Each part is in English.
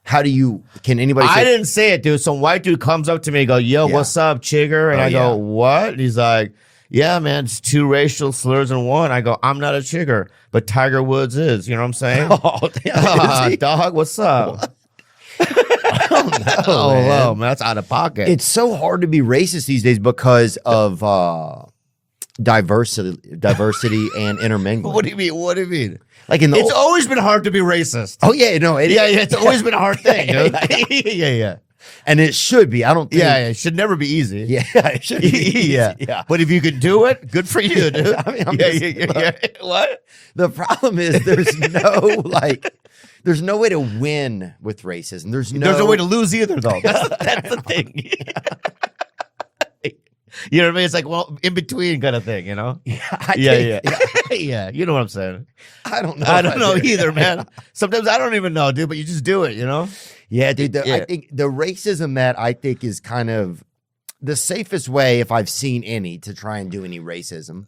How do you? Can anybody? I didn't say it, dude. Some white dude comes up to me and go, "Yo, what's up, chigger?" And I go, "What?" And he's like, "Yeah, man, it's 2 racial slurs in one." I go, "I'm not a chigger, but Tiger Woods is." You know what I'm saying? Oh, damn, dog, what's up? Oh, man, that's out of pocket. It's so hard to be racist these days because of diversity and intermingling. What do you mean? What do you mean? Like in the it's always been hard to be racist. Oh yeah, no, it's always been a hard thing, dude. yeah. And it should be. I don't think. Yeah, it should never be easy. Yeah, it should be easy. Yeah. But if you could do it, good for you, dude. I mean, What? The problem is there's no way to win with racism. There's no way to lose either, though. That's the thing. You know what I mean? It's like, well, in between kind of thing, you know? Yeah. You know what I'm saying? I don't know. I don't know either, man. Sometimes I don't even know, dude, but you just do it, you know? Yeah, dude. I think the racism that I think is kind of the safest way, if I've seen any, to try and do any racism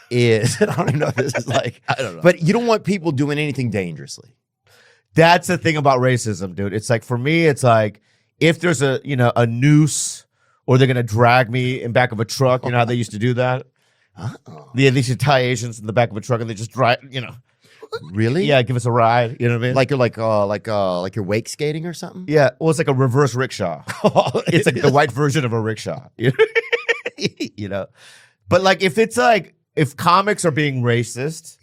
is, I don't even know if this is like, I don't know. But you don't want people doing anything dangerously. That's the thing about racism, dude. It's like, for me, it's like, if there's a noose, or they're going to drag me in back of a truck. You know how they used to do that? They used to tie Asians in the back of a truck and they just drive, Really? Yeah, give us a ride. You know what I mean? Like you're wake skating or something? Yeah. Well, it's like a reverse rickshaw. It's like the white version of a rickshaw. You know? But like, if comics are being racist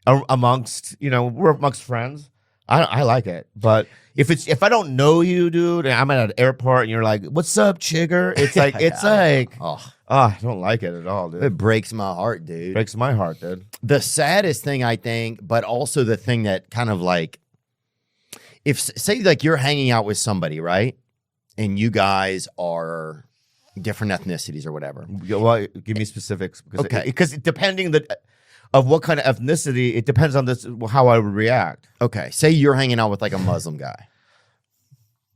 amongst, we're amongst friends, I like it. But if I don't know you, dude, and I'm at an airport and you're like, "What's up, chigger?" It's like I don't like it at all, dude. It breaks my heart, dude. Breaks my heart, dude. The saddest thing, I think, but also the thing that kind of like, if say like you're hanging out with somebody, right, and you guys are different ethnicities or whatever. Well, give me specifics, because depending of what kind of ethnicity, it depends on how I would react. Okay, say you're hanging out with like a Muslim guy.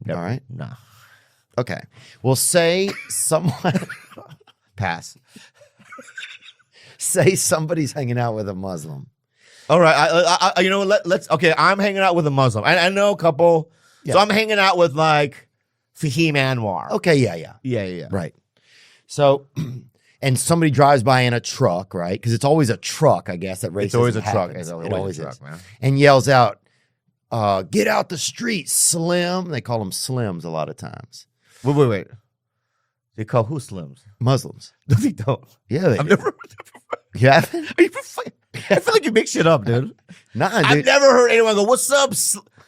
Never. All right. No. Okay. Well, say someone pass. Say somebody's hanging out with a Muslim. All right. Let's. Okay, I'm hanging out with a Muslim. I know a couple. Yeah. So I'm hanging out with like Fahim Anwar. Okay. Yeah. Right. So. And somebody drives by in a truck, right? Because it's always a truck, I guess, that racism It's always a happens. truck. It's It always a truck, is. man. And yells out, "Get out the street, Slim." They call them Slims a lot of times. Wait. They call who Slims? Muslims. No, they don't. Yeah, I've never. You haven't? I feel like you make shit up, dude. Nah, dude. I've never heard anyone go, "What's up?"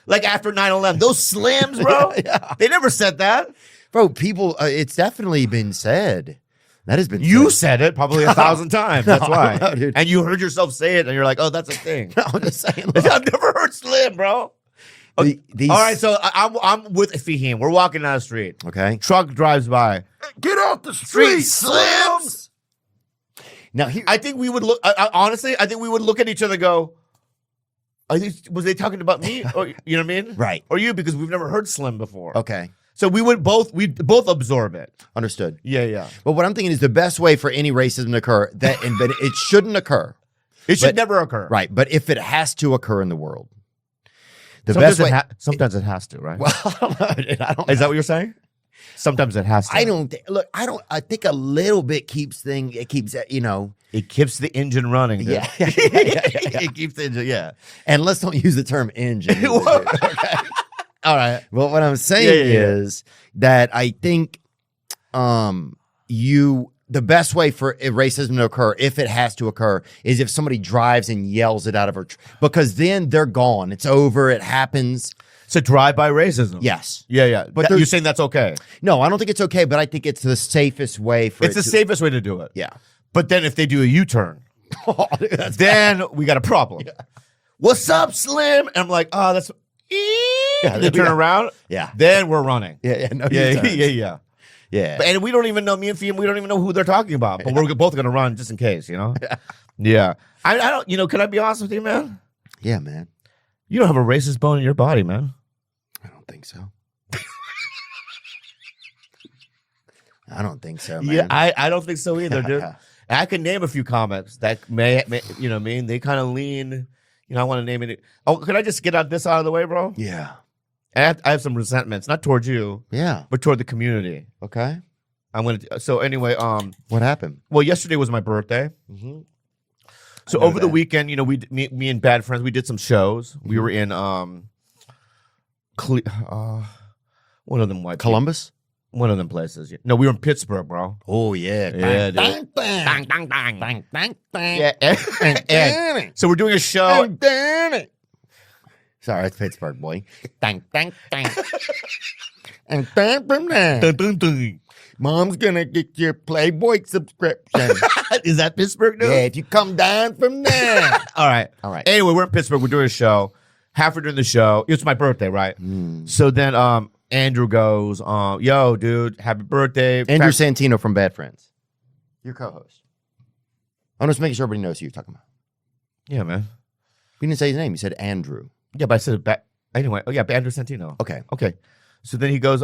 Like after 9/11, those Slims, bro. Yeah. They never said that, bro. People, it's definitely been said. That has been You said. said it probably 1,000 times. That's why. No, dude. And you heard yourself say it, and you're like, "Oh, that's a thing." No, I'm just saying. I've never heard Slim, bro. Okay. All right, so I'm with Fahim. We're walking down the street. Okay. Truck drives by. Get out the street, Slims. Now, here, I think we would look. Honestly, I think we would look at each other and go, "Was they talking about me?" Or, you know what I mean? Right. Or you, because we've never heard Slim before. Okay. So we'd both absorb it. Understood. Yeah. But what I'm thinking is the best way for any racism to occur, but it shouldn't occur. It should never occur. Right. But if it has to occur in the world, sometimes it has to, right? Well, I don't know. Is that what you're saying? Sometimes it has to. I think a little bit keeps It keeps the engine running. Dude. Yeah. It keeps the engine, yeah. And let's don't use the term engine. Okay? All right. Well, what I'm saying is that I think the best way for racism to occur, if it has to occur, is if somebody drives and yells it out of her, because then they're gone. It's over. It happens. It's a drive-by racism. Yes. Yeah. But you're saying that's okay? No, I don't think it's okay, but I think it's the safest way for It's the safest way to do it. Yeah. But then if they do a U-turn, then we got a problem. Yeah. What's up, Slim? And I'm like, oh, that's... Yeah, they turn around. Yeah. Then we're running. Yeah. No, yeah. But, and we don't even know, me and Fiem, we don't even know who they're talking about. But we're both going to run just in case, Yeah. I don't, can I be honest with you, man? Yeah, man. You don't have a racist bone in your body, man. I don't think so. I don't think so, man. Yeah, I don't think so either, dude. I can name a few comics that may you know what I mean? They kind of lean, I want to name it. Oh, can I just get this out of the way, bro? Yeah. I have some resentments, not towards you, but toward the community. Okay. So anyway, what happened? Well, yesterday was my birthday. Mm-hmm. So over the weekend, you know, me and bad friends, we did some shows. Mm-hmm. We were in one of them Columbus? One of them places. No, we were in Pittsburgh, bro. Oh, yeah. Yeah, bang, bang, bang, bang, bang, bang, bang. Yeah. And so we're doing a show. Sorry, it's Pittsburgh, boy. Dang, dang, dang. And bang, bang, bang. Mom's going to get your Playboy subscription. Is that Pittsburgh, dude? Yeah, if you come down from there. All right. Anyway, we're in Pittsburgh. We're doing a show. Halfway during the show, it's my birthday, right? So then Andrew goes, yo, dude, happy birthday. Andrew Santino from Bad Friends. Your co-host. I'm just making sure everybody knows who you're talking about. Yeah, man. You didn't say his name. You said Andrew. Yeah, but I said anyway. Oh, yeah, Andrew Santino. Okay. So then he goes,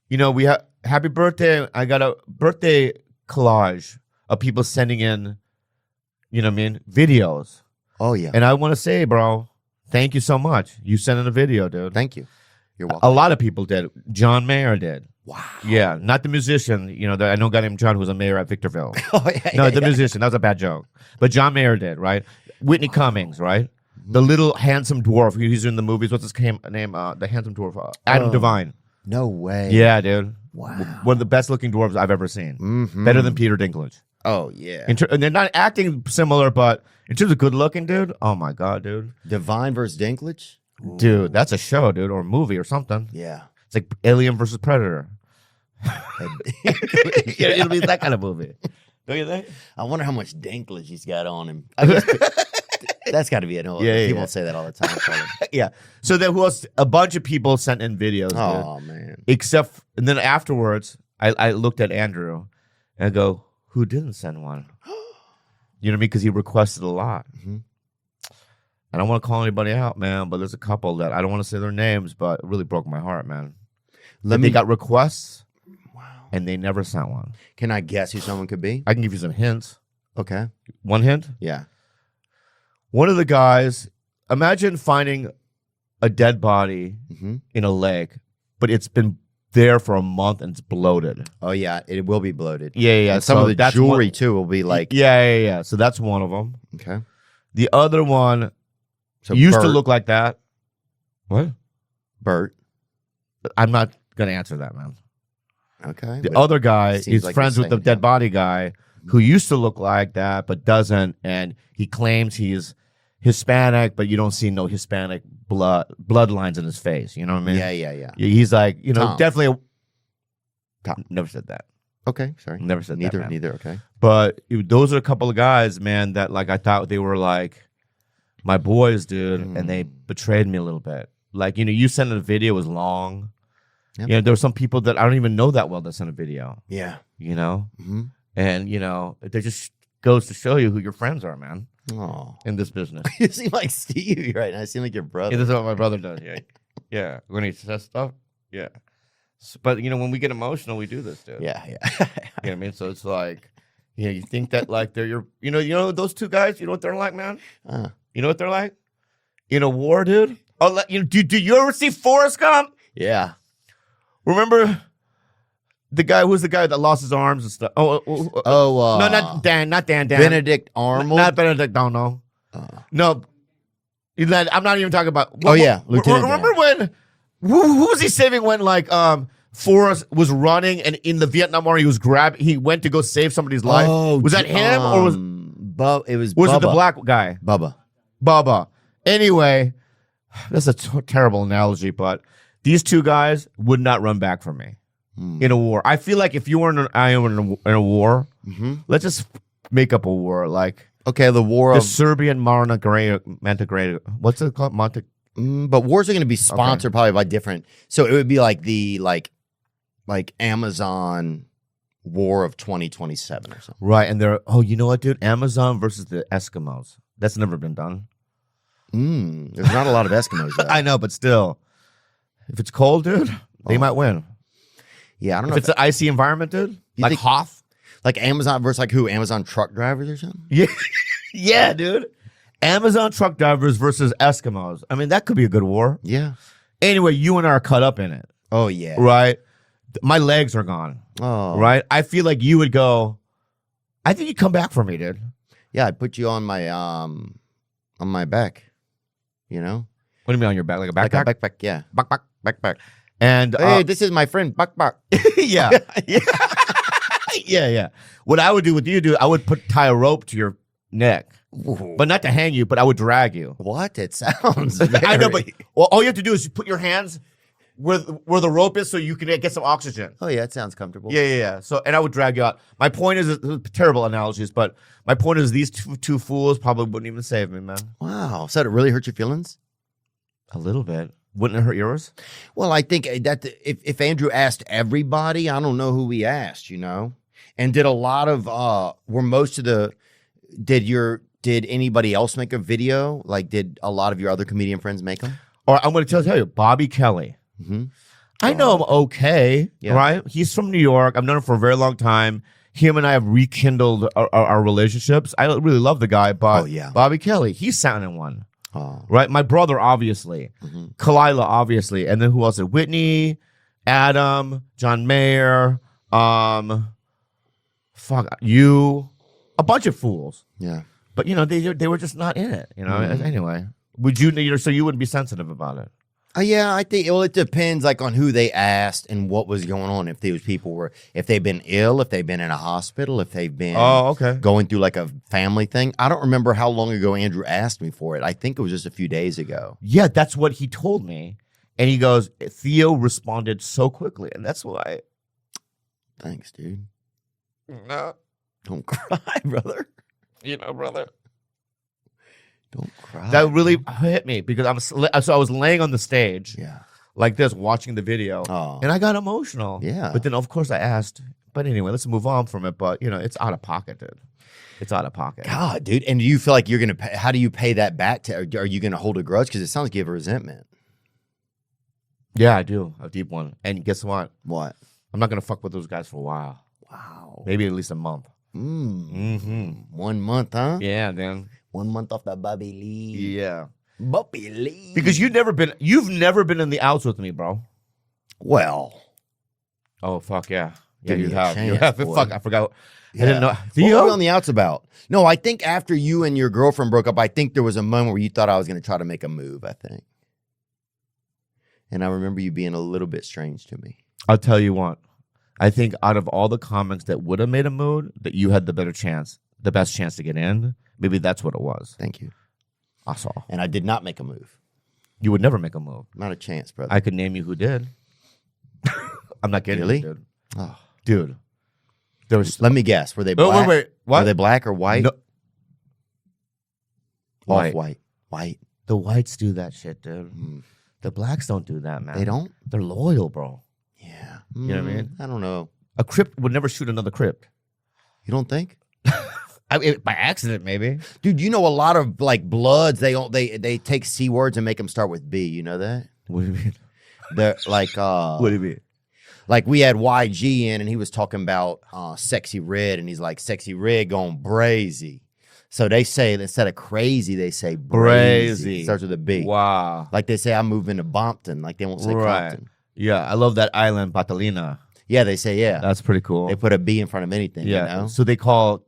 you know, we have happy birthday. I got a birthday collage of people sending in, you know what I mean, videos. Oh, yeah. And I want to say, bro, thank you so much. You sent in a video, dude. Thank you. You're welcome. A lot of people did. John Mayer did. Wow. Yeah, not the musician. You know, I know a guy named John who was a mayor at Victorville. The musician. That was a bad joke. But John Mayer did, right? Whitney Cummings, right? The little handsome dwarf. He's in the movies. What's his name? The handsome dwarf. Adam Devine. No way. Yeah, dude. Wow. One of the best looking dwarves I've ever seen. Mm-hmm. Better than Peter Dinklage. Oh, yeah. And they're not acting similar, but in terms of good looking, dude, oh my God, dude. Divine versus Dinklage? Ooh. Dude, that's a show, dude, or a movie or something. Yeah. It's like Alien versus Predator. It'll be that kind of movie. Don't you think? I wonder how much Dinklage he's got on him. I guess that's got to be it. People say that all the time. Yeah. So then who else? A bunch of people sent in videos. Oh, dude. Man. And then afterwards, I looked at Andrew and I go, who didn't send one? You know what I mean? Because he requested a lot. Mm-hmm. I don't want to call anybody out, man, but there's a couple that I don't want to say their names, but it really broke my heart, man. They got requests, and they never sent one. Can I guess who someone could be? I can give you some hints. Okay. One hint? Yeah. One of the guys, imagine finding a dead body in a lake, but it's been there for a month and it's bloated. Oh, yeah. It will be bloated. Yeah. And some of the jewelry, too, will be like... Yeah. So that's one of them. Okay. The other one... So used to look like that. What? Bert. I'm not going to answer that, man. Okay. The other guy is like friends with the dead body guy who used to look like that but doesn't, and he claims he's Hispanic, but you don't see no Hispanic bloodlines in his face. You know what I mean? Yeah. He's like, you know, Tom. definitely. Tom. Never said that. Okay, sorry. Never said that. Neither. Okay. But those are a couple of guys, man, that like I thought they were like my boys, dude, and they betrayed me a little bit. Like, you know, you sent a video, it was long. Yep. You know, there were some people that I don't even know that well that sent a video. Yeah. You know? And, you know, it just goes to show you who your friends are, man. Oh. In this business. You seem like Steve right now. I seem like your brother. Yeah, this is what my brother does. Yeah. When he says stuff. Yeah. But, you know, when we get emotional, we do this, dude. Yeah. You know what I mean? So it's like, you know, you think that like they're your, you know, those two guys, you know what they're like, man? You know what they're like? In a war, dude? Oh, you know, do you ever see Forrest Gump? Yeah. Remember the guy who's the guy that lost his arms and stuff? No, not Dan. Benedict Arnold. Not Benedict. No. No. I'm not even talking about. Lieutenant. Remember when? Who was he saving when like Forrest was running and in the Vietnam War he went to go save somebody's life? Oh, was that him or was it was Bubba. it the black guy? Bubba. Anyway, that's a terrible analogy, but these two guys would not run back from me in a war. I feel like if you were in a war, let's just make up a war. Like, okay, the war the of Serbian Montenegro. What's it called? But wars are going to be sponsored probably by different. So it would be like the like Amazon War of 2027 or something. Right, and they're you know what, dude? Amazon versus the Eskimos. That's never been done. There's not a lot of Eskimos there. I know, but still, if it's cold, dude, they might win. Yeah, I don't know. If it's an icy environment, dude, like Hoth, like Amazon versus like who? Amazon truck drivers or something? Yeah, dude. Amazon truck drivers versus Eskimos. I mean, that could be a good war. Yeah. Anyway, you and I are cut up in it. Oh yeah. Right? My legs are gone. Oh. Right? I feel like you would go, I think you'd come back for me, dude. Yeah, I put you on my back. You know? What do you mean on your back? Like a backpack? Like a backpack, yeah. Backpack. And hey, this is my friend Buck. yeah. Yeah. What I would do with you, dude, I would tie a rope to your neck. Ooh. But not to hang you, but I would drag you. What? It sounds I know, but all you have to do is put your hands where the rope is so you can get some oxygen. Oh yeah, it sounds comfortable. Yeah. So, and I would drag you out. My point is, terrible analogies, but my point is these two fools probably wouldn't even save me, man. Wow. So did it really hurt your feelings? A little bit. Wouldn't it hurt yours? Well, I think that if Andrew asked everybody, I don't know who he asked, you know? And did a lot of, did anybody else make a video? Like, did a lot of your other comedian friends make them? Or I'm going to tell you, Bobby Kelly. Mm-hmm. I know him okay, right? He's from New York. I've known him for a very long time. Him and I have rekindled our relationships. I really love the guy, but Bobby Kelly, he's sounding one. Oh. Right? My brother, obviously. Mm-hmm. Kalila, obviously. And then who else? Whitney, Adam, John Mayer, you, a bunch of fools. Yeah. But, you know, they were just not in it, you know? Mm-hmm. Anyway, so you wouldn't be sensitive about it? Yeah, I think, well, it depends like on who they asked and what was going on. If those people if they've been ill, if they've been in a hospital, if they've been going through like a family thing. I don't remember how long ago Andrew asked me for it. I think it was just a few days ago. Yeah, that's what he told me. And he goes, Theo responded so quickly. And that's why. Thanks, dude. No. Don't cry, brother. You know, brother. Don't cry. That really hit me because I was laying on the stage, like this, watching the video, and I got emotional. Yeah. But then, of course, I asked. But anyway, let's move on from it. But you know, it's out of pocket, dude. It's out of pocket. God, dude. And do you feel like you're gonna pay? How do you pay that back? Are you gonna hold a grudge? Because it sounds like you have a resentment. Yeah, I do. A deep one. And guess what? What? I'm not gonna fuck with those guys for a while. Wow. Maybe at least a month. Mm-hmm. 1 month, huh? Yeah, then 1 month off that Bobby Lee. Yeah. Bobby Lee. Because you've never been in the outs with me, bro. Well. Oh, fuck yeah. Yeah, Give you me a have. chance, You have. boy. Fuck, I forgot. Yeah. I didn't know. What were we on the outs about? No, I think after you and your girlfriend broke up, I think there was a moment where you thought I was going to try to make a move, I think. And I remember you being a little bit strange to me. I'll tell you what. I think out of all the comics that would have made a mood, that you had the best chance to get in. Maybe that's what it was. Thank you. I saw. And I did not make a move. You would never make a move. Not a chance, brother. I could name you who did. I'm not kidding. Really? Dude. Oh. Dude. There was. Let me guess. Were they black? Wait. What? Were they black or white? No. White. White. The whites do that shit, dude. The blacks don't do that, man. They don't? They're loyal, bro. Yeah. You know what I mean? I don't know. A Crip would never shoot another Crip. You don't think? By accident, maybe. Dude, you know a lot of like Bloods, they take C words and make them start with B. You know that? What do you mean? They're like what do you mean? Like we had YG in and he was talking about Sexy Red and he's like, Sexy Red going brazy. So they say, instead of crazy, they say brazy. It starts with a B. Wow. Like they say, I'm moving to Bompton. Like they won't say Compton. Yeah, I love that island, Batalina. Yeah, they say, yeah. That's pretty cool. They put a B in front of anything, you know? So they call,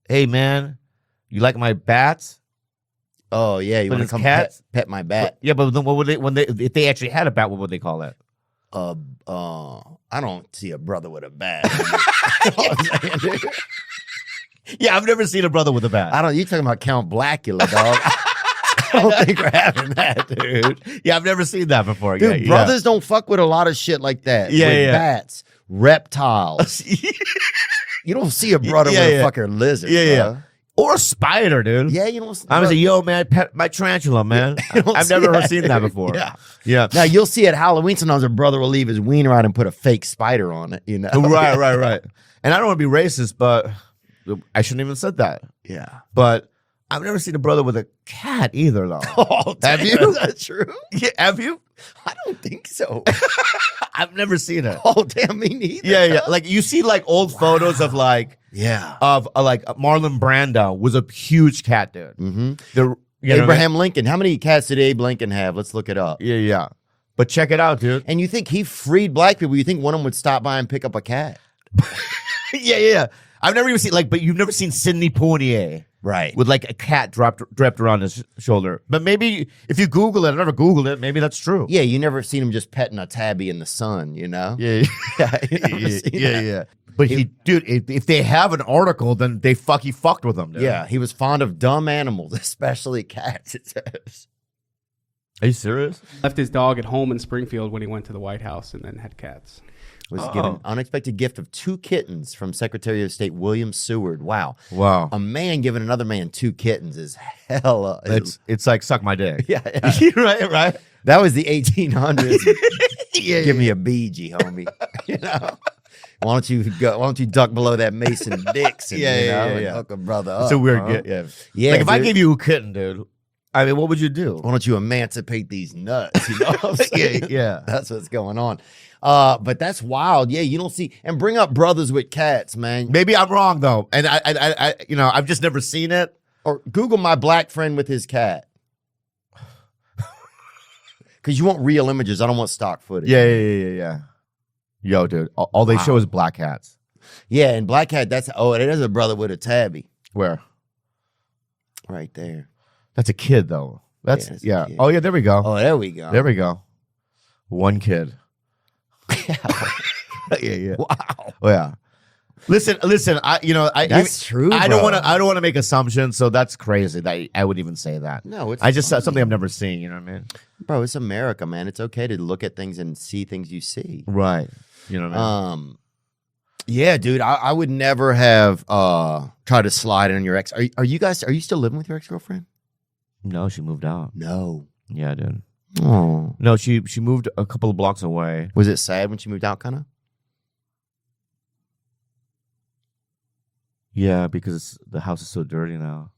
hey, man, you like my bats? Oh, yeah, you want to come pet my bat? Yeah, but then what would if they actually had a bat, what would they call it? I don't see a brother with a bat. Yeah, I've never seen a brother with a bat. You're talking about Count Blackula, dog. I don't think we're having that, dude. Yeah, I've never seen that before. Dude, brothers don't fuck with a lot of shit like that. Yeah, with bats, reptiles. You don't see a brother with a fucking lizard. Yeah. Or a spider, dude. Yeah, you don't. I was like, yo, man, pet my tarantula, man. I've never seen that before. Yeah. Now you'll see at Halloween sometimes a brother will leave his wiener out and put a fake spider on it. You know. Right. And I don't want to be racist, but I shouldn't even said that. Yeah. But I've never seen a brother with a cat either, though. Oh, have you? Is that true? Yeah, have you? I don't think so. I've never seen it. Oh, damn, me neither. Yeah. Like you see like old photos of like like Marlon Brando was a huge cat dude. Mm-hmm. The Abraham Lincoln. How many cats did Abe Lincoln have? Let's look it up. Yeah. But check it out, dude. And you think he freed black people? You think one of them would stop by and pick up a cat? Yeah. I've never even seen but you've never seen Sidney Poitier. Right. With like a cat draped around his shoulder. But maybe if you Google it, I never Googled it, maybe that's true. Yeah, you never seen him just petting a tabby in the sun, you know? Yeah. Yeah. But dude, if they have an article, then he fucked with them. Dude. Yeah, he was fond of dumb animals, especially cats, it says. Are you serious? Left his dog at home in Springfield when he went to the White House and then had cats. Was given an unexpected gift of 2 kittens from Secretary of State William Seward. Wow. Wow. A man giving another man 2 kittens is hella. It's like suck my dick. Yeah. right. That was the 1800s. Give me a BG, homie. You know? Why don't you duck below that Mason Dixon? And hook a brother up. It's a weird gift. Yeah. Like if I gave you a kitten, dude, I mean, what would you do? Why don't you emancipate these nuts? You know what I'm saying? Yeah. That's what's going on. But that's wild. Yeah, you don't see, and bring up brothers with cats, man. Maybe I'm wrong though, and I I've just never seen it. Or Google my black friend with his cat, because you want real images. I don't want stock footage. Yeah. Yo, dude, all they show is black cats. Yeah, and black cat. It is a brother with a tabby. Where? Right there. That's a kid though. That's a kid. Oh yeah, there we go. Oh, there we go. There we go. One kid. Yeah. Wow. Oh yeah. Listen. That's true. I don't want to make assumptions. So that's crazy that I would even say that. No, it's I just funny. something I've never seen. You know what I mean? Bro, it's America, man. It's okay to look at things and see things you see. Right. You know what I mean? Yeah, dude. I would never have tried to slide on your ex. Are you still living with your ex-girlfriend? No, she moved out. No. Yeah, dude. Oh. No, she moved a couple of blocks away. Was it sad when she moved out, kind of? Yeah, because the house is so dirty now.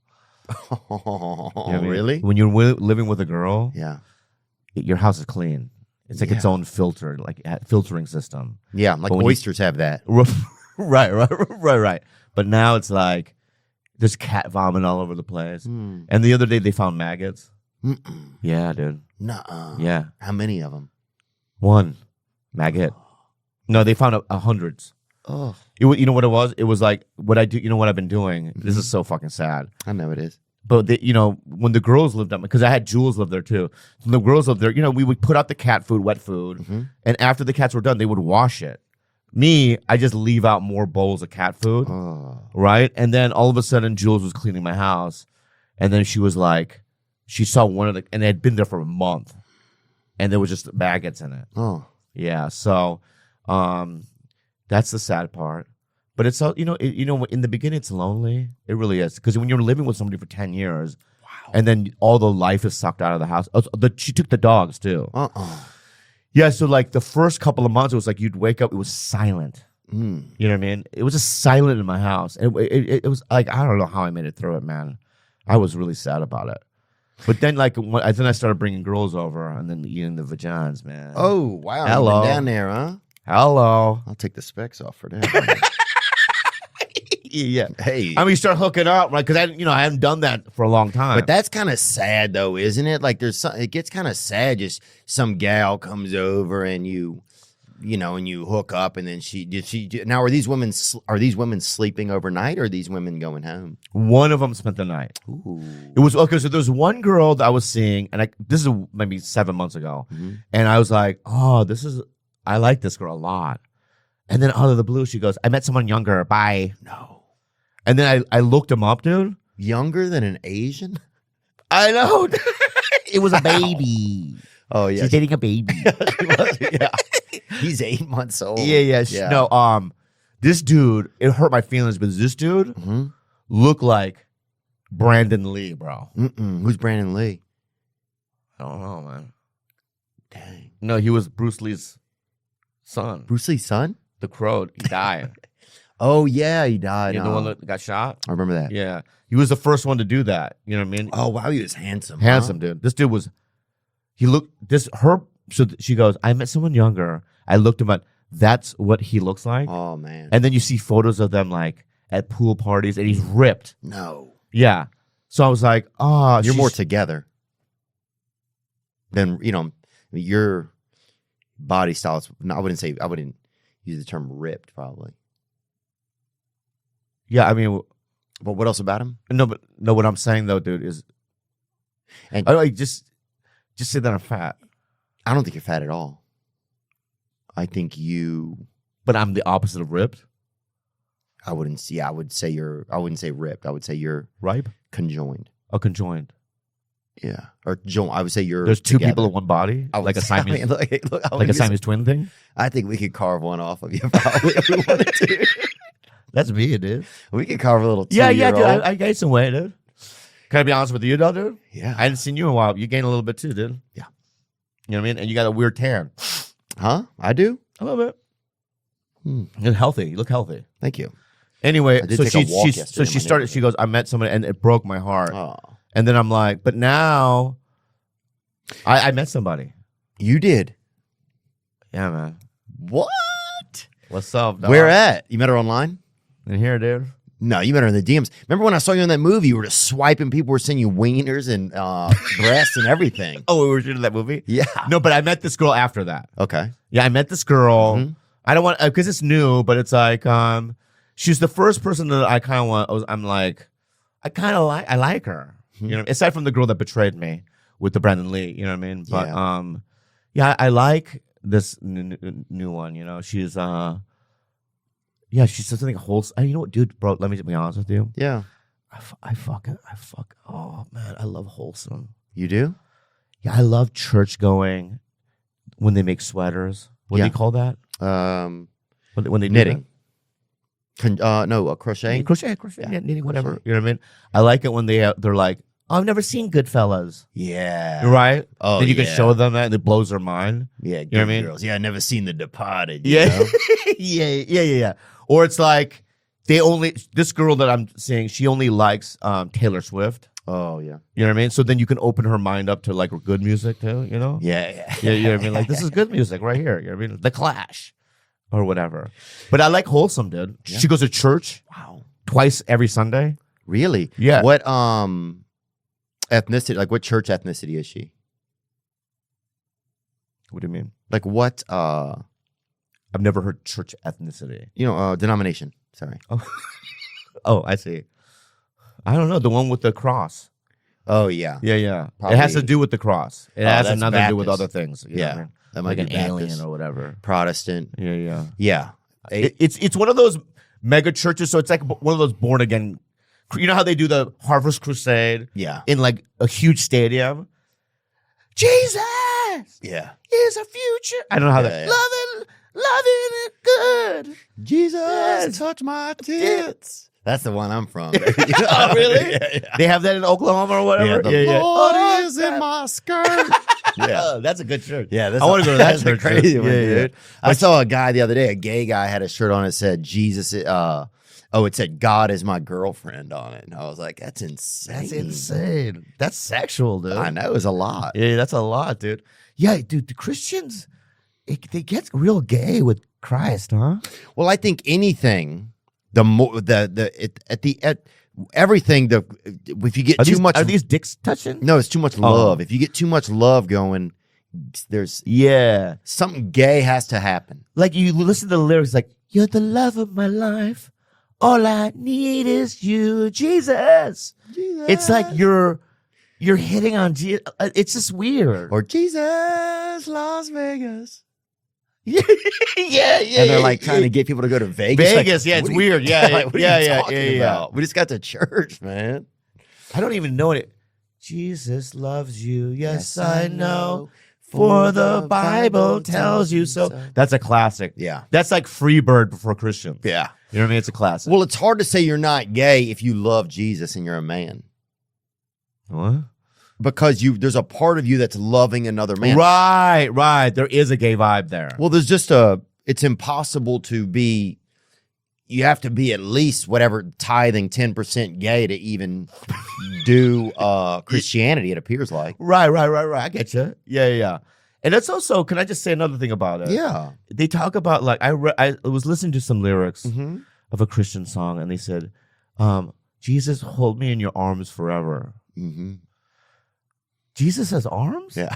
Oh, You know what I mean? really? When you're living with a girl, Yeah. your house is clean. It's like its own filter, like filtering system. Yeah, like oysters have that. Right. But now it's like there's cat vomit all over the place. And the other day they found maggots. Yeah, dude. Nuh-uh. Yeah. How many of them? One maggot. No, they found hundreds. Oh, You know what it was? It was like what I do. You know what I've been doing? This is so fucking sad. I know it is. But when the girls lived up, because I had Jules live there too. When the girls lived there, we would put out the cat food, wet food, and after the cats were done, they would wash it. Me, I just leave out more bowls of cat food, right? And then all of a sudden, Jules was cleaning my house, and then she was like, she saw one of and it had been there for a month, and there was just maggots in it. Oh, yeah. So, that's the sad part. But it's all in the beginning, it's lonely. It really is, because when you're living with somebody for 10 years, and then all the life is sucked out of the house. She took the dogs too. Yeah, so like the first couple of months, it was like you'd wake up, it was silent. You know what I mean? It was just silent in my house. It was like, I don't know how I made it through it, man. I was really sad about it. But then I started bringing girls over and then eating the vaginas, man. Oh, wow. Hello. You've been down there, huh? Hello. I'll take the specs off for that. Yeah. Hey. I mean, you start hooking up, right? Because I haven't done that for a long time. But that's kind of sad, though, isn't it? Like it gets kind of sad. Just some gal comes over and you hook up, and then now are these women sleeping overnight, or are these women going home? One of them spent the night. Ooh. It was okay. So there's one girl that I was seeing, and this is maybe 7 months ago, and I was like, oh, I like this girl a lot. And then out of the blue, she goes, I met someone younger. Bye. No. And then I looked him up, dude. Younger than an Asian? I know. It was a baby. Oh, yeah. She's dating a baby. Yeah. He's 8 months old. Yeah. No, this dude, it hurt my feelings, but this dude looked like Brandon Lee, bro. Who's Brandon Lee? I don't know, man. Dang. No, he was Bruce Lee's son. Bruce Lee's son? The Crow. He died. Oh, yeah, he died. The one that got shot? I remember that. Yeah. He was the first one to do that. You know what I mean? Oh, wow, he was handsome. Handsome, dude. This dude was, so she goes, I met someone younger. I looked him up. That's what he looks like. Oh, man. And then you see photos of them like at pool parties, and he's ripped. No. Yeah. So I was like, oh. You're more together than, body style. No, I wouldn't use the term ripped probably. Yeah, I mean, but what else about him? No, what I'm saying though, dude, is, And just say that I'm fat. I don't think you're fat at all. I think you. But I'm the opposite of ripped. I wouldn't say I wouldn't say ripped. I would say you're Ripe? conjoined. Oh, conjoined. Yeah. Or joint. I would say you're There's two together. people in one body? Like a Siamese, I mean, look, like a Siamese twin thing? I think we could carve one off of you probably if we wanted to. That's me, dude. We could carve a little Yeah, two-year-old. dude. I gained some weight, dude. Can I be honest with you, though, dude? Yeah. I hadn't seen you in a while. You gained a little bit too, dude. Yeah. You know what I mean? And you got a weird tan. Huh? I do? A little bit. You're healthy. You look healthy. Thank you. Anyway, I did so take a walk she yesterday in my started. She goes, I met somebody, and it broke my heart. Oh. And then I'm like, but now, I met somebody. You did? Yeah, man. What? What's up, dog? Where at? You met her online? In here, dude. No, you met her in the DMs. Remember when I saw you in that movie? You were just swiping. People were sending you wieners and breasts and everything. Oh, we were shooting that movie? Yeah. No, but I met this girl after that. Okay. Yeah, I met this girl. Mhm. I don't want, because it's new, but it's like, she's the first person that I kind of want. I'm like, I like her. Mhm. You know, aside from the girl that betrayed me with the Brandon Lee. You know what I mean? But Yeah. yeah, I like this new one. You know, she's yeah, she's something wholesome. You know what, dude, bro? Let me be honest with you. Yeah. I fuck. Oh man, I love wholesome. You do? Yeah, I love church going when they make sweaters. What do Yeah. you call that? When they do Knitting. that? No, crocheting. Crochet, yeah, knitting, whatever. You know what I mean? I like it when they're like, oh, I've never seen Goodfellas. Yeah. Right? Oh, then you can yeah. show them that and it blows their mind. Yeah. You know what I mean? Girls. Yeah, I never seen The Departed. You Yeah. know? yeah. Or it's like this girl that I'm seeing, she only likes Taylor Swift. Oh, yeah. You know what I mean? So then you can open her mind up to like good music too, you know? Yeah. Yeah, you know what I mean? Like, this is good music right here. You know what I mean? The Clash or whatever. But I like wholesome, dude. Yeah. She goes to church Wow. twice every Sunday. Really? Yeah. What ethnicity, like what church ethnicity is she? What do you mean? Like what I've never heard church ethnicity. denomination. Sorry. Oh, I see. I don't know. The one with the cross. Oh, yeah. Yeah. Probably. It has to do with the cross. It has that's nothing to do with Baptist. other things. You know Yeah. what I mean? That might Like be an Baptist, alien or whatever. Protestant. Yeah. Yeah. It's one of those mega churches. So it's like one of those born again. You know how they do the Harvest Crusade Yeah. in like a huge stadium? Jesus Yeah. is a future. I don't know how Yeah, that. yeah. Loving it good. Jesus, Yes. touch my tits. That's the one I'm from. Oh, really? Yeah. They have that in Oklahoma or whatever. The Lord Oh, is in my skirt. Yeah, that's a good church. Yeah, I want to go to that that's a church. crazy one, Yeah. dude. I saw a guy the other day, a gay guy, had a shirt on. It said Jesus. It said God is my girlfriend on it, and I was like, that's insane. That's insane. That's sexual, dude. I know, it was a lot. Yeah, that's a lot, dude. Yeah, dude, the Christians, they get real gay with Christ, huh? Well, I think anything, the more everything. If you get too much, Are these dicks touching? no, it's too much love. If you get too much love going, there's Yeah. something gay has to happen. Like you listen to the lyrics like, you're the love of my life. All I need is you, Jesus. It's like you're hitting on Jesus. It's just weird. Or Jesus, Las Vegas. yeah. And they're like trying to get people to go to Vegas. Vegas, Like, yeah, it's what are you- weird. Yeah, like, what are you yeah, talking about? We just got to church, man. I don't even know it. Jesus loves you. Yes, I know. For the Bible tells you so. That's a classic. Yeah. That's like Freebird before Christian. Yeah. You know what I mean? It's a classic. Well, it's hard to say you're not gay if you love Jesus and you're a man. What? Because there's a part of you that's loving another man. Right. There is a gay vibe there. Well, there's just it's impossible to be, you have to be at least whatever tithing 10% gay to even do Christianity, it appears like. Right. I get you. Yeah. And it's also, can I just say another thing about it? Yeah. They talk about, like, I was listening to some lyrics Mm-hmm. of a Christian song, and they said, Jesus, hold me in your arms forever. Mm-hmm. Jesus has arms? Yeah.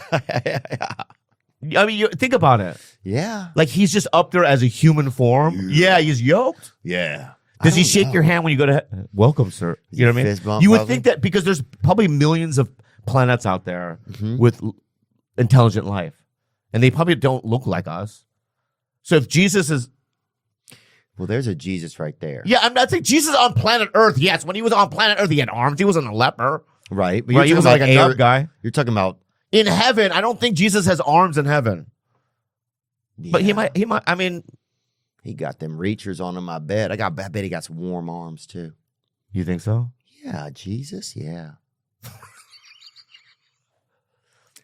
I mean, think about it. Yeah. Like he's just up there as a human form. Yeah, he's yoked. Yeah. Does he shake your hand when you go to welcome, sir? You know what I mean? Fist bump, You would probably? think that because there's probably millions of planets out there with intelligent life, and they probably don't look like us. So if Jesus is, Well, there's a Jesus right there. yeah, I'm not saying Jesus on planet Earth. Yes, when he was on planet Earth, he had arms. He wasn't a leper. Right. But Right, he was like a nub guy. You're talking about. In heaven, I don't think Jesus has arms in heaven. But he Yeah. might. I mean, He got them reachers on my bed. I bet he got some warm arms too. you think so? Yeah, Jesus. Yeah.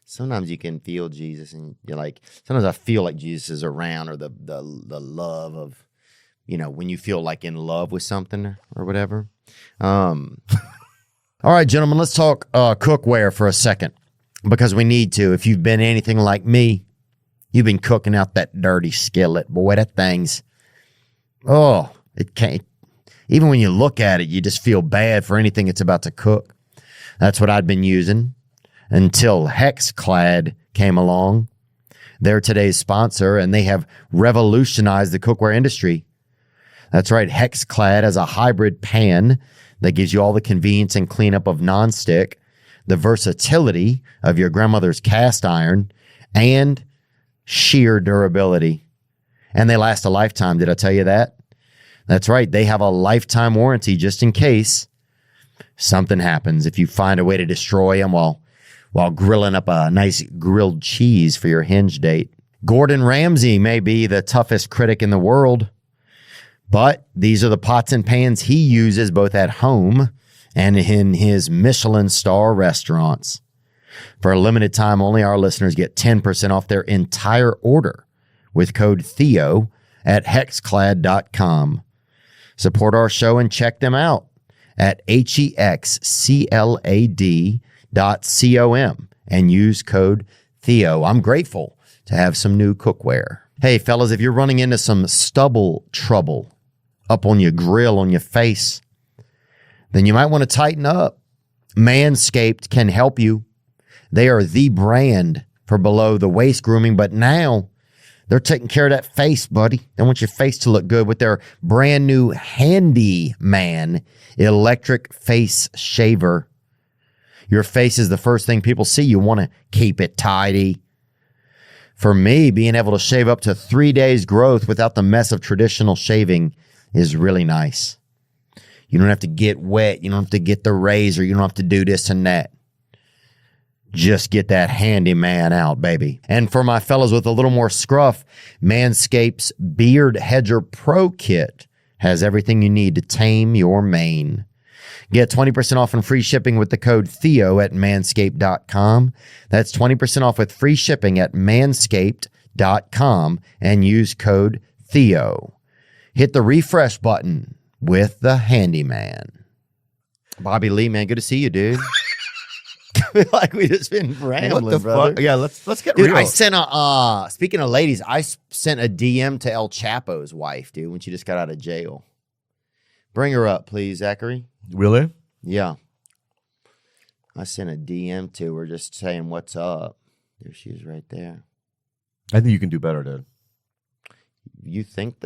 Sometimes you can feel Jesus, and you're like. Sometimes I feel like Jesus is around, or the love of, when you feel like in love with something or whatever. All right, gentlemen, let's talk cookware for a second, because we need to. If you've been anything like me, you've been cooking out that dirty skillet. Boy, that thing's, it can't. Even when you look at it, you just feel bad for anything it's about to cook. That's what I'd been using until Hexclad came along. They're today's sponsor, and they have revolutionized the cookware industry. That's right. Hexclad has a hybrid pan that gives you all the convenience and cleanup of nonstick, the versatility of your grandmother's cast iron, and sheer durability. And they last a lifetime. Did I tell you that? That's right. They have a lifetime warranty just in case something happens. If you find a way to destroy them while grilling up a nice grilled cheese for your hinge date. Gordon Ramsay may be the toughest critic in the world, but these are the pots and pans he uses both at home and in his Michelin star restaurants. For a limited time only, our listeners get 10% off their entire order with code Theo at hexclad.com. Support our show and check them out at hexclad.com and use code Theo. I'm grateful to have some new cookware. Hey, fellas, if you're running into some stubble trouble up on your grill, on your face, then you might want to tighten up. Manscaped can help you. They are the brand for below the waist grooming, but now they're taking care of that face, buddy. They want your face to look good with their brand new Handyman electric face shaver. Your face is the first thing people see. You want to keep it tidy. For me, being able to shave up to 3 days growth without the mess of traditional shaving is really nice. You don't have to get wet. You don't have to get the razor. You don't have to do this and that. Just get that Handyman out, baby. And for my fellas with a little more scruff, Manscaped's Beard Hedger Pro Kit has everything you need to tame your mane. Get 20% off and free shipping with the code Theo at manscaped.com. That's 20% off with free shipping at manscaped.com and use code Theo. Hit the refresh button with the Handyman. Bobby Lee, man, good to see you, dude. Like we just been rambling, What the brother. fuck? Yeah, let's get Dude, real. I sent speaking of ladies, I sent a DM to El Chapo's wife, dude, when she just got out of jail. Bring her up, please, Zachary. Really? Yeah. I sent a DM to her just saying, what's up? There she is right there. I think you can do better, dude. You think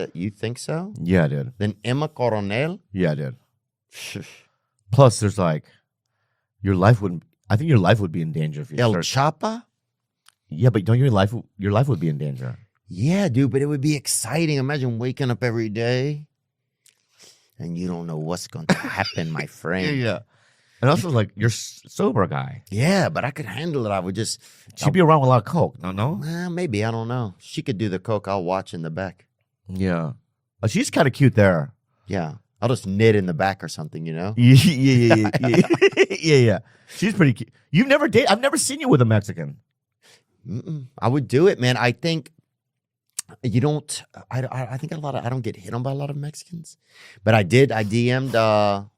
so? Yeah, I did. Then Emma Coronel? Yeah, I did. Plus, there's like, I think your life would be in danger if you El start. Chapa? Yeah, but don't your life would be in danger. Yeah, dude, but it would be exciting. Imagine waking up every day and you don't know what's going to happen, my friend. Yeah. And also, like, you're sober guy. Yeah, but I could handle it. I would just... She'd be around with a lot of coke. No? Maybe. I don't know. She could do the coke. I'll watch in the back. Yeah. She's kind of cute there. Yeah. I'll just knit in the back or something, you know? Yeah. She's pretty cute. You've never dated? I've never seen you with a Mexican. I would do it, man. I think you don't... I think I don't get hit on by a lot of Mexicans. But I did. I DM'd El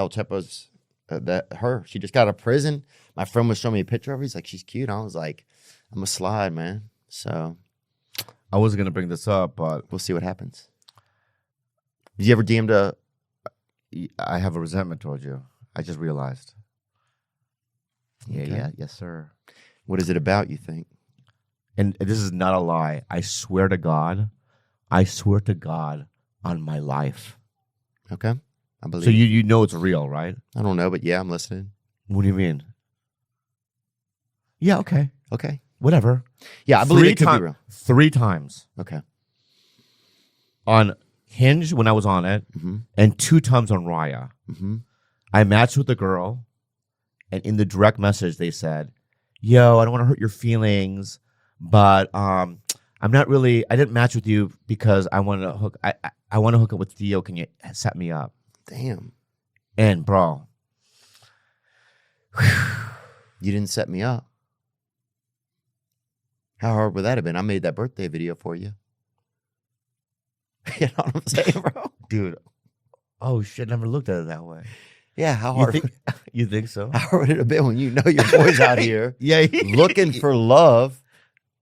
Chapo's... her. She just got out of prison. My friend was showing me a picture of her. He's like, she's cute. I was like, I'm a slide, man. So I wasn't gonna bring this up, but we'll see what happens. Did you ever DM I have a resentment towards you. I just realized. Okay. Yeah, yes, sir. What is it about, you think? and this is not a lie. I swear to God on my life. Okay. I believe. So you know it's real, right? I don't know, but yeah, I'm listening. What do you mean? Yeah, okay. Okay. Whatever. Yeah, I believe it could be real. 3 times. Okay. On Hinge when I was on it, and 2 times on Raya. I matched with a girl, and in the direct message they said, yo, I don't want to hurt your feelings, but I didn't match with you because I want to hook up with Theo. Can you set me up? Damn. And bro, you didn't set me up. How hard would that have been? I made that birthday video for you. You know what I'm saying, bro? Dude. Oh shit, never looked at it that way. Yeah, how hard? You think so? How hard would it have been when you know your boy's out here looking for love?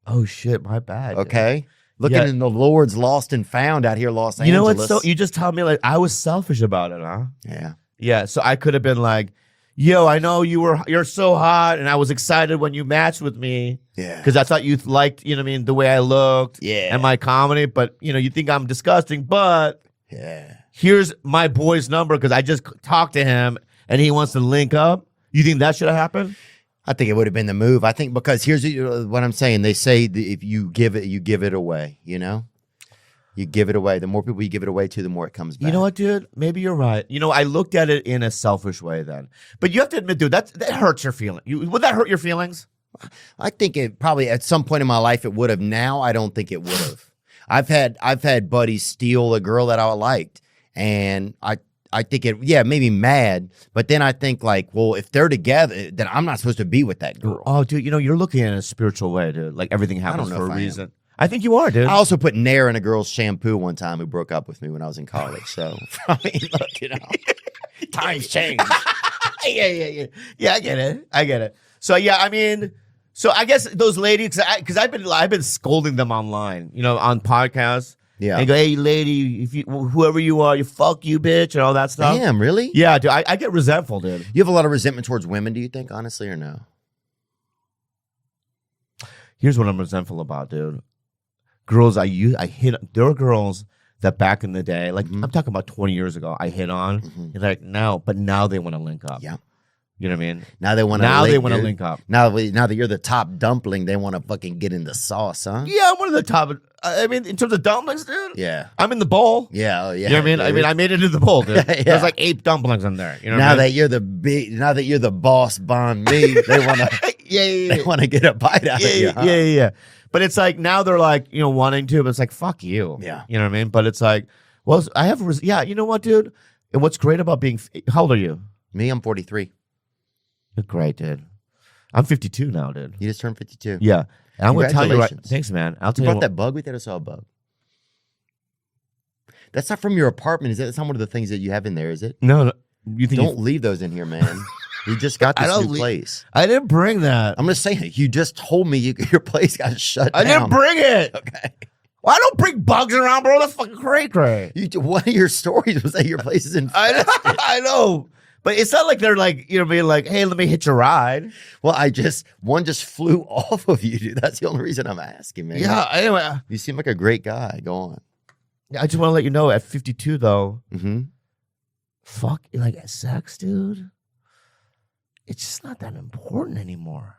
Oh shit, my bad. Okay. Dude. Looking in the Lord's lost and found out here, Los Angeles. You know what? So you just told me like I was selfish about it, huh? Yeah. Yeah. So I could have been like, yo, I know you're so hot, and I was excited when you matched with me. Yeah. Because I thought you liked, you know what I mean, the way I looked. Yeah. And my comedy, but you know, you think I'm disgusting, but here's my boy's number because I just talked to him and he wants to link up. You think that should have happened? I think it would have been the move. I think because here's what I'm saying. They say if you give it away, you know? You give it away. The more people you give it away to, the more it comes back. You know what, dude? Maybe you're right. You know, I looked at it in a selfish way then. But you have to admit, dude, that hurts your feelings. Would that hurt your feelings? I think it probably at some point in my life it would have. Now I don't think it would have. I've had buddies steal a girl that I liked, and I think it made me mad. But then I think like, well, if they're together, then I'm not supposed to be with that girl. Oh, dude, you know, you're looking at it in a spiritual way, dude. Like everything happens for a reason. I think you are, dude. I also put Nair in a girl's shampoo one time who broke up with me when I was in college. So, I mean, look, you know, times change. Yeah, I get it. So, yeah, I mean, so I guess those ladies, because I've been scolding them online, you know, on podcasts. Yeah. And go, hey, lady, whoever you are, you fuck you, bitch, and all that stuff. Damn, really? Yeah, dude, I get resentful, dude. You have a lot of resentment towards women, do you think, honestly, or no? Here's what I'm resentful about, dude. Girls there were girls that back in the day, like I'm talking about 20 years ago, I hit on. And like, no, but now they want to link up. Yeah. You know what I mean? Now they want to link up. Now that you're the top dumpling, they want to fucking get in the sauce, huh? Yeah, I'm one of the top. I mean, in terms of dumplings, dude. Yeah. I'm in the bowl. Yeah, you know what I mean? Dude. I mean, I made it into the bowl, dude. There's like 8 dumplings in there. You know now that you're the boss bond me, they want to they want to get a bite out of you. Huh? Yeah. But it's like now they're like, you know, wanting to, but it's like, fuck you. Yeah. You know what I mean? But it's like, well, I have, you know what, dude? And what's great about being, how old are you? Me, I'm 43. You're great, dude. I'm 52 now, dude. You just turned 52. Yeah. And I'm going to tell you right. Thanks, man. I'll tell you. You brought that bug? We thought I saw a bug. That's not from your apartment, is it? That's not one of the things that you have in there, is it? No. You think Don't leave those in here, man. You just got this new place. I didn't bring that. I'm just saying, you just told me your place got shut down. I didn't bring it. Okay. Well, I don't bring bugs around, bro. That's fucking cray. One of your stories was that your place is infested. I know. But it's not like they're like, you know, being like, hey, let me hitch a ride. Well, one just flew off of you, dude. That's the only reason I'm asking, man. Yeah, anyway. You seem like a great guy. Go on. I just want to let you know, at 52, though, fuck, like, sex, dude, it's just not that important anymore.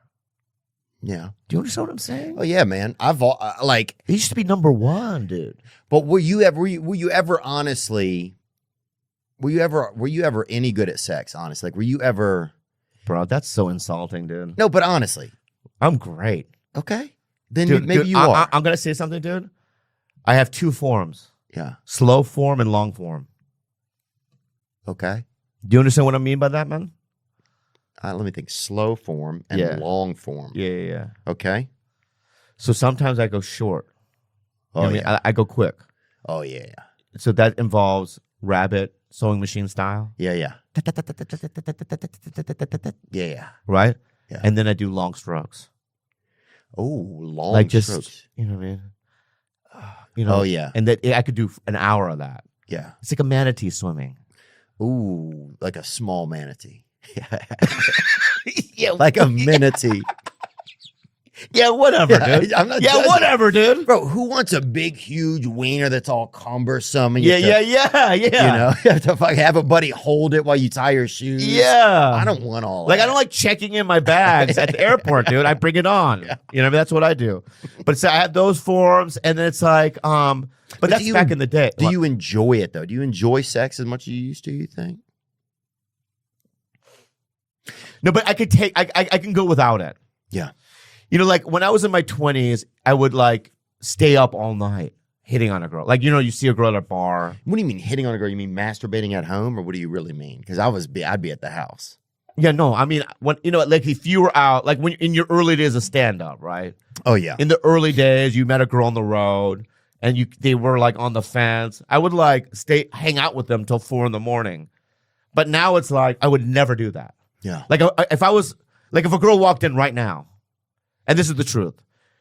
Yeah. Do you understand what I'm saying? Oh, yeah, man. I've like... It used to be number one, dude. But were you ever honestly... Were you ever any good at sex, honestly? Like, were you ever... Bro, that's so insulting, dude. No, but honestly. I'm great. Okay. Then maybe you are. I'm going to say something, dude. I have 2 forms. Yeah. Slow form and long form. Okay. Do you understand what I mean by that, man? Let me think. Slow form and long form. Yeah. Okay. So sometimes I go short. Oh, I mean, I go quick. Oh, yeah. So that involves rabbit sewing machine style. Yeah. Right? Yeah. And then I do long strokes. Oh, long like just, strokes. You know what I mean? You know, oh, yeah. And that I could do an hour of that. Yeah. It's like a manatee swimming. Ooh, like a small manatee. Yeah, like a manatee. Yeah, whatever, Yeah, dude. I'm not Yeah, judging. whatever, dude. Bro, who wants a big, huge wiener that's all cumbersome? And Yeah. you have to fucking have a buddy hold it while you tie your shoes. Yeah. I don't want all Like, that. I don't like checking in my bags at the airport, dude. I bring it on. Yeah. You know, I mean, that's what I do. But so I have those forms, and then it's like, but that's back in the day. Do you enjoy it, though? Do you enjoy sex as much as you used to, you think? No, but I could take, I can go without it. Yeah. You know, like when I was in my 20s, I would like stay up all night hitting on a girl. Like, you know, you see a girl at a bar. What do you mean hitting on a girl? You mean masturbating at home, or what do you really mean? Because I'd be at the house. Yeah, no, I mean, when, you know, like if you were out, like when in your early days of stand-up, right? Oh, yeah. In the early days, you met a girl on the road and they were like on the fence. I would like hang out with them till 4 a.m. But now it's like, I would never do that. Yeah. Like if a girl walked in right now, and this is the truth.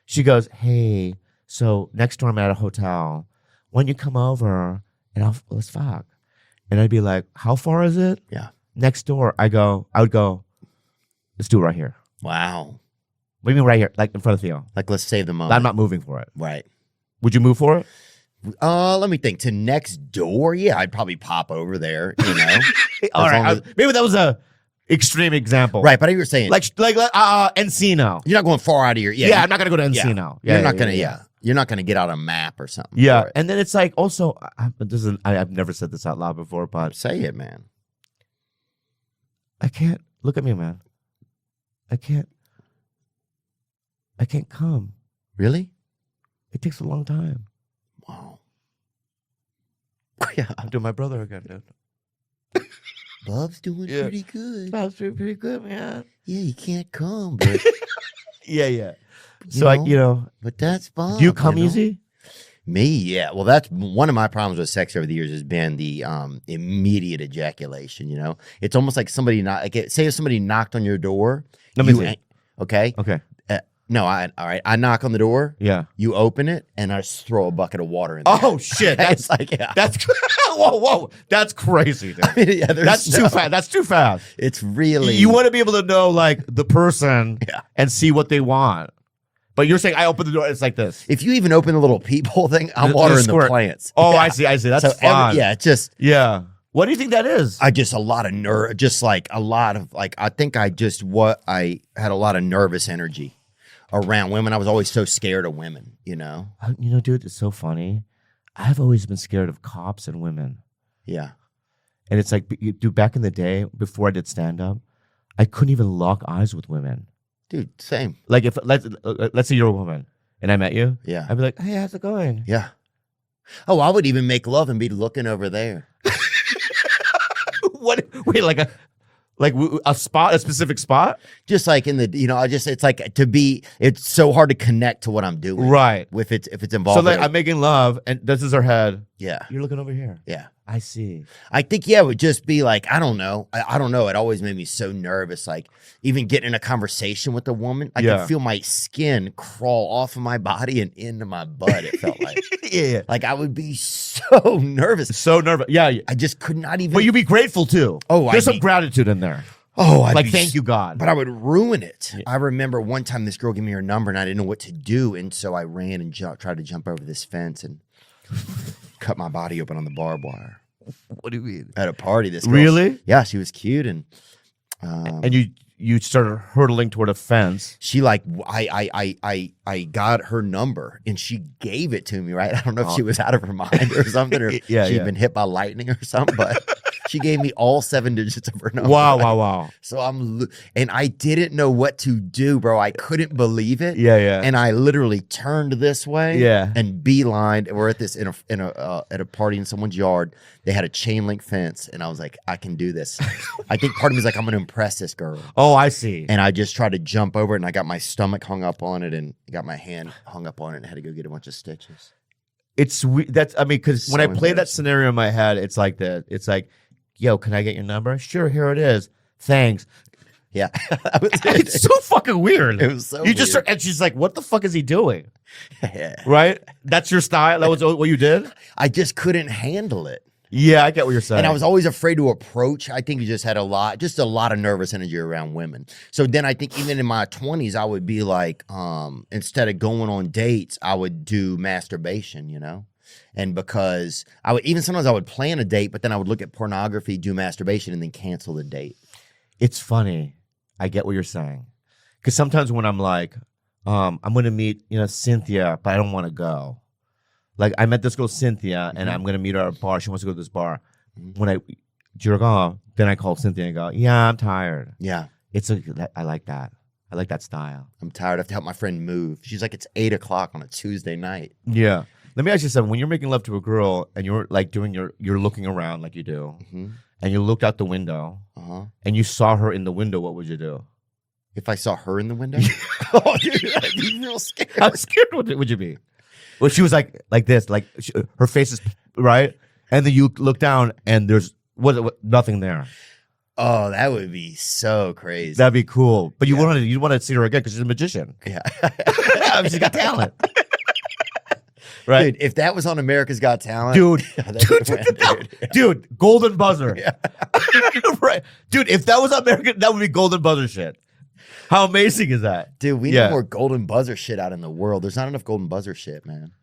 She goes, "Hey, so next door I'm at a hotel. Why don't you come over and let's fuck?" And I'd be like, "How far is it?" Yeah. Next door. I would go, "Let's do it right here." Wow. What do you mean right here? Like in front of Theo. Like, let's save the moment. I'm not moving for it. Right. Would you move for it? Let me think. To next door, yeah, I'd probably pop over there, you know? All As right. long as- Maybe that was a extreme example. Right, but you were saying, Like Encino. you're not going far out of your, Yeah, I'm not going to go to Encino. you're not going to, you're not going to get out a map or something. Yeah, for it. and then it's like also, I've never said this out loud before, but Say it, man. I can't, look at me, man. I can't come. Really? It takes a long time. Wow. Yeah. I'm doing my brother again, dude. Bub's doing Yeah. pretty good. That's pretty good, man. Yeah, you can't come, but Yeah. So but that's fine. do you come know? easy? Me, yeah. Well, that's one of my problems with sex over the years has been the immediate ejaculation. You know, it's almost like somebody say if somebody knocked on your door. Let me see. Okay. Okay. No, all right. I knock on the door. Yeah. You open it, and I just throw a bucket of water in there. Oh shit! It's like, yeah. That's whoa! That's crazy, dude. I mean, yeah, That's too fast. That's too fast. It's really You want to be able to know like the person Yeah. and see what they want. But you're saying I open the door, it's like this. If you even open the little peephole thing, I'm The watering the squirt. plants. Oh, Yeah. I see. That's So fun. it's just Yeah. What do you think that is? I just a lot of nerve, just like a lot of like I think I had a lot of nervous energy around women. I was always so scared of women, you know? Dude, it's so funny. I've always been scared of cops and women. Yeah. And it's like, dude, back in the day, before I did stand-up, I couldn't even lock eyes with women. Dude, same. Like, if let's say you're a woman and I met you, Yeah. I'd be like, hey, how's it going? Yeah. Oh, I would even make love and be looking over there. What? Wait, like a spot, a specific spot? Just like in the, it's like it's so hard to connect to what I'm doing. Right. If it's involved. So like I'm making love and this is her head. Yeah. You're looking over here. Yeah. I see. I think, yeah, it would just be like, I don't know. I don't know. It always made me so nervous. Like, even getting in a conversation with a woman, I could feel my skin crawl off of my body and into my butt, it felt like. Yeah. Like, I would be so nervous. So nervous. Yeah. I just could not even. But you'd be grateful too. Oh, there's some gratitude in there. Oh, like, thank you, God. But I would ruin it. Yeah. I remember one time this girl gave me her number and I didn't know what to do. And so I ran and tried to jump over this fence and cut my body open on the barbed wire. What do you mean? At a party, this girl. Really? Yeah, she was cute. And you started hurtling toward a fence. She like, I got her number and she gave it to me, right? I don't know if she was out of her mind or something or she'd been hit by lightning or something, but she gave me all 7 digits of her number. Wow. So and I didn't know what to do, bro. I couldn't believe it. Yeah. And I literally turned this way. Yeah. And beelined. We're at this at a party in someone's yard. They had a chain link fence, and I was like, I can do this. I think part of me is like, I'm gonna impress this girl. Oh, I see. And I just tried to jump over it, and I got my stomach hung up on it, and got my hand hung up on it, and had to go get a bunch of stitches. It's because when I play that embarrassing. scenario in my head, it's like that. It's like, yo, can I get your number? Sure, here it is. Thanks. Yeah. It's so fucking weird. It was so you just weird. and she's like, what the fuck is he doing? Yeah. Right? That's your style. That was what you did. I just couldn't handle it. Yeah, I get what you're saying. And I was always afraid to approach. I think you just had a lot of nervous energy around women. So then I think even in my 20s, I would be like, instead of going on dates, I would do masturbation, you know? And because I would, even sometimes I would plan a date, but then I would look at pornography, do masturbation, and then cancel the date. It's funny. I get what you're saying. Because sometimes when I'm like, I'm going to meet, Cynthia, but I don't want to go. Like, I met this girl, Cynthia, and I'm going to meet her at a bar. She wants to go to this bar. When I jerk off, then I call Cynthia and go, yeah, I'm tired. Yeah. I like that. I like that style. I'm tired. I have to help my friend move. She's like, it's 8 o'clock on a Tuesday night. Yeah. Let me ask you something. When you're making love to a girl and you're like you're looking around like you do, and you looked out the window and you saw her in the window, what would you do? If I saw her in the window? Oh, dude, I'd be real scared. How scared would you be? Well, she was like this, like her face is right, and then you look down and there's what nothing there. Oh, that would be so crazy. That'd be cool. But you want to see her again because she's a magician. Yeah, she's got talent. Right, dude, if that was on America's Got Talent, dude, golden buzzer. Yeah. Right, dude. If that was American, that would be golden buzzer shit. How amazing is that? Dude, we need more golden buzzer shit out in the world. There's not enough golden buzzer shit, man.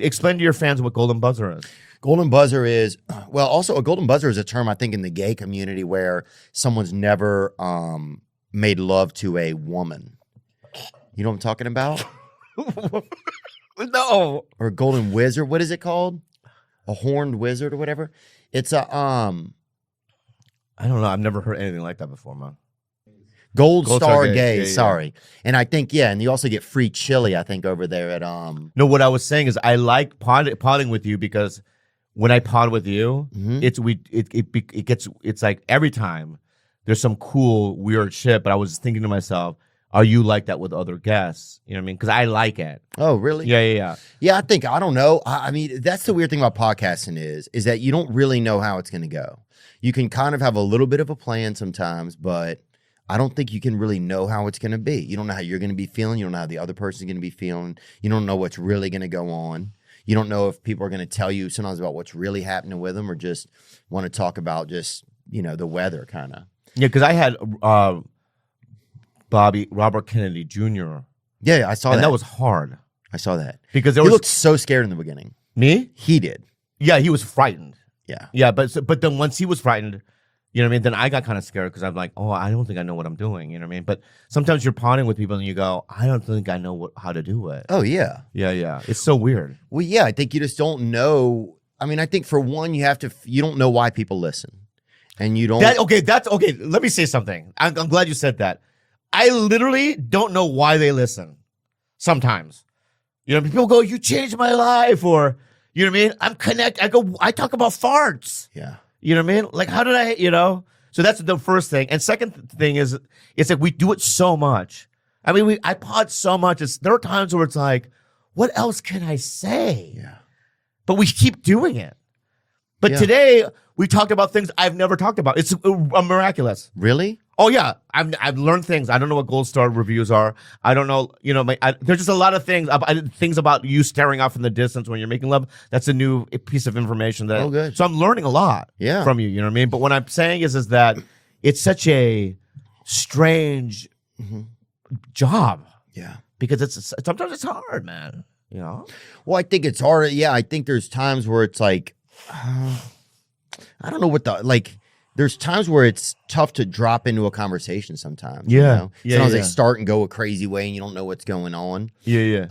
Explain to your fans what golden buzzer is. Golden buzzer is, well, also a golden buzzer is a term I think in the gay community where someone's never made love to a woman. You know what I'm talking about? No. Or a golden wizard. What is it called? A horned wizard or whatever. It's a I don't know. I've never heard anything like that before, man. Gold Star Gay, yeah. sorry. And I think, and you also get free chili, I think, over there at No, what I was saying is I like podding with you because when I pod with you, it's like every time there's some cool, weird shit, but I was thinking to myself, are you like that with other guests? You know what I mean? Because I like it. Oh, really? Yeah. Yeah, I don't know. I mean, that's the weird thing about podcasting is that you don't really know how it's going to go. You can kind of have a little bit of a plan sometimes, but I don't think you can really know how it's going to be. You don't know how you're going to be feeling. You don't know how the other person's going to be feeling. You don't know what's really going to go on. You don't know if people are going to tell you sometimes about what's really happening with them or just want to talk about just, the weather kind of. Yeah, because I had Robert Kennedy Jr. Yeah, I saw that. And that was hard. I saw that. Because he looked so scared in the beginning. Me? He did. Yeah, he was frightened. Yeah. Yeah, but then once he was frightened, you know what I mean? Then I got kind of scared because I'm like, oh, I don't think I know what I'm doing. You know what I mean? But sometimes you're podding with people and you go, I don't think I know how to do it. Oh, yeah. Yeah. It's so weird. Well, yeah, I think you just don't know. I mean, I think for one, you don't know why people listen. And you don't. That's okay. Let me say something. I'm glad you said that. I literally don't know why they listen sometimes. People go, you changed my life, or, you know what I mean? I talk about farts. Yeah. You know what I mean? Like, how did I, So that's the first thing. And second thing is, it's like we do it so much. I mean, I pod so much. There are times where it's like, what else can I say? Yeah. But we keep doing it. But today, we talked about things I've never talked about. It's miraculous. Really? Oh, yeah. I've learned things. I don't know what gold star reviews are. I don't know. There's just a lot of things. Things about you staring off in the distance when you're making love. That's a new piece of information. Good. So I'm learning a lot from you. You know what I mean? But what I'm saying is that it's such a strange job. Yeah. Because sometimes it's hard, man. Well, I think it's hard. Yeah, I think there's times where it's like, I don't know what there's times where it's tough to drop into a conversation sometimes. Yeah. Sometimes they start and go a crazy way and you don't know what's going on. Yeah.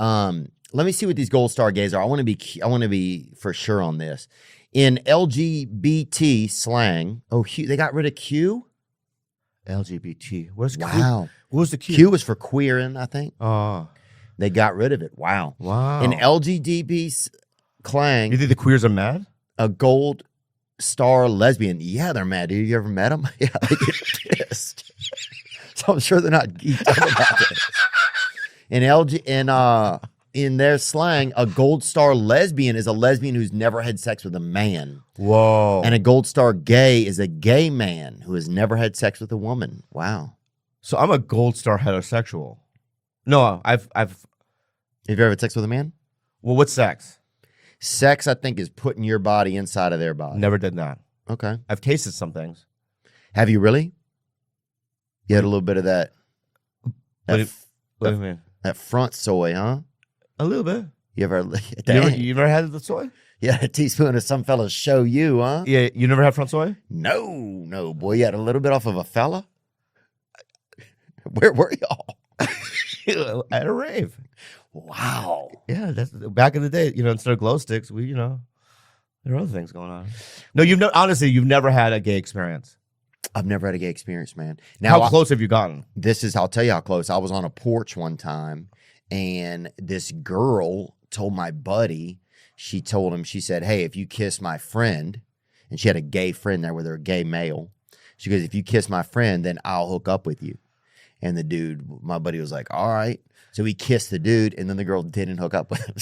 Let me see what these gold star gays are. I want to be for sure on this. In LGBT slang, they got rid of Q? LGBT. Where's Q? Wow. What was the Q? Q was for queering, I think. Oh. They got rid of it. Wow. In LGBT slang. You think the queers are mad? A gold star lesbian. Yeah, they're mad. Dude, you ever met them? Yeah, they get pissed. So I'm sure they're not geeked up about this. In their slang, a gold star lesbian is a lesbian who's never had sex with a man. Whoa. And a gold star gay is a gay man who has never had sex with a woman. Wow. So I'm a gold star heterosexual. No, I've Have you ever had sex with a man? Well, what's sex? Sex, I think, is putting your body inside of their body. Never did that. Okay. I've tasted some things. Have you really? You had a little bit of that. What do you mean? That front soy, huh? A little bit. You ever? You never had the soy? Yeah, a teaspoon of some fellas show you, huh? Yeah, you never had front soy? No, boy. You had a little bit off of a fella. Where were y'all? At a rave. Wow. Yeah, that's back in the day. Instead of glow sticks, there are other things going on. No, honestly, you've never had a gay experience. I've never had a gay experience, man. Now, how close have you gotten? I'll tell you how close. I was on a porch one time, and this girl told my buddy, she said, hey, if you kiss my friend, and she had a gay friend there with her, a gay male. She goes, if you kiss my friend, then I'll hook up with you. And the dude, my buddy was like, all right. So he kissed the dude, and then the girl didn't hook up with him.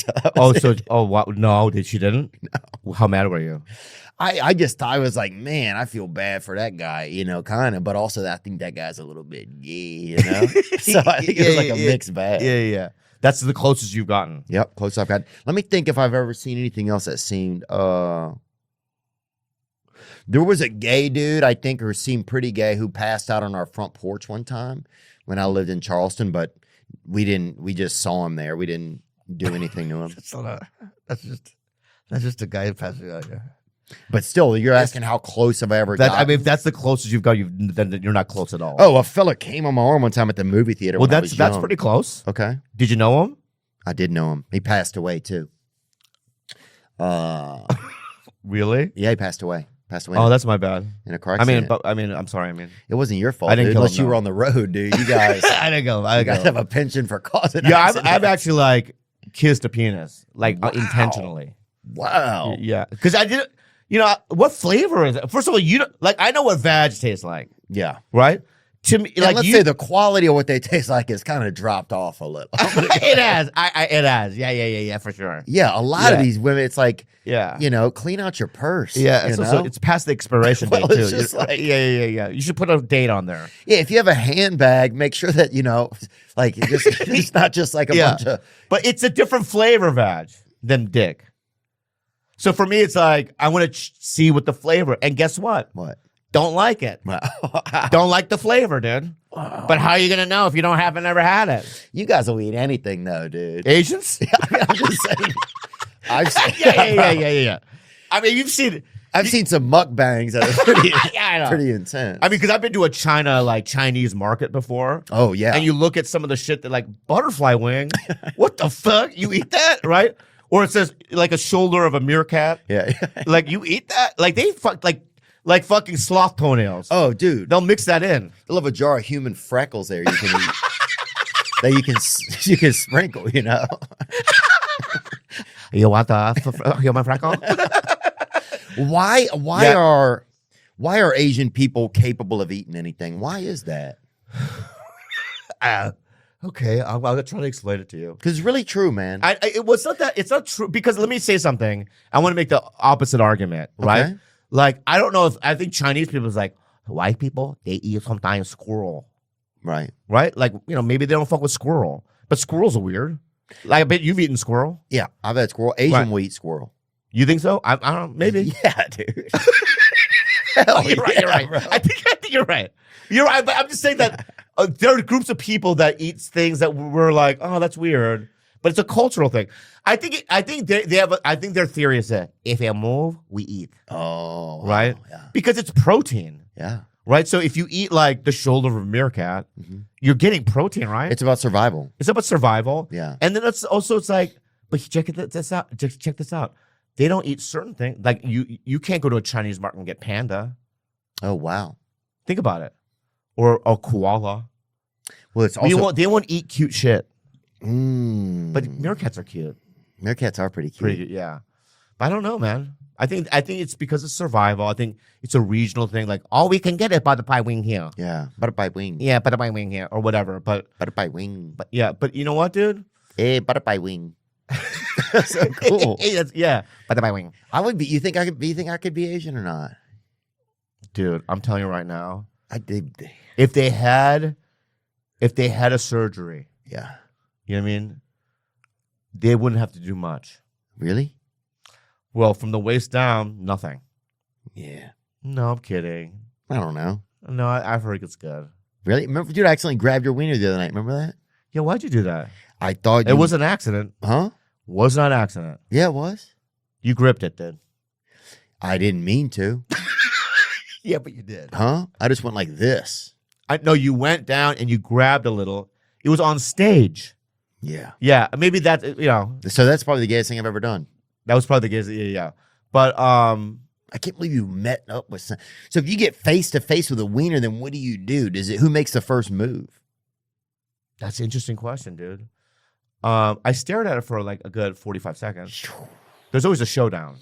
What? No, she didn't? No. How mad were you? I was like, man, I feel bad for that guy, kind of. But also, I think that guy's a little bit gay, So I think it was like a mixed bag. Yeah. That's the closest you've gotten. Yep, closest I've gotten. Let me think if I've ever seen anything else that seemed. There was a gay dude, I think, who seemed pretty gay, who passed out on our front porch one time when I lived in Charleston, but we just saw him there. We didn't do anything to him. That's just a guy passing out. Yeah. But still, you're asking how close have I ever gotten? I mean, if that's the closest you've got, then you're not close at all. Oh, a fella came on my arm one time at the movie theater. Well, that's pretty close. Okay. Did you know him? I did know him. He passed away too. Really? Yeah, he passed away. Oh, that's my bad. In a car accident. I'm sorry. It wasn't your fault. I didn't dude, kill unless him, you were on the road, dude. You guys, I didn't go. you guys have a pension for causing. Yeah, accidents. I've actually kissed a penis intentionally. Wow. Yeah, because I didn't. What flavor is it? First of all, I know what vag tastes like. Yeah. Right. To me, and let's say the quality of what they taste like is kind of dropped off a little. It has. It has. Yeah, for sure. Yeah, a lot of these women, it's like, yeah, clean out your purse. Yeah, so it's past the expiration date too. It's just yeah. You should put a date on there. Yeah, if you have a handbag, make sure that it's not just like a bunch of. But it's a different flavor vag than dick. So for me, it's like I want to see what the flavor. And guess what? What? Don't like it. Don't like the flavor, dude. Wow. But how are you gonna know if you haven't ever had it? You guys will eat anything, though, dude. Asians? I'm just saying. Yeah. I mean, I've seen some mukbangs that are pretty intense. I mean, because I've been to a Chinese market before. Oh yeah. And you look at some of the shit that butterfly wing. What the fuck? You eat that, right? Or it says a shoulder of a meerkat. Yeah. You eat that? They fuck like fucking sloth toenails. Oh, dude. They'll mix that in. They'll have a jar of human freckles there you can eat. That you can sprinkle, You want the human freckle? Why are Asian people capable of eating anything? Why is that? Okay, I'll try to explain it to you. Because it's really true, man. It's not true. Because let me say something. I want to make the opposite argument, right? Okay. I don't know I think Chinese people is white people, they eat sometimes squirrel. Right. Right? Maybe they don't fuck with squirrel. But squirrels are weird. I bet you've eaten squirrel. Yeah, I've had squirrel. Asian will eat squirrel. You think so? I don't know. Maybe. Yeah, dude. You're right. Bro. I think you're right. You're right, but I'm just saying that there are groups of people that eat things that we're like, oh, that's weird. But it's a cultural thing. I think they have. I think their theory is that if you move, we eat. Oh, right. Wow, yeah. Because it's protein. Yeah. Right. So if you eat the shoulder of a meerkat, you're getting protein, right? It's about survival. It's about survival. Yeah. And then it's but check this out. Check this out. They don't eat certain things. You can't go to a Chinese market and get panda. Oh wow. Think about it. Or a koala. Well, it's also they won't eat cute shit. But meerkats are cute. Meerkats are pretty cute. Yeah. But I don't know, man. I think it's because of survival. I think it's a regional thing. All we can get is butterfly wing here. Yeah, butterfly wing. Yeah, butterfly wing here or whatever. But butterfly wing. But yeah, but you know what, dude? Hey, butterfly wing. So cool. Butterfly wing. I would be. You think I could be Asian or not? Dude, I'm telling you right now. I did. If they had a surgery, yeah, you know what I mean? They wouldn't have to do much. Really? Well, from the waist down, nothing. Yeah. No, I'm kidding. I don't know. No, I've heard it's good. Really? Remember, dude, I accidentally grabbed your wiener the other night. Remember that? Yeah, why'd you do that? I thought It was an accident. Huh? Was not an accident. Yeah, it was. You gripped it, then. I didn't mean to. Yeah, but you did. Huh? I just went like this. No, you went down and you grabbed a little. It was on stage. Yeah. Yeah, maybe that, So that's probably the gayest thing I've ever done. that was probably the case. Yeah. But, I can't believe you met up with some. So if you get face to face with a wiener, then what do you do? Who makes the first move? that's an interesting question, dude. I stared at it for like a good 45 seconds. There's always a showdown.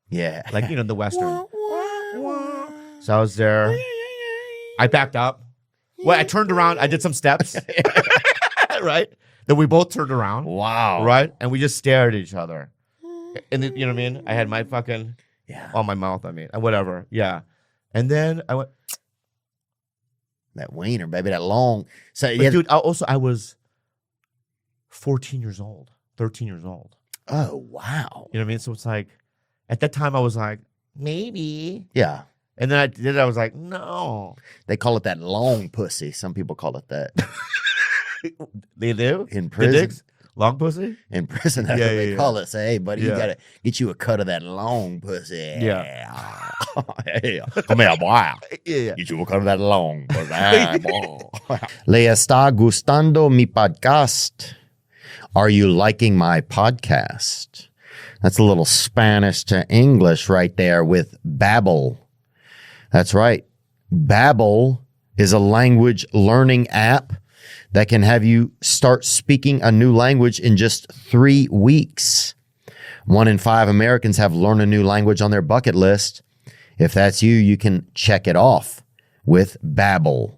Yeah. Like, the Western. So I was there. I backed up. Well, I turned around. I did some steps. Right? Then we both turned around. Wow. Right? And we just stared at each other. And then, you know what I mean? I had my fucking, Yeah. on my mouth, whatever. Yeah. And then I went, That wiener, baby, that long. So but yeah. dude, I was 14 years old, 13 years old. Oh, wow. You know what I mean? So it's like, at that time I was like, maybe. Yeah. And then I did it. I was like, no. They call it that long pussy. Some people call it that. They do? In The prison. dicks? Long pussy? In prison, that's Yeah, what they yeah, call it. Say, hey, buddy, you Yeah. got to get you a cut of that long pussy. Yeah. Hey, come here, boy. Yeah. Get you a cut of that long pussy. Le está gustando mi podcast? Are you liking my podcast? That's a little Spanish to English right there with Babbel. That's right. Babbel is a language learning app that can have you start speaking a new language in just 3 weeks. 1 in 5 Americans have learned a new language on their bucket list. If that's you, you can check it off with Babbel.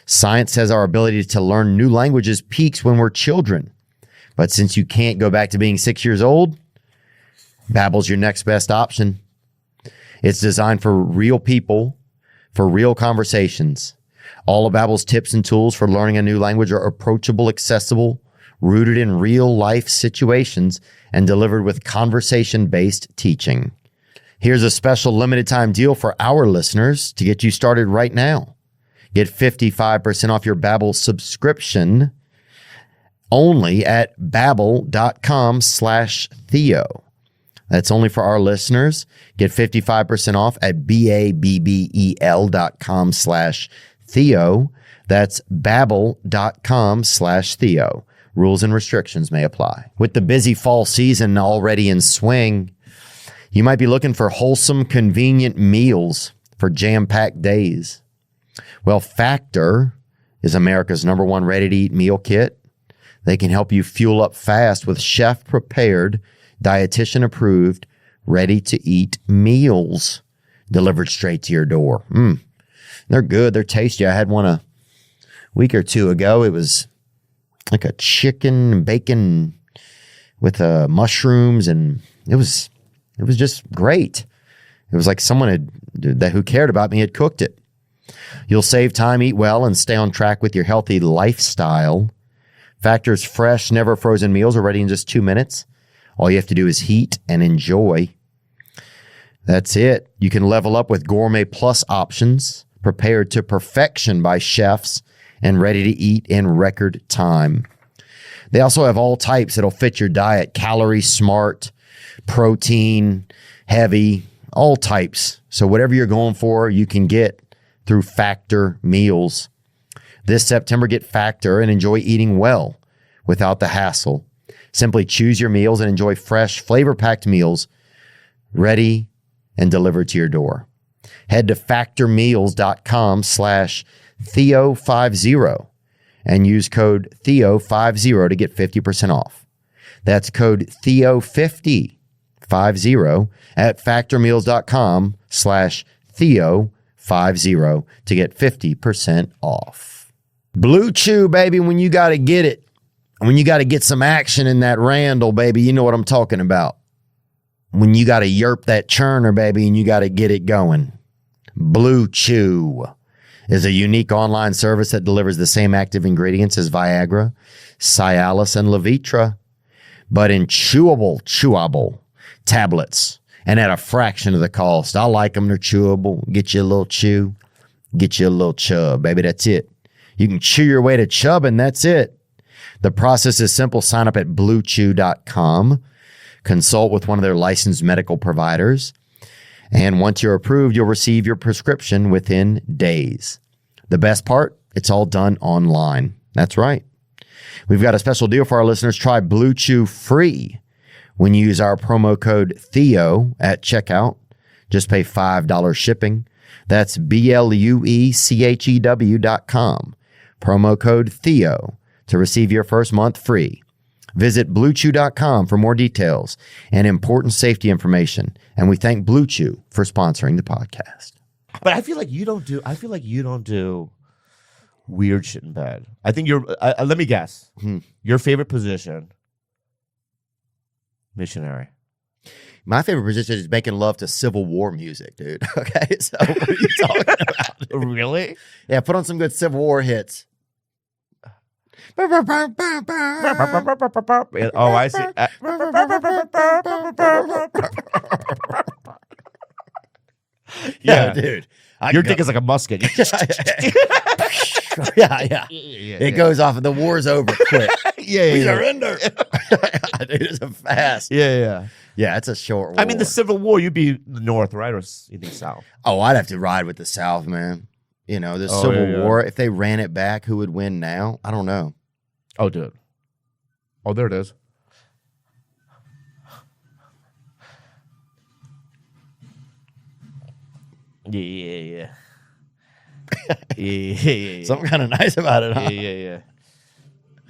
Science says our ability to learn new languages peaks when we're children. But since you can't go back to being 6 years old, Babbel's your next best option. It's designed for real people, for real conversations. All of Babbel's tips and tools for learning a new language are approachable, accessible, rooted in real life situations, and delivered with conversation-based teaching. Here's a special limited time deal for our listeners to get you started right now. Get 55% off your Babbel subscription only at babbel.com/Theo. That's only for our listeners. Get 55% off at babbel.com/Theo. That's babbel.com/Theo. Rules and restrictions may apply. With the busy fall season already in swing, you might be looking for wholesome, convenient meals for jam-packed days. Well, Factor is America's #1 ready-to-eat meal kit. They can help you fuel up fast with chef-prepared, dietitian-approved, ready-to-eat meals delivered straight to your door. They're good. They're tasty. I had one a week or two ago. It was like a chicken bacon with mushrooms, and it was just great. It was like someone who cared about me had cooked it. You'll save time, eat well, and stay on track with your healthy lifestyle. Factor's fresh, never frozen meals are ready in just 2 minutes. All you have to do is heat and enjoy. That's it. You can level up with Gourmet Plus options, prepared to perfection by chefs and ready to eat in record time. They also have all types that'll fit your diet: calorie smart, protein, heavy, all types. So whatever you're going for, you can get through Factor meals. This September, get Factor and enjoy eating well without the hassle. Simply choose your meals and enjoy fresh, flavor-packed meals ready and delivered to your door. Head to factormeals.com/Theo50 and use code Theo50 to get 50% off. That's code Theo50 at factormeals.com/Theo50 to get 50% off. Blue Chew, baby, when you got to get it. When you got to get some action in that Randall, baby, you know what I'm talking about. When you got to yerp that churner, baby, and you got to get it going. Blue Chew is a unique online service that delivers the same active ingredients as Viagra, Cialis, and Levitra, but in chewable tablets and at a fraction of the cost. I like them. They're chewable. Get you a little chew. Get you a little chub, baby. That's it. You can chew your way to chub, and that's it. The process is simple. Sign up at bluechew.com. Consult with one of their licensed medical providers. And once you're approved, you'll receive your prescription within days. The best part, it's all done online. That's right. We've got a special deal for our listeners. Try Blue Chew free when you use our promo code Theo at checkout. Just pay $5 shipping. That's BLUECHEW.com. Promo code Theo to receive your first month free. Visit bluechew.com for more details and important safety information. And we thank Blue Chew for sponsoring the podcast. But I feel like you don't do weird shit in bed. I think you're. Let me guess. Your favorite position, missionary. My favorite position is making love to Civil War music, dude. Okay, so what are you talking about? Really? Yeah, put on some good Civil War hits. Oh, I see. Yeah, dude. Your dick is like a musket. Yeah. It goes off and the war's over quick. We surrender. Dude, it's a fast. Yeah. Yeah, it's a short war. I mean, the Civil War, you'd be the North, right? Or you think South? Oh, I'd have to ride with the South, man. You know, the Civil War, if they ran it back, who would win now? I don't know. Oh, dude. Oh, there it is. Yeah. Yeah. Something kind of nice about it, huh? Yeah.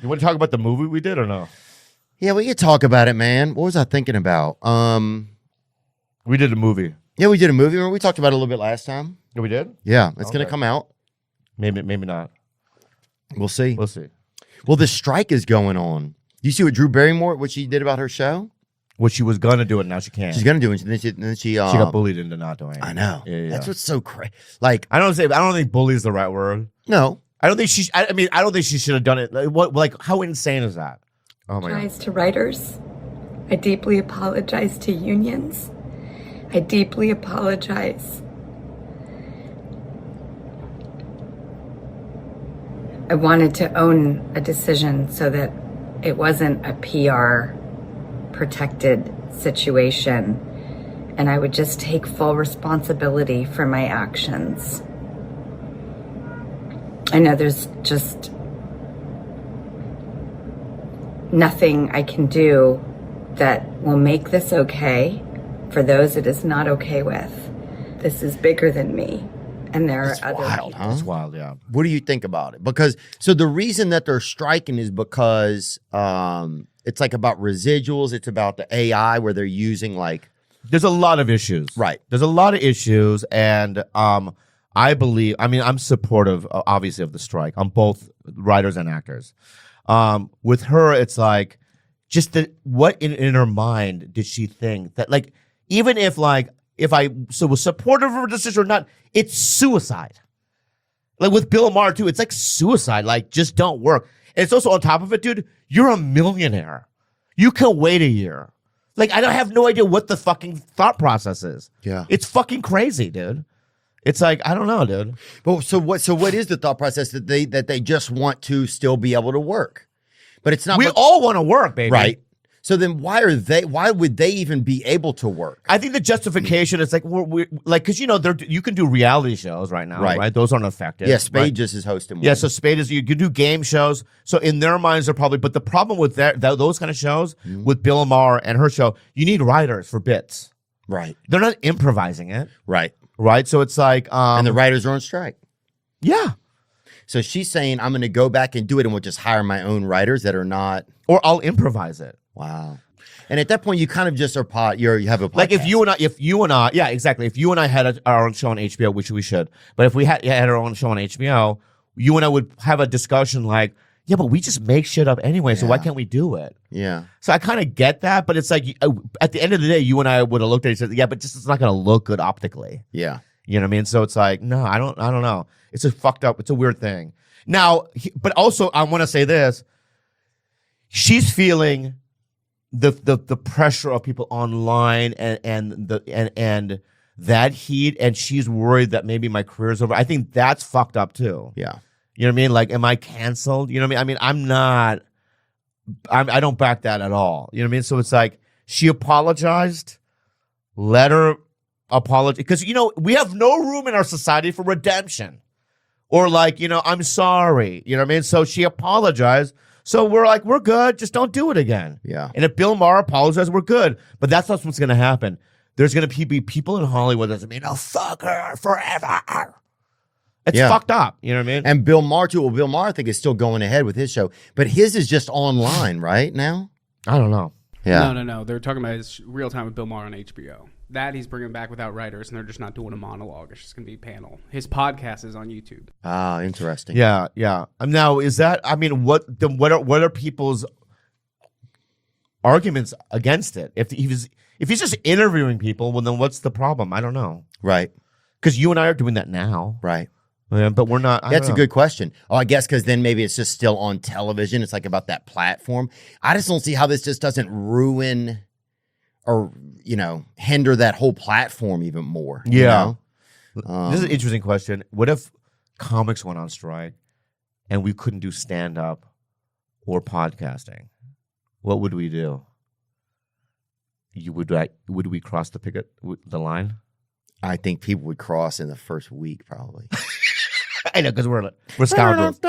You want to talk about the movie we did or no? Yeah, we could talk about it, man. What was I thinking about? We did a movie. Yeah, we did a movie. Remember we talked about it a little bit last time? Yeah, we did? Yeah, it's going to come out. Maybe not. We'll see. We'll see. Well, the strike is going on. You see what Drew Barrymore, what she did about her show? What she was going to do it, now she can't. She's going to do it. And then she got bullied into not doing it. I know. Yeah. That's what's so crazy. Like, I don't think bully is the right word. No. I don't think she should have done it. How insane is that? Oh my God. To writers. I deeply apologize to unions. I deeply apologize. I wanted to own a decision so that it wasn't a PR protected situation, and I would just take full responsibility for my actions. I know there's just nothing I can do that will make this okay for those it is not okay with. This is bigger than me. And there are other wild, people. huh? It's wild, yeah. What do you think about it? Because so the reason that they're striking is because it's like about residuals. It's about the AI where they're using like there's a lot of issues. Right. There's a lot of issues, and I'm supportive, obviously, of the strike on both writers and actors. With her, it's like just what in her mind did she think that like even if I was supportive of her decision or not, it's suicide. Like with Bill Maher too, it's like suicide. Like just don't work. And it's also on top of it, dude. You're a millionaire. You can wait a year. Like I don't have no idea what the fucking thought process is. Yeah, it's fucking crazy, dude. It's like I don't know, dude. But so what is the thought process that they just want to still be able to work? But it's not. We all want to work, baby. Right. So then why would they even be able to work? I think the justification is like we're like because you can do reality shows right now, right? Those aren't affected. Yeah, Spade right? just is hosting one. Yeah, so Spade is you can do game shows. So in their minds they're probably but the problem with those kind of shows with Bill Maher and her show, you need writers for bits. Right. They're not improvising it. Right. Right. So it's like and the writers are on strike. Yeah. So she's saying I'm gonna go back and do it and we'll just hire my own writers that are not or I'll improvise it. Wow. And at that point, you kind of just you have a podcast. Like if you and I, yeah, exactly. If you and I had our own show on HBO, which we should, but if we had our own show on HBO, you and I would have a discussion like, yeah, but we just make shit up anyway, so why can't we do it? Yeah. So I kind of get that, but it's like at the end of the day, you and I would have looked at each other, yeah, but just it's not going to look good optically. Yeah. You know what I mean? So it's like, no, I don't know. It's a fucked up. It's a weird thing. Now, but also I want to say this. She's feeling the pressure of people online and that heat, and she's worried that maybe my career's over. I think that's fucked up too. Yeah. You know what I mean? Like, am I canceled? You know what I mean? I don't back that at all. You know what I mean? So it's like, she apologized, let her apologize. Because, we have no room in our society for redemption. Or like, I'm sorry. You know what I mean? So she apologized. So we're like, we're good. Just don't do it again. Yeah. And if Bill Maher apologizes, we're good. But that's not what's going to happen. There's going to be people in Hollywood that's going to be, fuck her forever. It's fucked up. You know what I mean? And Bill Maher, too. Well, Bill Maher, I think, is still going ahead with his show. But his is just online, right, now? I don't know. Yeah. No. They're talking about his Real Time with Bill Maher on HBO. That he's bringing back without writers, and they're just not doing a monologue. It's just going to be a panel. His podcast is on YouTube. Ah, interesting. Yeah. Now, is that? I mean, what are people's arguments against it? If he's just interviewing people, well, then what's the problem? I don't know. Right. Because you and I are doing that now, right? Yeah, but we're not. That's a good question. Oh, I guess because then maybe it's just still on television. It's like about that platform. I just don't see how this just doesn't ruin or hinder that whole platform even more. Yeah. This is an interesting question. What if comics went on strike and we couldn't do stand-up or podcasting? What would we do? Would we cross the line? I think people would cross in the first week, probably. I know, because we're scoundrels.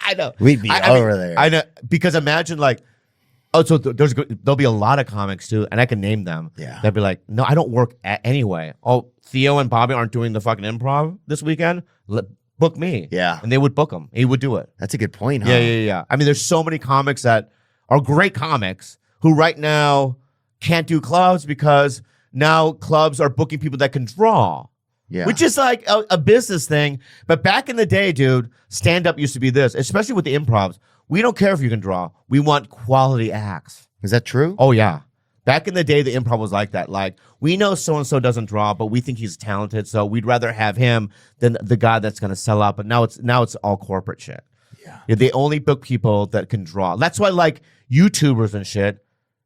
I know. We'd be over there. I know, because imagine so there'll be a lot of comics too, and I can name them. Yeah. They'd be like, no, I don't work anyway. Oh, Theo and Bobby aren't doing the fucking improv this weekend? Book me. Yeah. And they would book him. He would do it. That's a good point, huh? Yeah. I mean, there's so many comics that are great comics who right now can't do clubs because now clubs are booking people that can draw. Yeah. Which is like a business thing. But back in the day, dude, stand-up used to be this, especially with the improvs. We don't care if you can draw. We want quality acts. Is that true? Oh, yeah. Back in the day, the improv was like that. Like, we know so-and-so doesn't draw, but we think he's talented, so we'd rather have him than the guy that's going to sell out. But now it's all corporate shit. Yeah. They only book people that can draw. That's why, like, YouTubers and shit,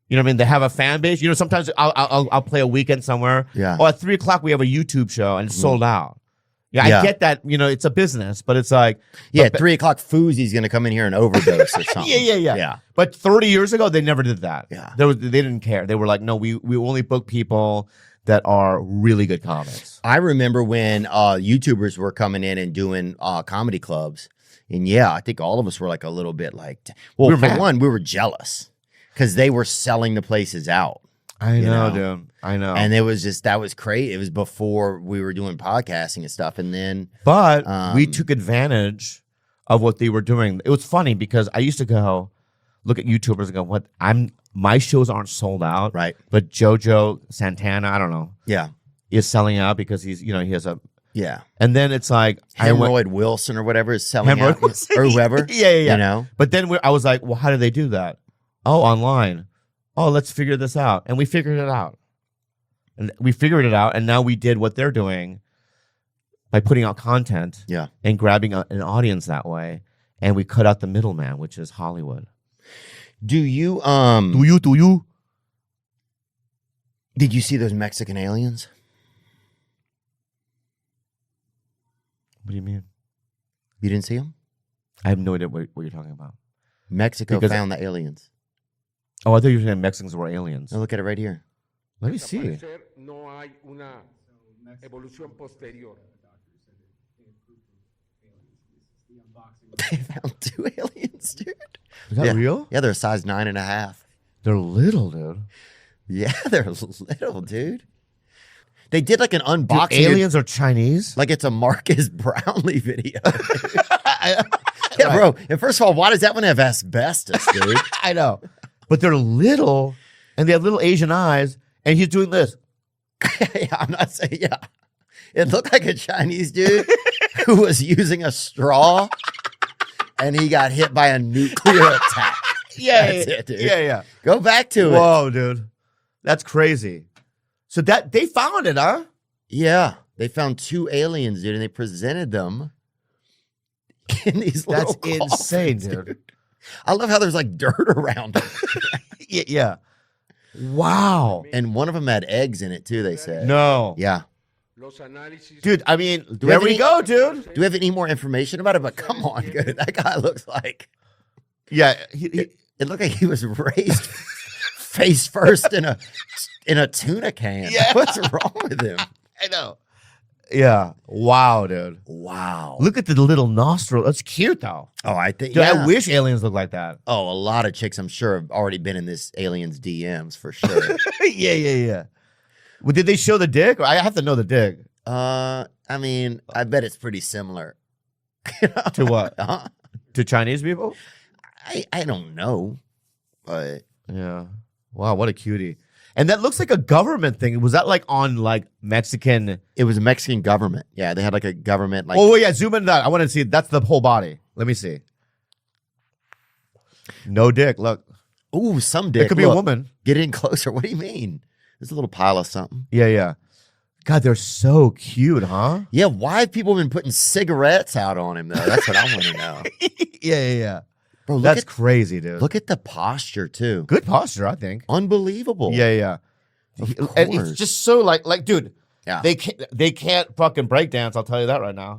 you know what I mean? They have a fan base. Sometimes I'll play a weekend somewhere. Yeah. Oh, at 3:00 we have a YouTube show and it's sold out. Yeah, I get that. It's a business, but it's like, at 3:00, Fousey's going to come in here and overdose or something. Yeah. But 30 years ago, they never did that. Yeah. They didn't care. They were like, no, we only book people that are really good comics. I remember when YouTubers were coming in and doing comedy clubs, and I think all of us were like a little bit like, well, for one, we were jealous because they were selling the places out. I know, dude. I know. And it was that was crazy. It was before we were doing podcasting and stuff. And then, but we took advantage of what they were doing. It was funny because I used to go look at YouTubers and go, my shows aren't sold out. Right. But Jojo Santana, I don't know. Yeah. Is selling out because he's, he has a. Yeah. And then it's like. Hemorrhoid Wilson or whatever is selling out. Or whoever. Yeah. But then I was like, well, how do they do that? Oh, online. Oh, let's figure this out. And we figured it out. And now we did what they're doing by putting out content and grabbing an audience that way. And we cut out the middleman, which is Hollywood. Do you did you see those Mexican aliens? What do you mean? You didn't see them? I have no idea what you're talking about. Mexico found the aliens. Oh, I thought you were saying Mexicans were aliens. Now look at it right here. Let me see. They found 2 aliens, dude. Is that real? Yeah, they're size 9.5. They're little, dude. Yeah, they're little, dude. They did like an unboxing. Dude, aliens are Chinese? Like it's a Marcus Brownlee video. Yeah, bro. And first of all, why does that one have asbestos, dude? I know. But they're little, and they have little Asian eyes, and he's doing this. I'm not saying, It looked like a Chinese dude who was using a straw, and he got hit by a nuclear attack. That's it, dude. Yeah. Go back to it. Whoa, dude. That's crazy. So that they found it, huh? Yeah. They found 2 aliens, dude, and they presented them in these little That's insane, dude. I love how there's like dirt around them. Yeah. Wow. And one of them had eggs in it too, they said. No. Yeah. Dude, I mean, we there have we any- go, dude. Do we have any more information about it? But come on, dude. That guy looks like Yeah. it looked like he was raised face first in a tuna can. Yeah. What's wrong with him? I know. Yeah. Wow, dude. Wow. Look at the little nostril. That's cute, though. Oh, I think. Dude, Yeah. I wish aliens looked like that. Oh, a lot of chicks, I'm sure, have already been in this aliens DMs for sure. Yeah. Well, did they show the dick? I have to know the dick. I mean, I bet it's pretty similar. To what? Huh? To Chinese people? I don't know, but Yeah. Wow, what a cutie. And that looks like a government thing. Was that like on like Mexican? it was a Mexican government. Yeah, they had like a government like. Oh, yeah, zoom in that. I want to see. That's the whole body. Let me see. No dick. Look. Ooh, some dick. It could be Look, a woman. Get in closer. What do you mean? There's a little pile of something. Yeah. God, they're so cute, huh? Yeah, why have people been putting cigarettes out on him though? That's what I want to know. Yeah. Bro, look That's at crazy, dude. look at the posture too. Good posture, I think. Unbelievable. Yeah. Of And course. it's just so like, dude. Yeah. They can't fucking break dance. I'll tell you that right now.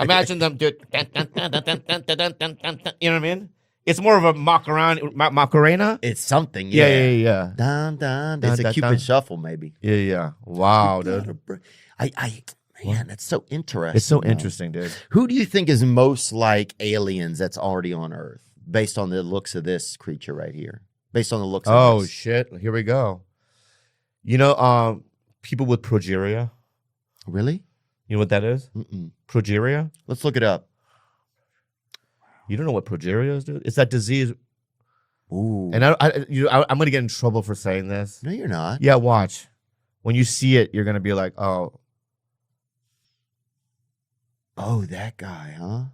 Imagine them do. You know what I mean? It's more of a Macarena. It's something. Yeah. Dun, dun. Dun, It's a dun, Cupid dun. shuffle, maybe. Yeah. Wow, dude. Man, that's so interesting. It's so though. interesting, dude. Who do you think is most like aliens that's already on Earth, based on the looks of this creature right here? Based on the looks. Oh of this. shit! Here we go. You know, people with progeria. Really? You know what that is? Mm-mm. Progeria. Let's look it up. You don't know what progeria is, dude? It's that disease. Ooh. And I'm gonna get in trouble for saying this. No, you're not. Yeah, watch. When you see it, you're gonna be like, oh. Oh, that guy, huh?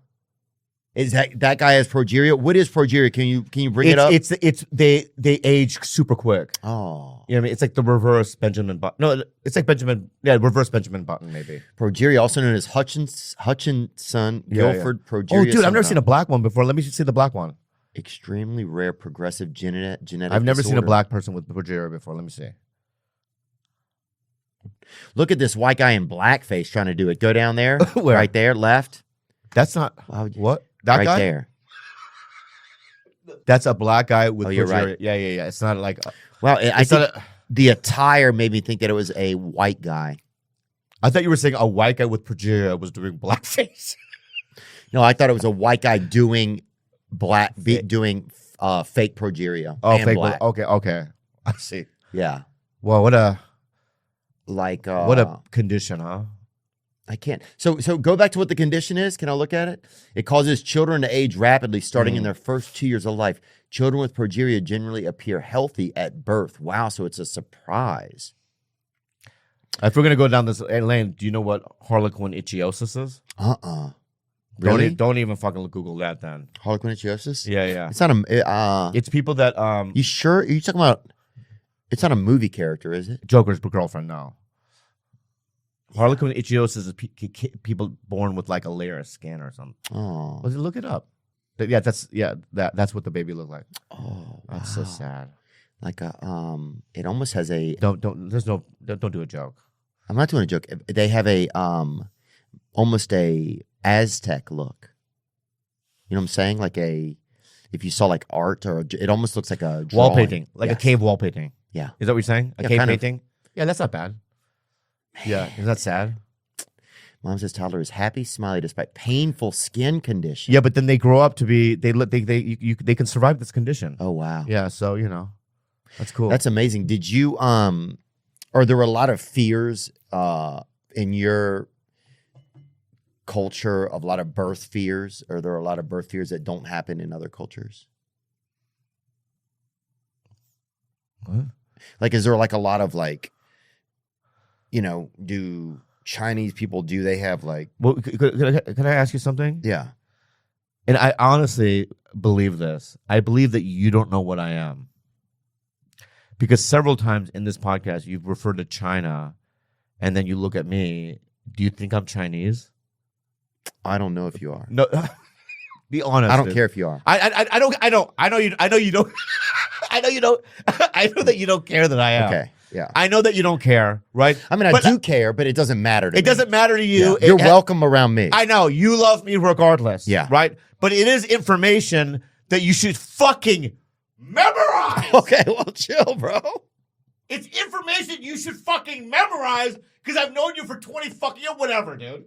Is that guy has progeria? What is progeria? Can you bring it up? It's they age super quick. Oh, You know what I mean? It's like the reverse Benjamin Button. No, it's like reverse Benjamin Button, maybe. progeria, also known as Hutchinson Guilford progeria. Oh, dude, I've never syndrome. seen a black one before. Let me see the black one. Extremely rare progressive genetic I've never seen a disorder. black person with progeria before. Let me see. Look at this white guy in blackface trying to do it. Go down there. Where? Right there, left. That's not Wow, what that right guy. there. That's a black guy with Oh, progeria. you're right. Yeah. It's not like Wow, I it's think not the attire made me think that it was a white guy. I thought you were saying a white guy with progeria was doing blackface. No, I thought it was a white guy doing doing fake progeria. Oh, and fake. black. Okay. I see. Yeah, Well, what a condition, huh? I can't. So go back to what the condition is. Can I look at it? It causes children to age rapidly, starting in their first 2 years of life. Children with progeria generally appear healthy at birth. Wow, so it's a surprise. If we're gonna go down this lane, do you know what harlequin ichthyosis is? Really? Don't even fucking Google that then. Harlequin ichthyosis? Yeah. It's not a. It's people that You sure? Are you talking about? It's not a movie character, is it? Joker's girlfriend now. Harlequin ichthyosis is people born with like a layer of skin or something. Oh. Well, look it up. Yeah, that's what the baby looked like. Oh. That's so sad. Like a it almost has a. Don't do a joke. I'm not doing a joke. They have a almost a Aztec look. You know what I'm saying? Like if you saw like art or it almost looks like a Wall drawing. painting, like a Yes. cave wall painting. Yeah. Is that what you're saying? A Yeah, cave kind of. painting? Yeah, that's not bad. Yeah, is that sad? Mom says toddler is happy, smiley despite painful skin condition. Yeah, but then they grow up to be they can survive this condition. Oh wow. Yeah, so that's cool. That's amazing. Did you are there a lot of fears in your culture of a lot of birth fears? Are there a lot of birth fears that don't happen in other cultures? What? Like, is there like a lot of like, do Chinese people, do they have like, Well, could I ask you something? yeah. And I honestly believe this. I believe that you don't know what I am. Because several times in this podcast, you've referred to China, and then you look at me. Do you think I'm Chinese? I don't know if you are. No. Be honest. I don't dude. care if you are. I don't. I know you. I know you don't. I know you don't. I know that you don't care that I am. Okay. Yeah. I know that you don't care, right? I mean, I do care, but it doesn't matter to me. It doesn't matter to you. Yeah. You're welcome around me. I know you love me regardless. Yeah. Right. But it is information that you should fucking memorize. Okay. Well, chill, bro. It's information you should fucking memorize because I've known you for 20 fucking years, whatever, dude.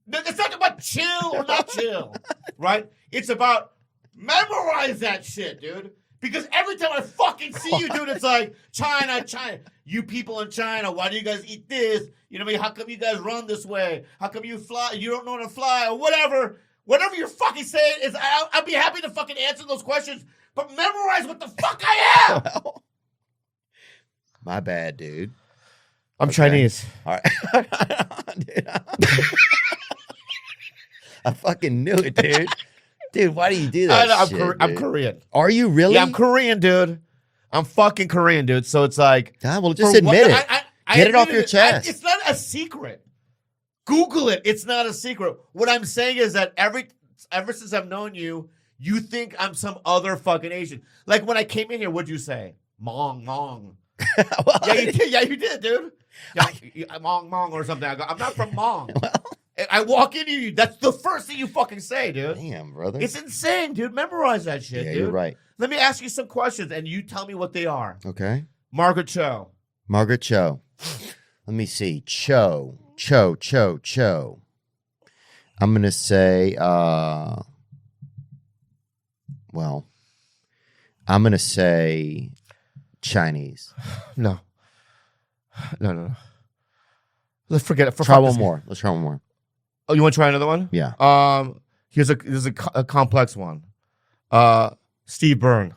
It's not about chill or not chill, right? It's about memorize that shit, dude. Because every time I fucking see you, dude, it's like, China. You people in China, why do you guys eat this? You know what I mean? How come you guys run this way? How come you fly? You don't know how to fly or whatever. Whatever you're fucking saying is, I'll be happy to fucking answer those questions, but memorize what the fuck I am. Well, my bad, dude. I'm Chinese. All right. Dude, I fucking knew it, dude. Dude, why do you do that? I'm Korean. Are you really? Yeah, I'm Korean, dude. I'm fucking Korean, dude. So it's like, well, just admit it. Get it off your chest. It's not a secret. Google it. It's not a secret. What I'm saying is that ever since I've known you, you think I'm some other fucking Asian. Like when I came in here, what'd you say? Mong. Well, Yeah, you did. Yeah, you did, dude. Yeah, Mong or something. I go, I'm not from Mong. I walk into you. That's the first thing you fucking say, dude. Damn, brother. It's insane, dude. Memorize that shit, Yeah, dude. you're right. Let me ask you some questions, and you tell me what they are. Okay. Margaret Cho. Margaret Cho. Let me see. Cho. I'm going to say, I'm going to say Chinese. No. Let's forget it. Try one more. Let's try one more. Oh, you want to try another one? Yeah. Here's a complex one. Steve Byrne.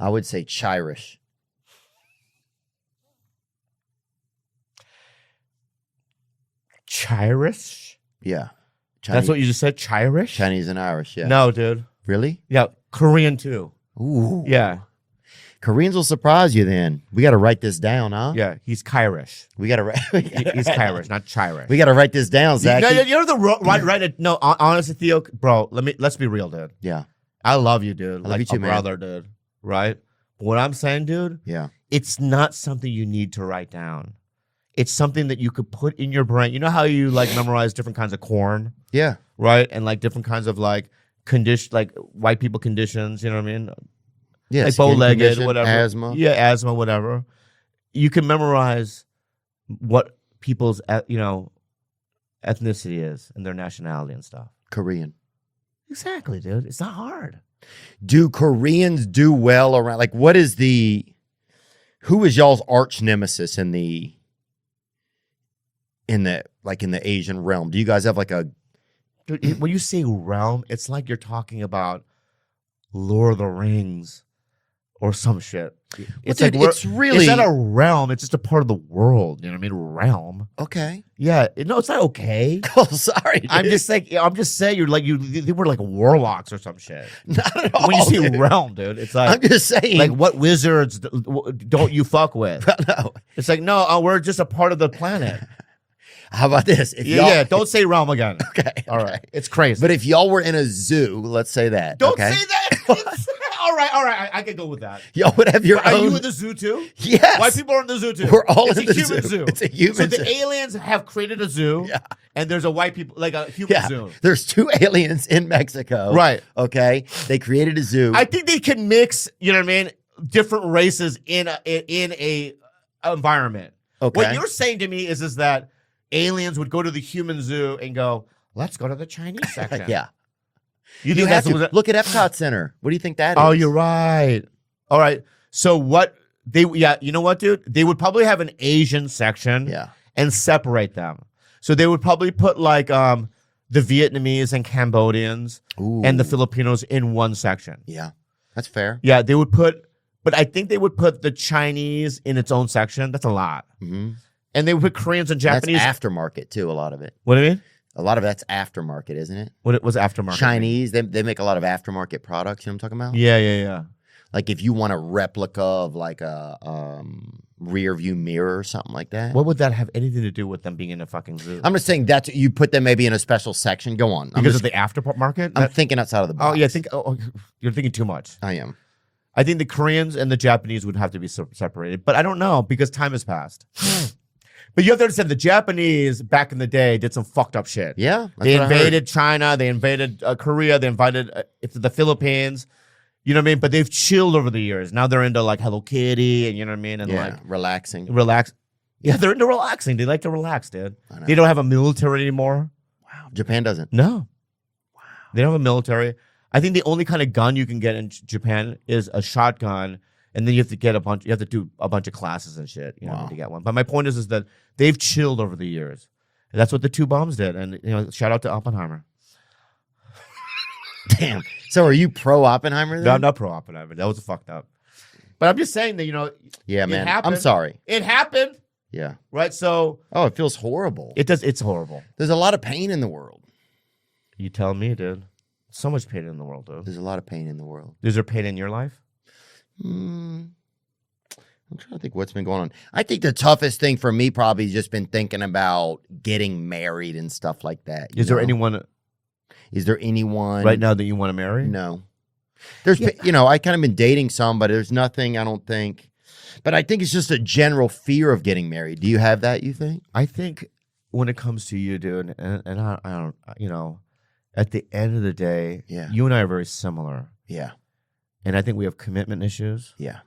I would say Chirish. Chirish? Yeah. Chinese, That's what you just said? Chirish? Chinese and Irish, yeah. No, dude. Really? Yeah, Korean too. Ooh. Yeah. Koreans will surprise you then. We got to write this down, huh? Yeah, he's Kyrish. We got to write. He's Kyrish, not Chirish. We got to write this down, Zach. No, you're the right. No, honestly, Theo, bro. Let's be real, dude. Yeah. I love you, dude. I love you too, a man. brother, dude. Right? But what I'm saying, dude. Yeah. It's not something you need to write down. It's something that you could put in your brain. You know how you like memorize different kinds of corn, Yeah. right? And like different kinds of like white people conditions. You know what I mean? Yeah. Like skin bow-legged, condition, whatever. Asthma. Yeah, asthma, whatever. You can memorize what people's ethnicity is and their nationality and stuff. Korean. Exactly, dude. It's not hard. Do Koreans do well around? Like, who is y'all's arch nemesis in the Asian realm? Do you guys have like a? Dude, when you say realm, it's like you're talking about Lord of the Rings or some shit. It's dude, like it's really- it's not a realm. It's just a part of the world. You know what I mean? Realm. Okay. Yeah. No, it's not okay. Oh, sorry. Dude. I'm just saying they were like warlocks or some shit. Not at all. When you say dude. realm, dude, it's like I'm just saying. like what wizards don't you fuck with? No. It's like no, we're just a part of the planet. How about this? If Yeah, don't say realm again. Okay. All right. It's crazy. But if y'all were in a zoo, let's say that. Don't okay? say that. All right. I can go with that. Y'all would have your Are own. you in the zoo too? Yes. White people are in the zoo too. We're all it's in a the human zoo. It's a human So zoo. the aliens have created a zoo, Yeah. and there's a white people like a human Yeah. zoo. There's 2 aliens in Mexico. Right. Okay. They created a zoo. I think they can mix. You know what I mean? Different races in a environment. Okay. What you're saying to me is that aliens would go to the human zoo and go, "Let's go to the Chinese section." Yeah. You You think have that's to. what? Look at Epcot Center. What do you think that is? Oh, you're right. All right. So what you know what, dude? They would probably have an Asian section Yeah. and separate them. So they would probably put like the Vietnamese and Cambodians and the Ooh. Filipinos in one section. Yeah. That's fair. Yeah, they would put, but I think they would put the Chinese in its own section. That's a lot. Mm-hmm. And they would put Koreans and Japanese. That's aftermarket too. A lot of it. What do you mean? A lot of that's aftermarket, isn't it? What it was aftermarket? Chinese. They make a lot of aftermarket products. You know what I'm talking about? Yeah. Like if you want a replica of like a rear view mirror or something like that. What would that have anything to do with them being in a fucking zoo? I'm just saying that you put them maybe in a special section. Go on. Because of the aftermarket? I'm thinking outside of the box. Oh, yeah. You're thinking too much. I am. I think the Koreans and the Japanese would have to be separated, but I don't know because time has passed. But you have to understand, the Japanese back in the day did some fucked up shit. Yeah. They invaded China. They invaded Korea. They invaded the Philippines. You know what I mean? But they've chilled over the years. Now they're into like Hello Kitty and you know what I mean? And like relaxing. Relax. Yeah, they're into relaxing. They like to relax, dude. They don't have a military anymore. Wow. Japan doesn't. No. Wow. They don't have a military. I think the only kind of gun you can get in Japan is a shotgun. And then you have to get you have to do a bunch of classes and shit, you know, to get one. But my point is that they've chilled over the years. And that's what the two bombs did. And, you know, shout out to Oppenheimer. Damn. So are you pro Oppenheimer then? No, I'm not pro Oppenheimer. That was fucked up. But I'm just saying that, you know, yeah, man. Happened. I'm sorry. It happened. Yeah. Right. So. Oh, it feels horrible. It does. It's horrible. There's a lot of pain in the world. You tell me, dude. So much pain in the world, dude. There's a lot of pain in the world. Is there pain in your life? I'm trying to think what's been going on. I think the toughest thing for me probably has just been thinking about getting married and stuff like that. Is there anyone right now that you want to marry? No. There's, you know, I kind of been dating some, but there's nothing, I don't think. But I think it's just a general fear of getting married. Do you have that, you think? I think when it comes to you, dude, and I don't, you know, at the end of the day, you and I are very similar. Yeah. And I think we have commitment issues. Yeah.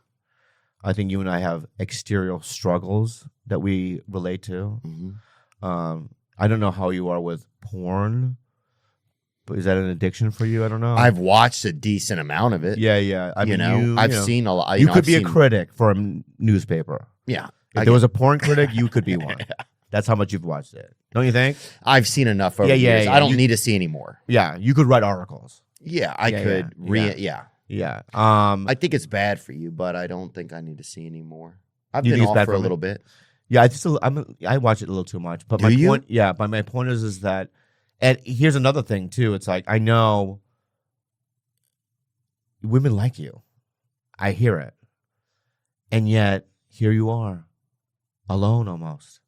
I think you and I have exterior struggles that we relate to. Mm-hmm. I don't know how you are with porn, but is that an addiction for you? I don't know. I've watched a decent amount of it. Yeah, yeah. I mean, I've seen a lot. You could be a critic for a newspaper. Yeah. If there was a porn critic, you could be one. That's how much you've watched it. Don't you think? I've seen enough over the years. I don't need to see any more. Yeah, you could write articles. Yeah, I could. Yeah. I think it's bad for you, but I don't think I need to see any more. I've been off for a little bit. Yeah, I watch it a little too much. But my point is that, and here's another thing too. It's like, I know women like you. I hear it. And yet here you are, alone almost.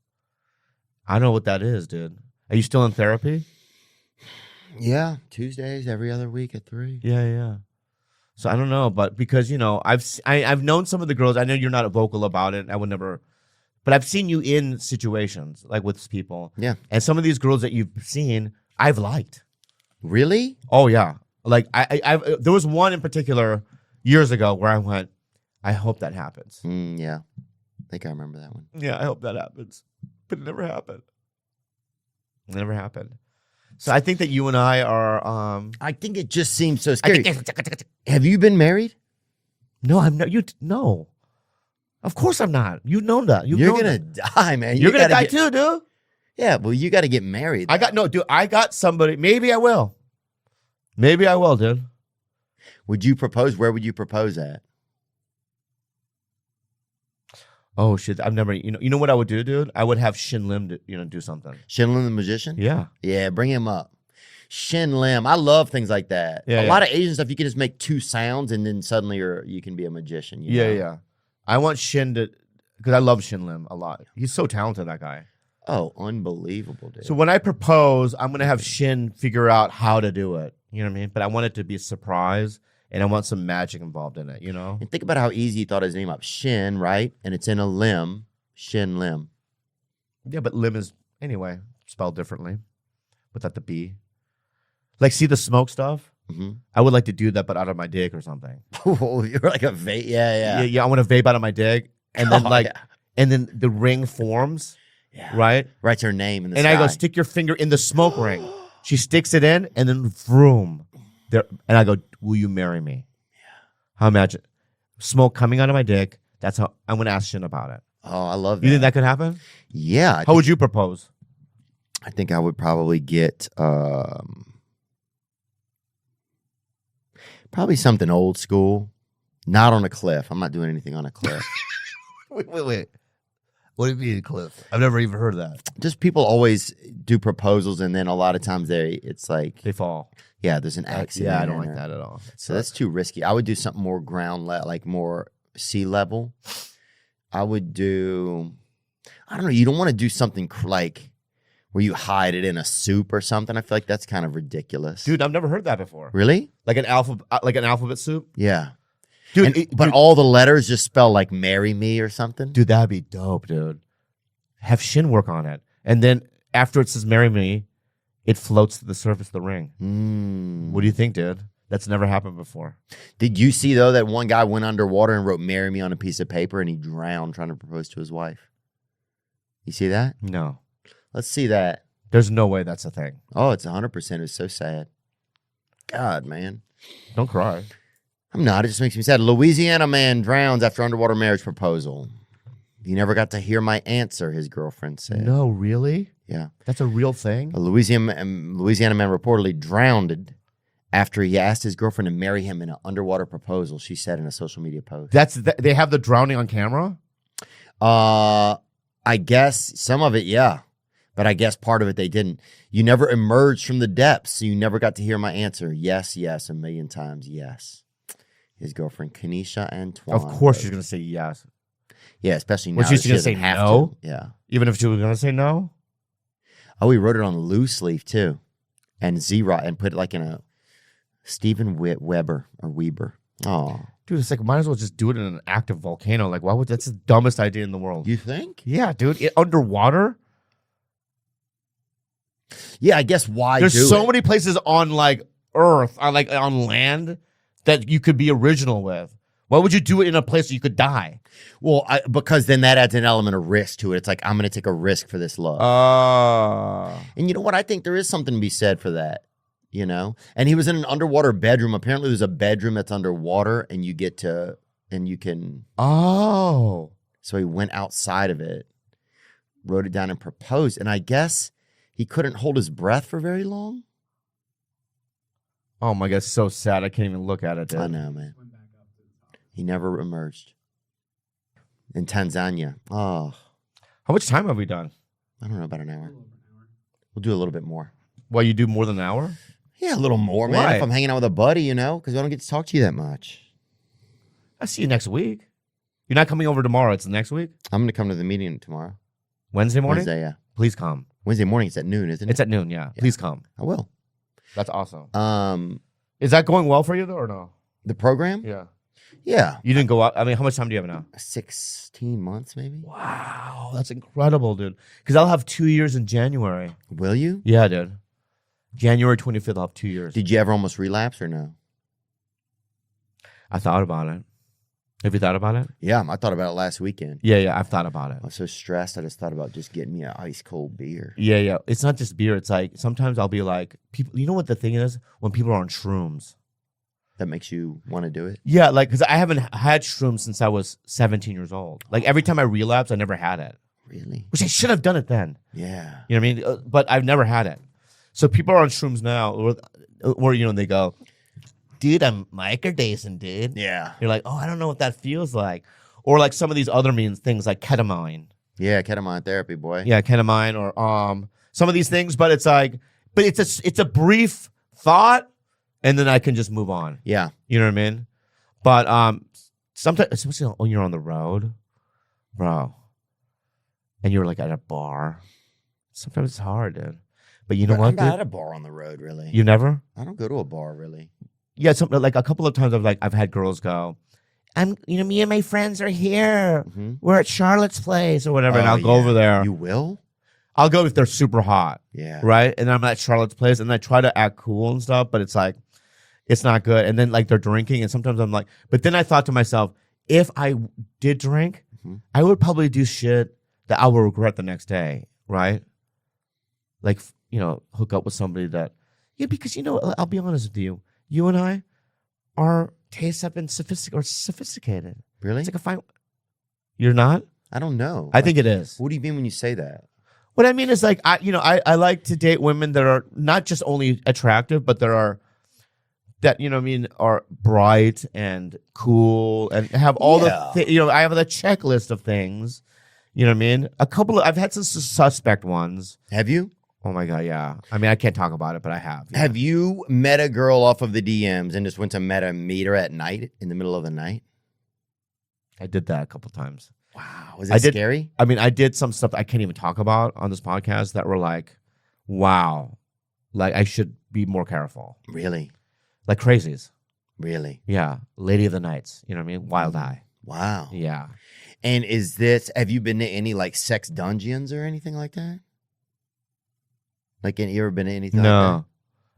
I don't know what that is, dude. Are you still in therapy? Yeah, Tuesdays every other week at 3. Yeah. So I don't know, but because, you know, I've known some of the girls. I know you're not vocal about it. I would never, but I've seen you in situations like with people. Yeah. And some of these girls that you've seen, I've liked. Really? Oh yeah. Like there was one in particular years ago where I went, I hope that happens. Yeah. I think I remember that one. Yeah, I hope that happens. But it never happened. It never happened. So I think that you and I are. I think it just seems so scary. Have you been married? No, I'm not. No, of course I'm not. You know that. You're gonna die, man. You're gonna die too, dude. Yeah, well, you got to get married. Dude. I got somebody. Maybe I will. Maybe I will, dude. Would you propose? Where would you propose at? Oh shit! I've never. You know what I would do, dude? I would have Shin Lim, do something. Shin Lim the magician? Yeah. Yeah, bring him up. Shin Lim. I love things like that. Yeah, a lot of Asian stuff, you can just make 2 sounds and then suddenly you can be a magician. You know? Yeah. I want Shin to, because I love Shin Lim a lot. He's so talented, that guy. Oh, unbelievable, dude. So when I propose, I'm gonna have Shin figure out how to do it. You know what I mean? But I want it to be a surprise. And I want some magic involved in it, you know? And think about how easy he thought his name up. Shin, right? And it's in a limb. Shin Lim. Yeah, but limb is, anyway, spelled differently. Without the B. Like, see the smoke stuff? Mm-hmm. I would like to do that, but out of my dick or something. Oh, you're like a vape. Yeah. Yeah, I want to vape out of my dick. And then, and then the ring forms. Yeah. Right? Writes her name in the sky. I go, stick your finger in the smoke ring. She sticks it in, and then vroom. There, and I go, will you marry me? Yeah. How imagine smoke coming out of my dick. That's how I'm going to ask Shin about it. Oh, I love that. You think that could happen? Yeah. How would you propose? I think I would probably get probably something old school. Not on a cliff. I'm not doing anything on a cliff. Wait. What do you mean, Cliff? I've never even heard of that. Just people always do proposals, and then a lot of times it's like They fall. yeah, there's an accident. Yeah, I don't like that at all. So that's too risky. I would do something more like more sea level. I would do, I don't know. You don't want to do something like where you hide it in a soup or something. I feel like that's kind of ridiculous. Dude, I've never heard that before. Really? Like an alphabet soup? Yeah. Dude, But all the letters just spell like marry me or something? dude, that'd be dope, dude. Have Shin work on it. And then after it says marry me, it floats to the surface of the ring. What do you think, dude? That's never happened before. Did you see, though, that one guy went underwater and wrote marry me on a piece of paper and he drowned trying to propose to his wife? You see that? No. Let's see that. There's no way that's a thing. Oh, it's 100%. It was so sad. God, man. Don't cry. I'm not. It just makes me sad. Louisiana man drowns after underwater marriage proposal. You never got to hear my answer, his girlfriend said. No, really? Yeah. That's a real thing? A Louisiana man reportedly drowned after he asked his girlfriend to marry him in an underwater proposal, she said in a social media post. They have the drowning on camera? I guess some of it, yeah. But I guess part of it they didn't. You never emerged from the depths, so you never got to hear my answer. Yes, yes, a million times, yes. His girlfriend, Kenesha Antoine. Of course she's going to say yes. Yeah, especially now. Was she that going to say doesn't have no? to. Yeah. Even if she was going to say no? Oh, he wrote it on a loose leaf, too. And Zero, and put it like in a Stephen Weber or Weber. Oh. Dude, it's like, might as well just do it in an active volcano. Like, why would that's the dumbest idea in the world? You think? Yeah, dude. Underwater? Yeah, I guess why There's do so it? many places on like Earth, on land, that you could be original with. Why would you do it in a place where you could die? Well, because then that adds an element of risk to it. It's like, I'm going to take a risk for this love. And you know what? I think there is something to be said for that, you know? And he was in an underwater bedroom. Apparently there's a bedroom that's underwater and you can. Oh. So he went outside of it, wrote it down and proposed. And I guess he couldn't hold his breath for very long. Oh my God, it's so sad. I can't even look at it, dude. I know, man. He never emerged. In Tanzania. Oh, How much time have we done? I don't know, about an hour. We'll do a little bit more. Well, you do more than an hour? Yeah, a little more, man. Why? If I'm hanging out with a buddy, you know, because I don't get to talk to you that much. I'll see you next week. You're not coming over tomorrow. It's next week? I'm going to come to the meeting tomorrow. Wednesday morning? Wednesday, yeah. Please come. Wednesday morning, it's at noon, isn't it? It's at noon, yeah. Please come. I will. That's awesome. Is that going well for you, though, or no? The program? Yeah. Yeah. You didn't go out? I mean, how much time do you have now? 16 months, maybe. Wow, that's incredible, dude. Because I'll have 2 years in January. Will you? Yeah, dude. January 25th, I'll have 2 years. Did you ever almost relapse or no? I thought about it. Have you thought about it? Yeah, I thought about it last weekend. Yeah, I've thought about it. I was so stressed, I just thought about just getting me an ice cold beer. Yeah. It's not just beer. It's like, sometimes I'll be like, people. You know what the thing is? When people are on shrooms. That makes you want to do it? Yeah, like, because I haven't had shrooms since I was 17 years old. Like, every time I relapsed, I never had it. Really? Which I should have done it then. Yeah. You know what I mean? But I've never had it. So people are on shrooms now, or you know, they go, dude, I'm microdosing, dude. Yeah. You're like, oh, I don't know what that feels like. Or like some of these other things like ketamine. Yeah, ketamine therapy, boy. Yeah, ketamine or some of these things, but it's like, but it's a brief thought, and then I can just move on. Yeah. You know what I mean? But sometimes, especially when you're on the road, bro, and you're like at a bar, sometimes it's hard, dude. But you know what, I'm not dude? at a bar on the road, really. You never? I don't go to a bar, really. Yeah, like a couple of times I've had girls go, me and my friends are here. Mm-hmm. We're at Charlotte's place or whatever, and I'll go over there. You will? I'll go if they're super hot. Yeah. Right? And I'm at Charlotte's place and I try to act cool and stuff, but it's like, it's not good. And then like they're drinking and sometimes I'm like, but then I thought to myself, if I did drink, I would probably do shit that I will regret the next day. Right? Like, you know, hook up with somebody that, yeah, because, you know, I'll be honest with you. You and I, our tastes have been sophisticated. Really? It's like a fine. You're not? I don't know. I think it is. What do you mean when you say that? What I mean is like, I like to date women that are not just only attractive, but that, you know what I mean, are bright and cool and have all I have the checklist of things, You know what I mean? I've had some suspect ones. Have you? Oh my God, yeah. I mean, I can't talk about it, but I have. Yeah. Have you met a girl off of the DMs and just went to meet her at night, in the middle of the night? I did that a couple times. Wow. Was it scary? I mean, I did some stuff I can't even talk about on this podcast that were like, wow. Like, I should be more careful. Really? Like crazies. Really? Yeah. Lady of the Nights. You know what I mean? Wild Eye. Wow. Yeah. And have you been to any like sex dungeons or anything like that? Like, you ever been to anything like that? No.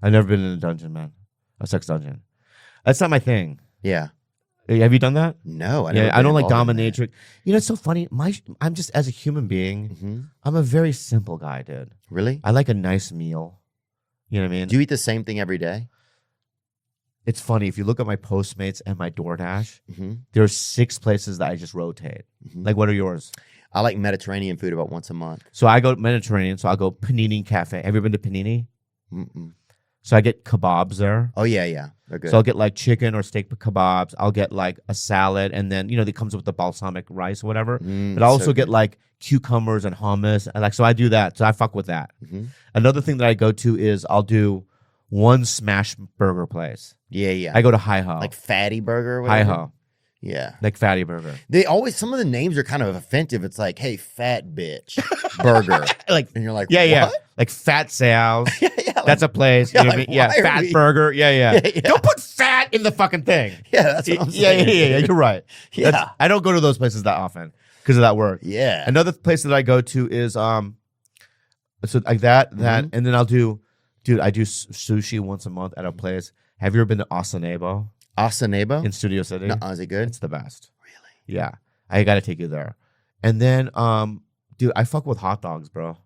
I've never been in a dungeon, man. A sex dungeon. That's not my thing. Yeah. Have you done that? No. I don't like dominatrix. You know, it's so funny. I'm just, as a human being, I'm a very simple guy, dude. Really? I like a nice meal. You know what I mean? Do you eat the same thing every day? It's funny. If you look at my Postmates and my DoorDash, there's 6 places that I just rotate. Like, what are yours? I like Mediterranean food about once a month. So I go Mediterranean. So I'll go Panini Cafe. Have you been to Panini? Mm-mm. So I get kebabs there. Oh, yeah. They're good. So I'll get like chicken or steak kebabs. I'll get like a salad. And then, it comes with the balsamic rice or whatever. But I also get like cucumbers and hummus. So I do that. So I fuck with that. Another thing that I go to is I'll do one smash burger place. Yeah. I go to Hi-Ho. Like Fatty Burger or whatever? Hi-Ho. Yeah. Like Fatty Burger. Some of the names are kind of offensive. It's like, hey, fat bitch burger. And you're like, Yeah. what? Like Fat Sal's. Yeah. That's a place. You know what I mean? Yeah. Fat Burger. Yeah. Don't put fat in the fucking thing. Yeah, that's what I'm saying. Yeah. You're right. Yeah. I don't go to those places that often because of that work. Yeah. Another place that I go to is so like that, and then I do sushi once a month at a place. Have you ever been to Asanebo? Asanebo? In Studio City? No, is it good? It's the best. Really? Yeah. I got to take you there. And then, dude, I fuck with hot dogs, bro.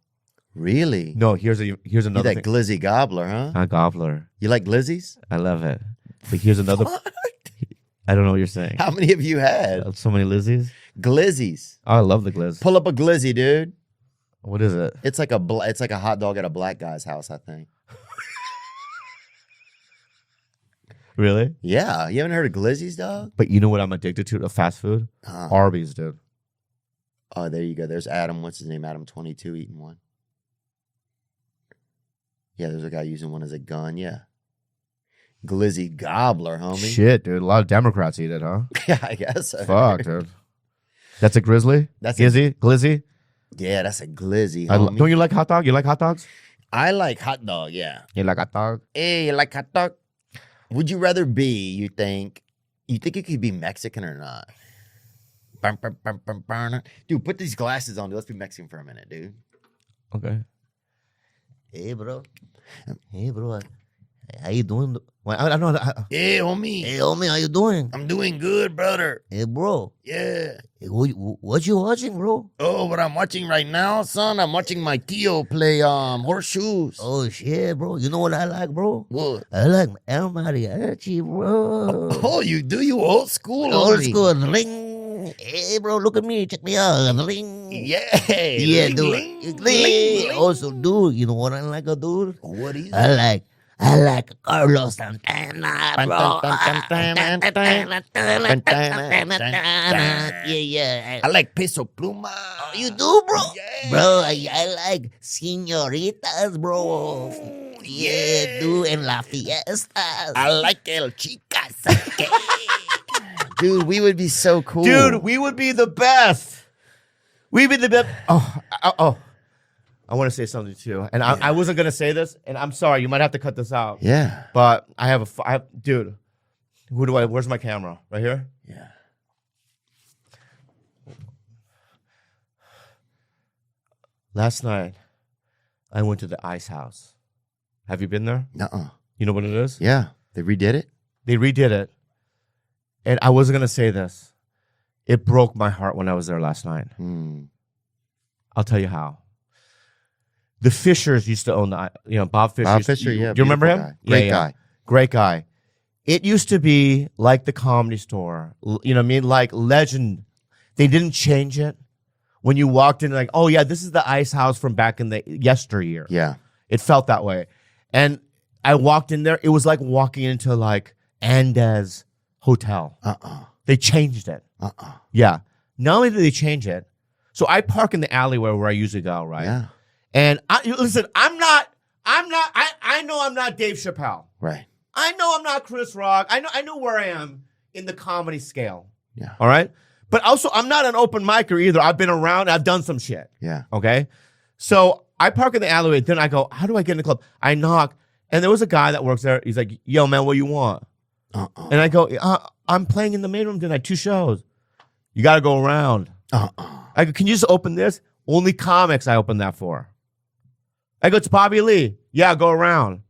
Really? No, here's another You're that thing. glizzy gobbler, huh? I'm a gobbler. You like glizzies? I love it. But here's another. I don't know what you're saying. How many have you had? So many Lizzies? Glizzies. Oh, I love the glizz. Pull up a glizzy, dude. What is it? It's like a hot dog at a black guy's house, I think. Really? Yeah. You haven't heard of glizzies, dog? But you know what I'm addicted to? Fast food? Arby's, dude. Oh, there you go. There's Adam. What's his name? Adam 22 eating one. Yeah, there's a guy using one as a gun. Yeah. Glizzy gobbler, homie. Shit, dude. A lot of Democrats eat it, huh? Yeah, I guess so. Fuck, dude. That's a grizzly? That's glizzy? Yeah, that's a glizzy, homie. Don't you like hot dog? You like hot dogs? I like hot dog, yeah. You like hot dog? Hey, you like hot dog? Would you rather be, you think you could be Mexican or not? Dude, put these glasses on, dude. Let's be Mexican for a minute, dude. Okay. Hey, bro. How you doing? Well, I don't know. Hey, homie. Hey, homie, how you doing? I'm doing good, brother. Hey, bro. Yeah. Hey, what you watching, bro? Oh, what I'm watching right now, son? I'm watching my Theo play horseshoes. Oh, shit, bro. You know what I like, bro? What? I like El Mariachi, bro. Oh, you do? You old school, Old homie. school. Ring. Hey, bro, look at me. Check me out. Ring. Yeah. Yeah, Ling, dude. ling, Ling. ling. Also, dude, you know what I like, dude? What is it? I like Carlos Santana, bro. Yeah. I like Peso Pluma. Oh, you do, bro? Yeah. Bro, I like Señoritas, bro. Yeah, dude, and La Fiestas. I like El Chicas. Dude, we would be so cool. Dude, we would be the best. We'd be the best. Oh. I want to say something too. And I wasn't going to say this, and I'm sorry. You might have to cut this out. Yeah. But dude, where's my camera? Right here? Yeah. Last night, I went to the Ice House. Have you been there? Nuh-uh. You know what it is? Yeah. They redid it? They redid it. And I wasn't going to say this. It broke my heart when I was there last night. I'll tell you how. The Fishers used to own Bob Fisher. Bob Fisher, yeah. Do you remember him? Guy. Great guy. Great guy. It used to be like the Comedy Store. You know what I mean? Like legend. They didn't change it. When you walked in, like, oh yeah, this is the Ice House from back in the yesteryear. Yeah. It felt that way. And I walked in there. It was like walking into like Andes Hotel. They changed it. Yeah. Not only did they change it, So I park in the alleyway where I usually go, right? Yeah. And listen, I know I'm not Dave Chappelle. Right. I know I'm not Chris Rock. I know where I am in the comedy scale. Yeah. All right. But also, I'm not an open micer either. I've been around. I've done some shit. Yeah. Okay. So I park in the alleyway. Then I go, how do I get in the club? I knock. And there was a guy that works there. He's like, yo, man, what do you want? And I go, I'm playing in the main room tonight, 2 shows. You got to go around. I go, can you just open this? Only comics I open that for. I go, it's Bobby Lee. Yeah, go around.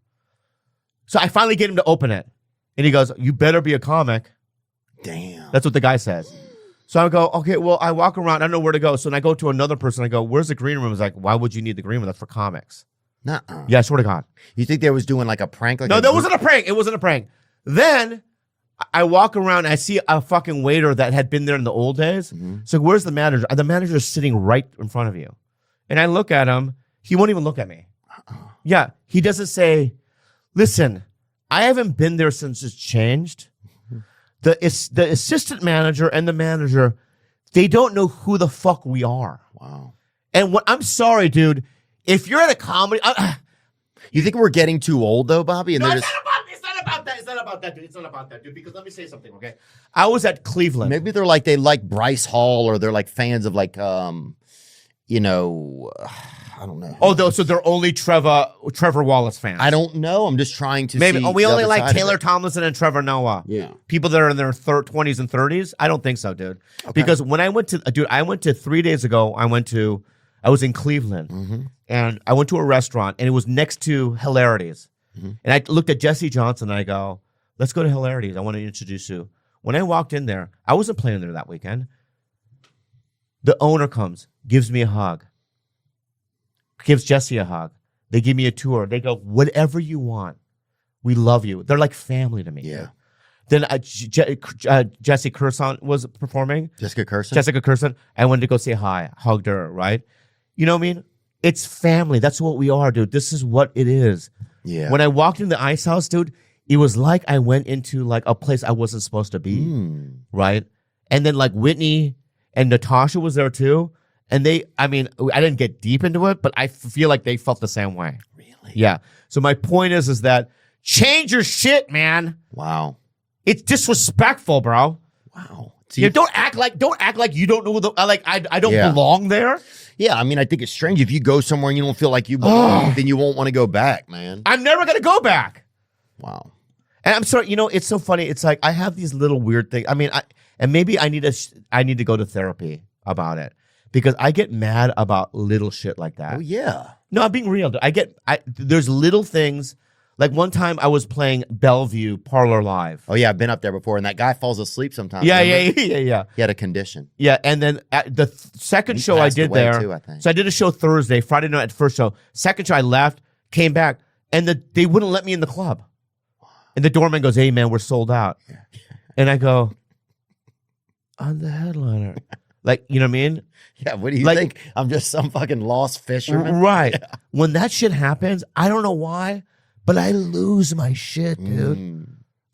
So I finally get him to open it. And he goes, you better be a comic. Damn. That's what the guy says. So I go, okay, well, I walk around. I don't know where to go. So then I go to another person. I go, where's the green room? He's like, why would you need the green room? That's for comics. Nuh-uh. Yeah, I swear to God. You think they was doing like a prank? Like No, that wasn't a prank. It wasn't a prank. Then I walk around. And I see a fucking waiter that had been there in the old days. So where's the manager? The manager is sitting right in front of you. And I look at him. He won't even look at me. Yeah, he doesn't say, listen, I haven't been there since it's changed. The assistant manager and the manager, they don't know who the fuck we are. Wow. And I'm sorry, dude. If you're at a comedy, You think we're getting too old though, Bobby? And no, they're it's just not about that. It's not about that, dude. It's not about that, dude. Because let me say something, okay? I was at Cleveland. maybe they're like they like Bryce Hall, or they're like fans of like you know, I don't know. Oh, so they're only Trevor Wallace fans. I don't know. I'm just trying to Maybe. see. Oh, we the only other like side of Taylor it. Tomlinson and Trevor Noah. Yeah. People that are in their 20s and 30s. I don't think so, dude. Because when I went to 3 days ago. I was in Cleveland, and I went to a restaurant, and it was next to Hilarities. And I looked at Jesse Johnson, and I go, let's go to Hilarities. I want to introduce you. When I walked in there, I wasn't playing there that weekend. The owner comes, gives me a hug, gives Jesse a hug. They give me a tour. They go, whatever you want. We love you. They're like family to me. Yeah. Then Jesse Curson was performing. Jessica Curson. Jessica Curson. I went to go say hi, hugged her, right? You know what I mean? It's family. That's what we are, dude. This is what it is. Yeah. When I walked in the Ice House, dude, it was like I went into like a place I wasn't supposed to be, right? And then like Whitney and Natasha was there too. And I didn't get deep into it, but I feel like they felt the same way. Really? Yeah. So my point is that change your shit, man. Wow. It's disrespectful, bro. Wow. Yeah, don't act like you don't know I don't belong there. Yeah, I mean, I think it's strange if you go somewhere and you don't feel like you belong, then you won't want to go back, man. I'm never gonna go back. Wow. And I'm sorry, it's so funny. It's like I have these little weird things. I mean, maybe I need to go to therapy about it because I get mad about little shit like that. Oh yeah. No, I'm being real. There's little things. Like one time I was playing Bellevue Parlor Live. Oh yeah, I've been up there before, and that guy falls asleep sometimes. Yeah. He had a condition. Yeah, and then at the second show I did away there, too, I think. so I did a show Thursday, Friday night, first show. Second show I left, came back, and they wouldn't let me in the club. And the doorman goes, "Hey man, we're sold out." And I go, "I'm the headliner." Like, you know what I mean? Yeah, what do you think? I'm just some fucking lost fisherman? Right. Yeah. When that shit happens, I don't know why, but I lose my shit, dude.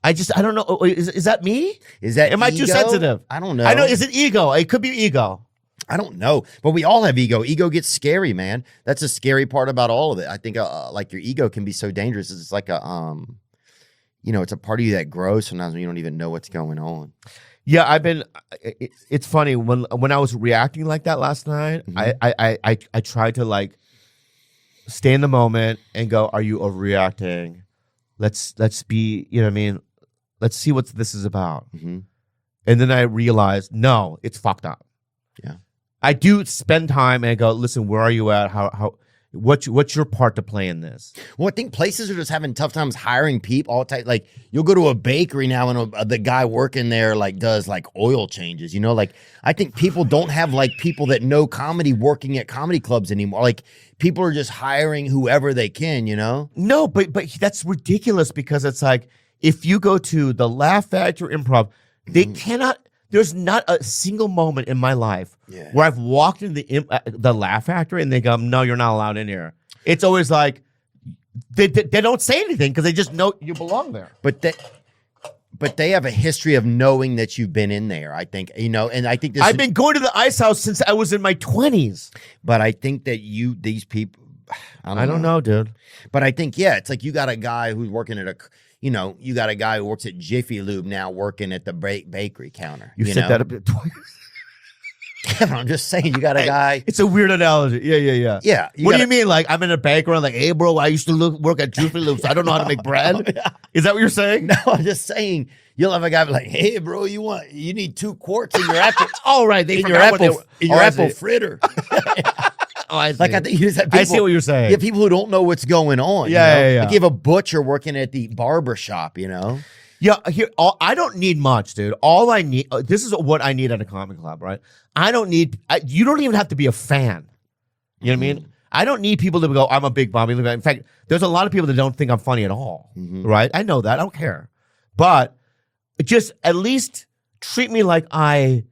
I don't know. Is that me? Am I too sensitive? I don't know. I know. Is it ego? It could be ego. I don't know. But we all have ego. Ego gets scary, man. That's a scary part about all of it. I think like your ego can be so dangerous. It's like it's a part of you that grows sometimes when you don't even know what's going on. Yeah, it's funny when I was reacting like that last night, I tried to like stay in the moment and go, are you overreacting? Let's be, you know what I mean? Let's see what this is about. And then I realized, no, it's fucked up. Yeah. I do spend time and I go, listen, where are you at? What's your part to play in this? Well, I think places are just having tough times hiring people all type. Like you'll go to a bakery now and the guy working there like does like oil changes, like I think people don't have like people that know comedy working at comedy clubs anymore. Like people are just hiring whoever they can, No, but that's ridiculous because it's like if you go to the Laugh Factory Improv, they cannot. There's not a single moment in my life where I've walked into the Laugh Factory and they go, no, you're not allowed in here. It's always like they don't say anything because they just know you belong there. But But they have a history of knowing that you've been in there. I think, and I think this. I've been going to the ice house since I was in my 20s. But I think that these people, I don't know, dude. But I think, yeah, it's like you got a guy who's working at you got a guy who works at Jiffy Lube now working at the bakery counter. You said that a bit twice. Yeah, but I'm just saying, you got a guy. It's a weird analogy. Yeah. Yeah. What do you mean? Like, I'm in a bakery, I'm like, hey, bro, I used to work at Jiffy Lube, so I don't know how to make bread. Yeah. Is that what you're saying? No, I'm just saying, you'll have a guy be like, hey, bro, you need 2 quarts in your apple. Oh, right. They in your apple fritter. Oh, I see. Like, I think you just have people, I see what you're saying. Yeah, people who don't know what's going on. Yeah. Like you have a butcher working at the barber shop, Yeah, I don't need much, dude. All I need, this is what I need at a comic club, right? I don't need, you don't even have to be a fan. You know what I mean? I don't need people to go, I'm a big Bobby. In fact, there's a lot of people that don't think I'm funny at all, right? I know that. I don't care. But just at least treat me like I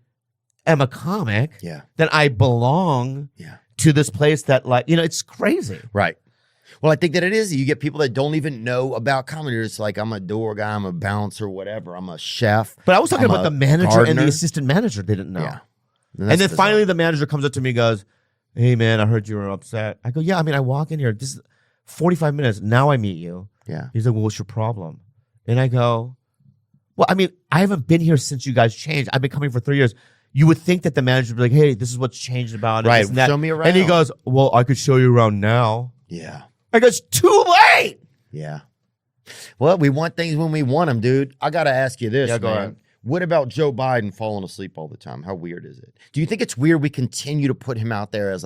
am a comic. Yeah. That I belong to this place that, like, it's crazy. Right. Well, I think that it is. You get people that don't even know about comedy. It's like, I'm a door guy, I'm a bouncer, whatever. I'm a chef. But I was talking about the manager gardener. and the assistant manager didn't know. Yeah. And then finally the manager comes up to me and goes, hey, man, I heard you were upset. I go, yeah, I mean, I walk in here. This is 45 minutes. Now I meet you. Yeah. He's like, well, what's your problem? And I go, well, I mean, I haven't been here since you guys changed. I've been coming for 3 years. You would think that the manager would be like, hey, this is what's changed about it. Right. And that. Show me around. And he goes, well, I could show you around now. Yeah. I go, it's too late. Yeah. Well, we want things when we want them, dude. I got to ask you this, go man. ahead. What about Joe Biden falling asleep all the time? How weird is it? Do you think it's weird we continue to put him out there as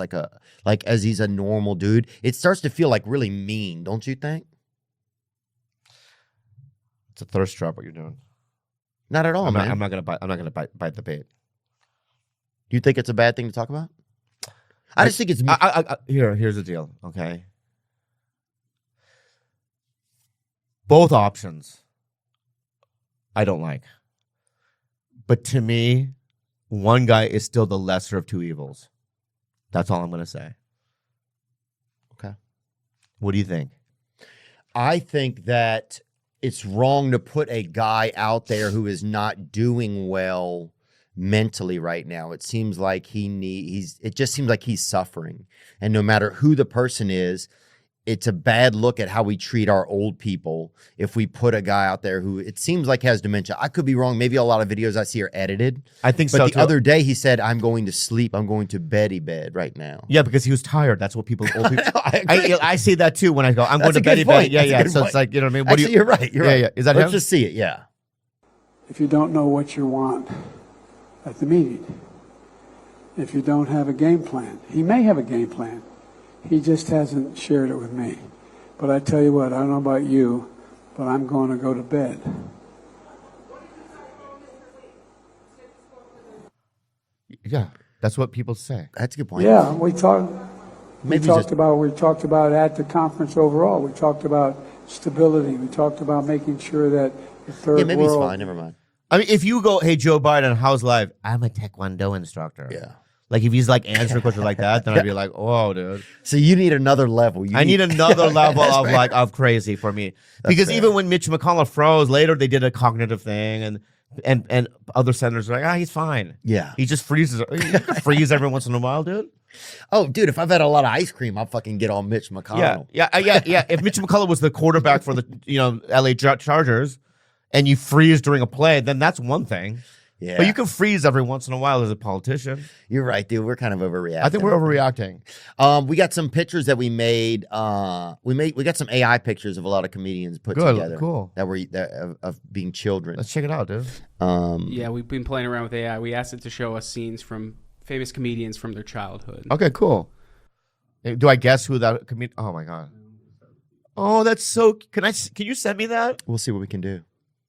as he's a normal dude? It starts to feel like really mean, don't you think? It's a thirst trap what you're doing. Not at all, man. I'm not gonna bite the bait. You think it's a bad thing to talk about? I just think it's here's the deal, okay? Both options I don't like. But to me, one guy is still the lesser of two evils. That's all I'm going to say. Okay. What do you think? I think that it's wrong to put a guy out there who is not doing well mentally right now. It seems like it just seems like he's suffering. And no matter who the person is, it's a bad look at how we treat our old people if we put a guy out there who it seems like has dementia. I could be wrong. Maybe a lot of videos I see are edited. I think but so, the too. other day he said, I'm going to sleep. I'm going to bed right now. Yeah, because he was tired. That's what old people. I see that too when I go, I'm going to bed. Yeah. So it's like, you know what I mean? Actually, you're right. You're right. Yeah. Is that Let's him? just see it. Yeah. If you don't know what you want at the meeting, if you don't have a game plan, he may have a game plan. He just hasn't shared it with me. But I tell you what, I don't know about you, but I'm going to go to bed. Yeah, that's what people say. That's a good point. Yeah, we talked about at the conference overall. We talked about stability. We talked about making sure that the third Yeah, maybe world. he's fine. Never mind. I mean, if you go, hey, Joe Biden, how's life? I'm a Taekwondo instructor. Yeah. Like, if he's like answering questions like that, then I'd be like, oh, dude. So you need another level. I need another level of crazy for me. Because fair. even when Mitch McConnell froze, later they did a cognitive thing, and other senators are like, he's fine. Yeah. He just freezes. You can freeze every once in a while, dude. Oh, dude, if I've had a lot of ice cream, I'll fucking get on Mitch McConnell. Yeah. If Mitch McConnell was the quarterback for the LA Chargers, and you freeze during a play, then that's one thing. Yeah. But you can freeze every once in a while as a politician. You're right, dude. We're kind of overreacting. I think we're overreacting. We got some pictures that we made. We got some AI pictures of a lot of comedians put together. Cool. That were of being children. Let's check it out, dude. Yeah, we've been playing around with AI. We asked it to show us scenes from famous comedians from their childhood. Okay, cool. Do I guess who that comedian? Oh my god. Oh, that's so. Can you send me that? We'll see what we can do.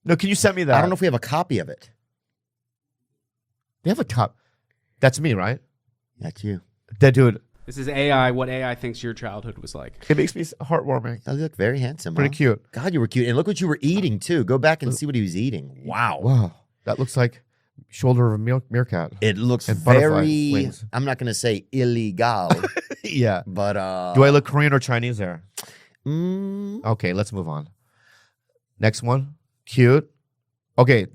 No, can you send me that? I don't know if we have a copy of it. They have a top. That's me, right? That's you. That dude. This is AI, what AI thinks your childhood was like. It makes me heartwarming. Oh, you look very handsome. Pretty cute. God, you were cute. And look what you were eating, too. Go back and see what he was eating. Wow. Wow. That looks like shoulder of a meerkat. It looks And butterfly very, wings. I'm not going to say illegal, Yeah. but. Do I look Korean or Chinese there? Mm, Okay, let's move on. Next one. Cute. Okay,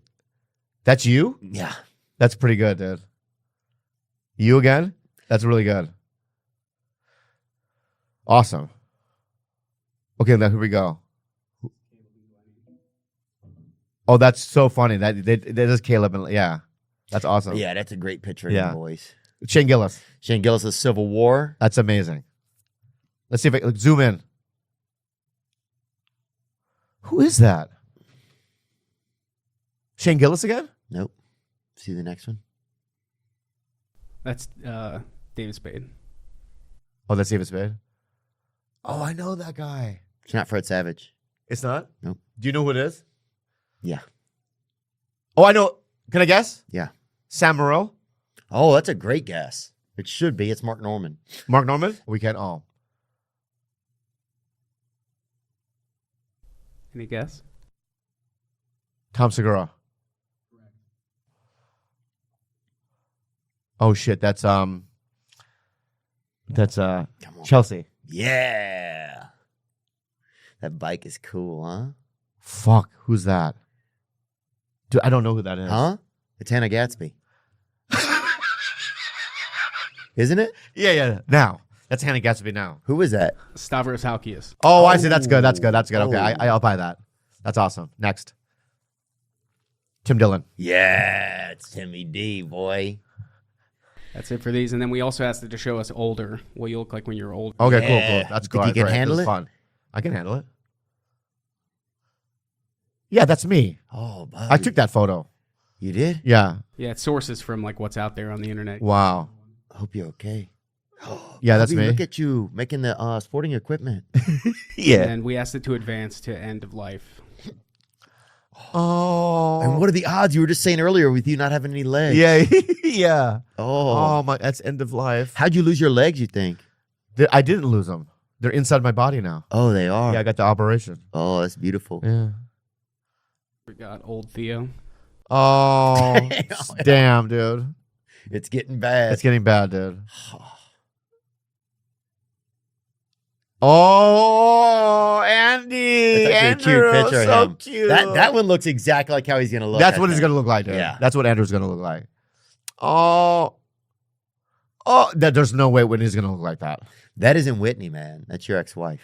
that's you? Yeah. That's pretty good, dude. You again? That's really good. Awesome. Okay, now here we go. Oh, that's so funny. That is Caleb and yeah. That's awesome. Yeah, that's a great picture of Yeah. them boys. Shane Gillis. Shane Gillis' Civil War. That's amazing. Let's see if I can zoom in. Who is that? Shane Gillis again? Nope. See the next one? That's David Spade. Oh, that's David Spade. Oh, I know that guy. It's not Fred Savage. It's not? Nope. Do you know who it is? Yeah. Oh, I know. Can I guess? Yeah. Sam Morril? Oh, that's a great guess. It should be. It's Mark Norman. Mark Norman? We can't all. Any guess? Tom Segura. Oh shit, that's Chelsea. Yeah. That bike is cool, huh? Fuck, who's that? Dude, I don't know who that is. Huh? It's Hannah Gatsby. Isn't it? Yeah. Now. That's Hannah Gatsby now. Who is that? Stavros Halkias. Oh, I see. That's good. Okay, Oh. I'll buy that. That's awesome. Next. Tim Dillon. Yeah, it's Timmy D, boy. That's it for these. And then we also asked it to show us older, what you look like when you're older. Okay, Yeah. cool. That's Think good. you can Great. handle This is it? fun. I can handle it. Yeah, that's me. Oh, buddy. I took that photo. You did? Yeah. Yeah, it's sources from like what's out there on the internet. Wow. I hope you're okay. Yeah, that's Bobby, me. Look at you making the sporting equipment. And we asked it to advance to end of life. Oh. And what are the odds? You were just saying earlier with you not having any legs. Yeah. Yeah. Oh. Oh my, that's end of life. How'd you lose your legs, you think? I didn't lose them. They're inside my body now. Oh, they are. Yeah, I got the operation. Oh, that's beautiful. Yeah. We got old Theo. Oh, damn, dude. It's getting bad. It's getting bad, dude. Oh, Andy. That's actually a Andrew, cute picture so of him. cute. That one looks exactly like how he's gonna look. That's I what he's think. gonna look like, dude. Yeah. That's what Andrew's gonna look like. Oh, there's no way Whitney's gonna look like that. That isn't Whitney, man. That's your ex-wife.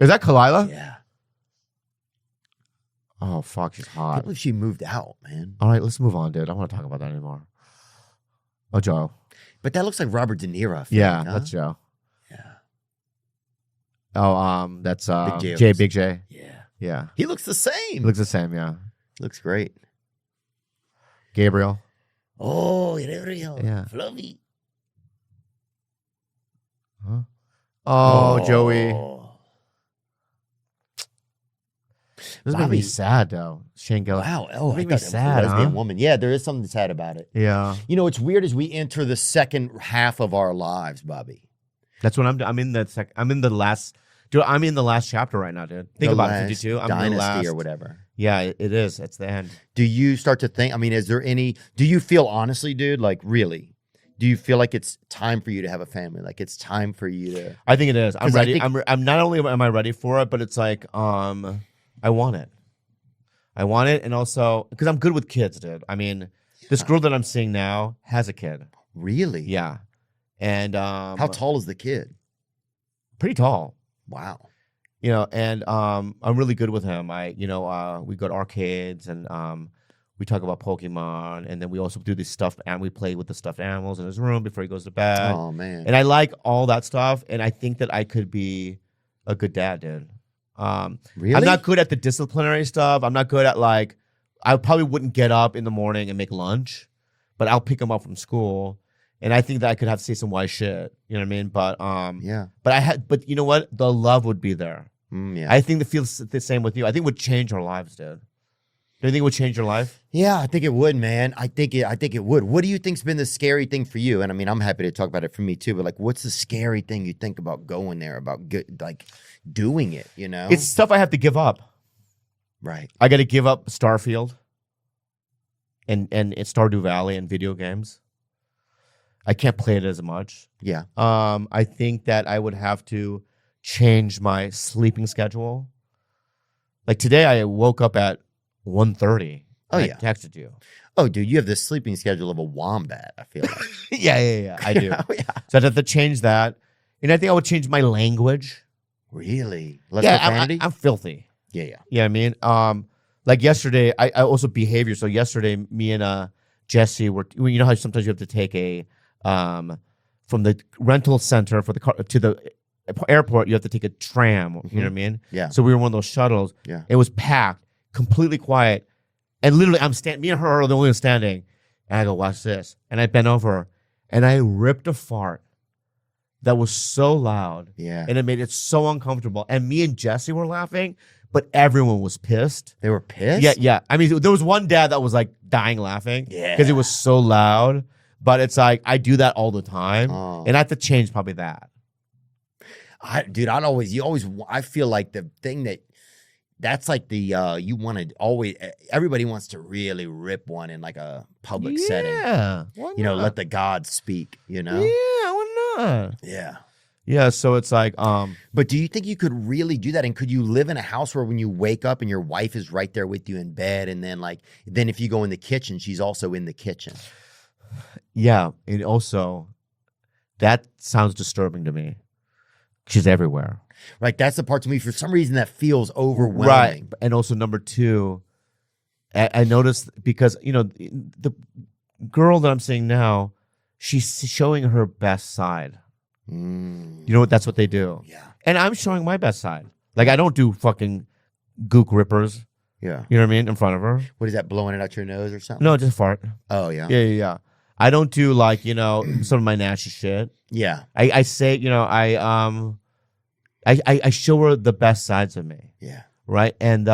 Is that Kalila? Yeah. Oh fuck, she's I hot. can't believe she moved out, man. All right, let's move on, dude. I don't want to talk about that anymore. Oh, Joe. But that looks like Robert De Niro. I feel Yeah, like, huh? that's Joe. Yeah. Oh, that's Big J. Big J. Yeah. Yeah, He looks the same. he looks the same. Yeah, Looks great. Gabriel. Oh, Gabriel. Yeah. Fluffy. Huh? Oh, Joey. This made me Bobby. sad though. Shane Gillis. Wow. Oh, I made thought me that was a sad, lesbian huh? woman. Yeah, there is something sad about it. Yeah, You know, it's weird as we enter the second half of our lives, Bobby. that's what I'm in the I'm in the last. Dude, I'm in the last chapter right now, dude. Think The about it, last 52. I'm in the Dynasty last or whatever. Yeah, it is. It's the end. Do you start to think? I mean, is there any? Do you feel honestly, dude? Like, really? Do you feel like it's time for you to have a family? Like, it's time for you to? I think it is. I'm 'Cause I ready. think- I'm not only am I ready for it, but it's like I want it. I want it, and also because I'm good with kids, dude. I mean, this girl that I'm seeing now has a kid. Really? Yeah, and How tall is the kid? pretty tall. Wow. You know, and I'm really good with him. We go to arcades and we talk about Pokemon, and then we also do this stuff and we play with the stuffed animals in his room before he goes to bed. Oh man. And I like all that stuff, and I think that I could be a good dad, dude. Really? I'm not good at the disciplinary stuff. I'm not good at I probably wouldn't get up in the morning and make lunch, but I'll pick him up from school. And I think that I could have to say some wise shit. You know what I mean? But Yeah. but you know what? The love would be there. Yeah. I think it feels the same with you. I think it would change our lives, dude. Do you think it would change your life? Yeah, I think it would, man. I think it would. What do you think's been the scary thing for you? And I mean, I'm happy to talk about it for me too. But like, what's the scary thing you think about going there, about doing it? You know, It's stuff I have to give up. right. I got to give up Starfield and Stardew Valley and video games. I can't play it as much. Yeah. I think that I would have to change my sleeping schedule. Like today, I woke up at 1:30. Oh, I yeah. texted you. Oh, dude, you have the sleeping schedule of a wombat, I feel like. Yeah. I do. Oh, yeah. So I'd have to change that. And I think I would change my language. Really? Less Yeah, profanity? I'm filthy. Yeah. Yeah, I mean, like yesterday, I also behavior. So yesterday, me and Jesse were, you know how sometimes you have to take a, from the rental center for the car to the airport, you have to take a tram. You know what I mean? Yeah. So we were in one of those shuttles. Yeah. It was packed, completely quiet. And literally, me and her are the only ones standing. And I go, watch this. And I bent over and I ripped a fart that was so loud. Yeah. And it made it so uncomfortable. And me and Jesse were laughing, but everyone was pissed. They were pissed? Yeah. I mean, there was one dad that was like dying laughing. Yeah. Because it was so loud. But it's like, I do that all the time. Oh. And I have to change probably that. I feel like the thing that's like the, you want to always, everybody wants to really rip one in like a public setting. Yeah. Why You know, not? let the gods speak, you know? Yeah, why not? Yeah. Yeah, so it's like, But do you think you could really do that? And could you live in a house where when you wake up and your wife is right there with you in bed, and then if you go in the kitchen, she's also in the kitchen? yeah, and also, that sounds disturbing to me. She's everywhere. Right. That's the part to me, for some reason, that feels overwhelming. Right. And also, number two, I noticed because, you know, the girl that I'm seeing now, she's showing her best side. You know what? That's what they do. Yeah. And I'm showing my best side. Like, I don't do fucking gook rippers. Yeah. You know what I mean? In front of her. What is that, blowing it out your nose or something? No, just fart. Oh, yeah. Yeah. I don't do like, you know, some of my nasty shit. Yeah. I say, you know, I show her the best sides of me. Yeah. Right. And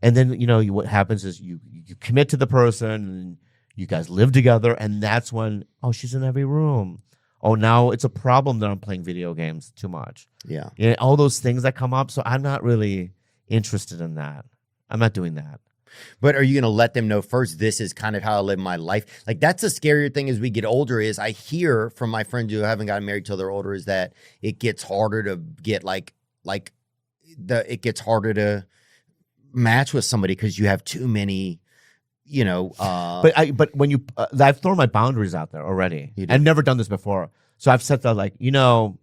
then, you know, what happens is you commit to the person and you guys live together. And that's when, oh, she's in every room. Oh, now it's a problem that I'm playing video games too much. Yeah. Yeah. All those things that come up. So I'm not really interested in that. I'm not doing that. But are you going to let them know first, this is kind of how I live my life? Like, that's the scarier thing as we get older, is I hear from my friends who haven't gotten married till they're older, is that it gets harder to get it gets harder to match with somebody because you have too many, you know. But when you, I've thrown my boundaries out there already. I've never done this before. So I've said that, like, you know,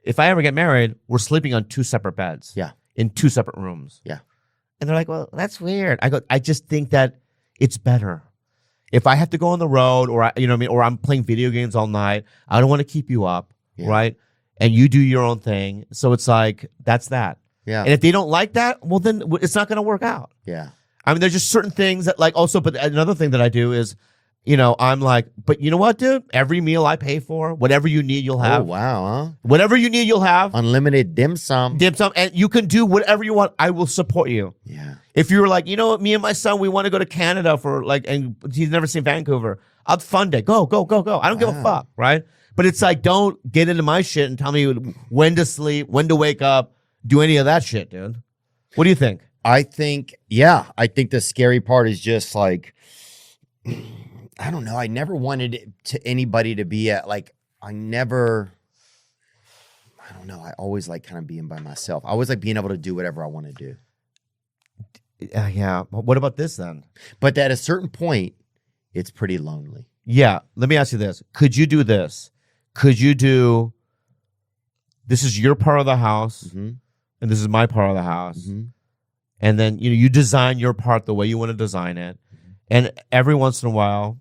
if I ever get married, we're sleeping on 2 separate beds. Yeah. In 2 separate rooms. Yeah. And they're like, well, that's weird. I go, I just think that it's better. If I have to go on the road, or you know what I mean, or I'm playing video games all night, I don't want to keep you up, right? And you do your own thing. So it's like, that's that. Yeah. And if they don't like that, well, then it's not going to work out. Yeah. I mean, there's just certain things that, like, also, but another thing that I do is, you know, I'm like, but you know what, dude? Every meal I pay for, whatever you need, you'll have. Oh, wow, huh? Whatever you need, you'll have. Unlimited dim sum. Dim sum, and you can do whatever you want. I will support you. Yeah. If you were like, you know what, me and my son, we want to go to Canada for like, and he's never seen Vancouver, I'll fund it. Go. I don't give a fuck, right? But it's like, don't get into my shit and tell me when to sleep, when to wake up, do any of that shit, dude. What do you think? I think the scary part is just like, I don't know. I never wanted anybody to be at, like, I don't know. I always like kind of being by myself. I always like being able to do whatever I want to do. Yeah. What about this then? But at a certain point, it's pretty lonely. Yeah. Let me ask you this. Could you do this? Could you do, this is your part of the house, and this is my part of the house. And then, you know, you design your part the way you want to design it. And every once in a while,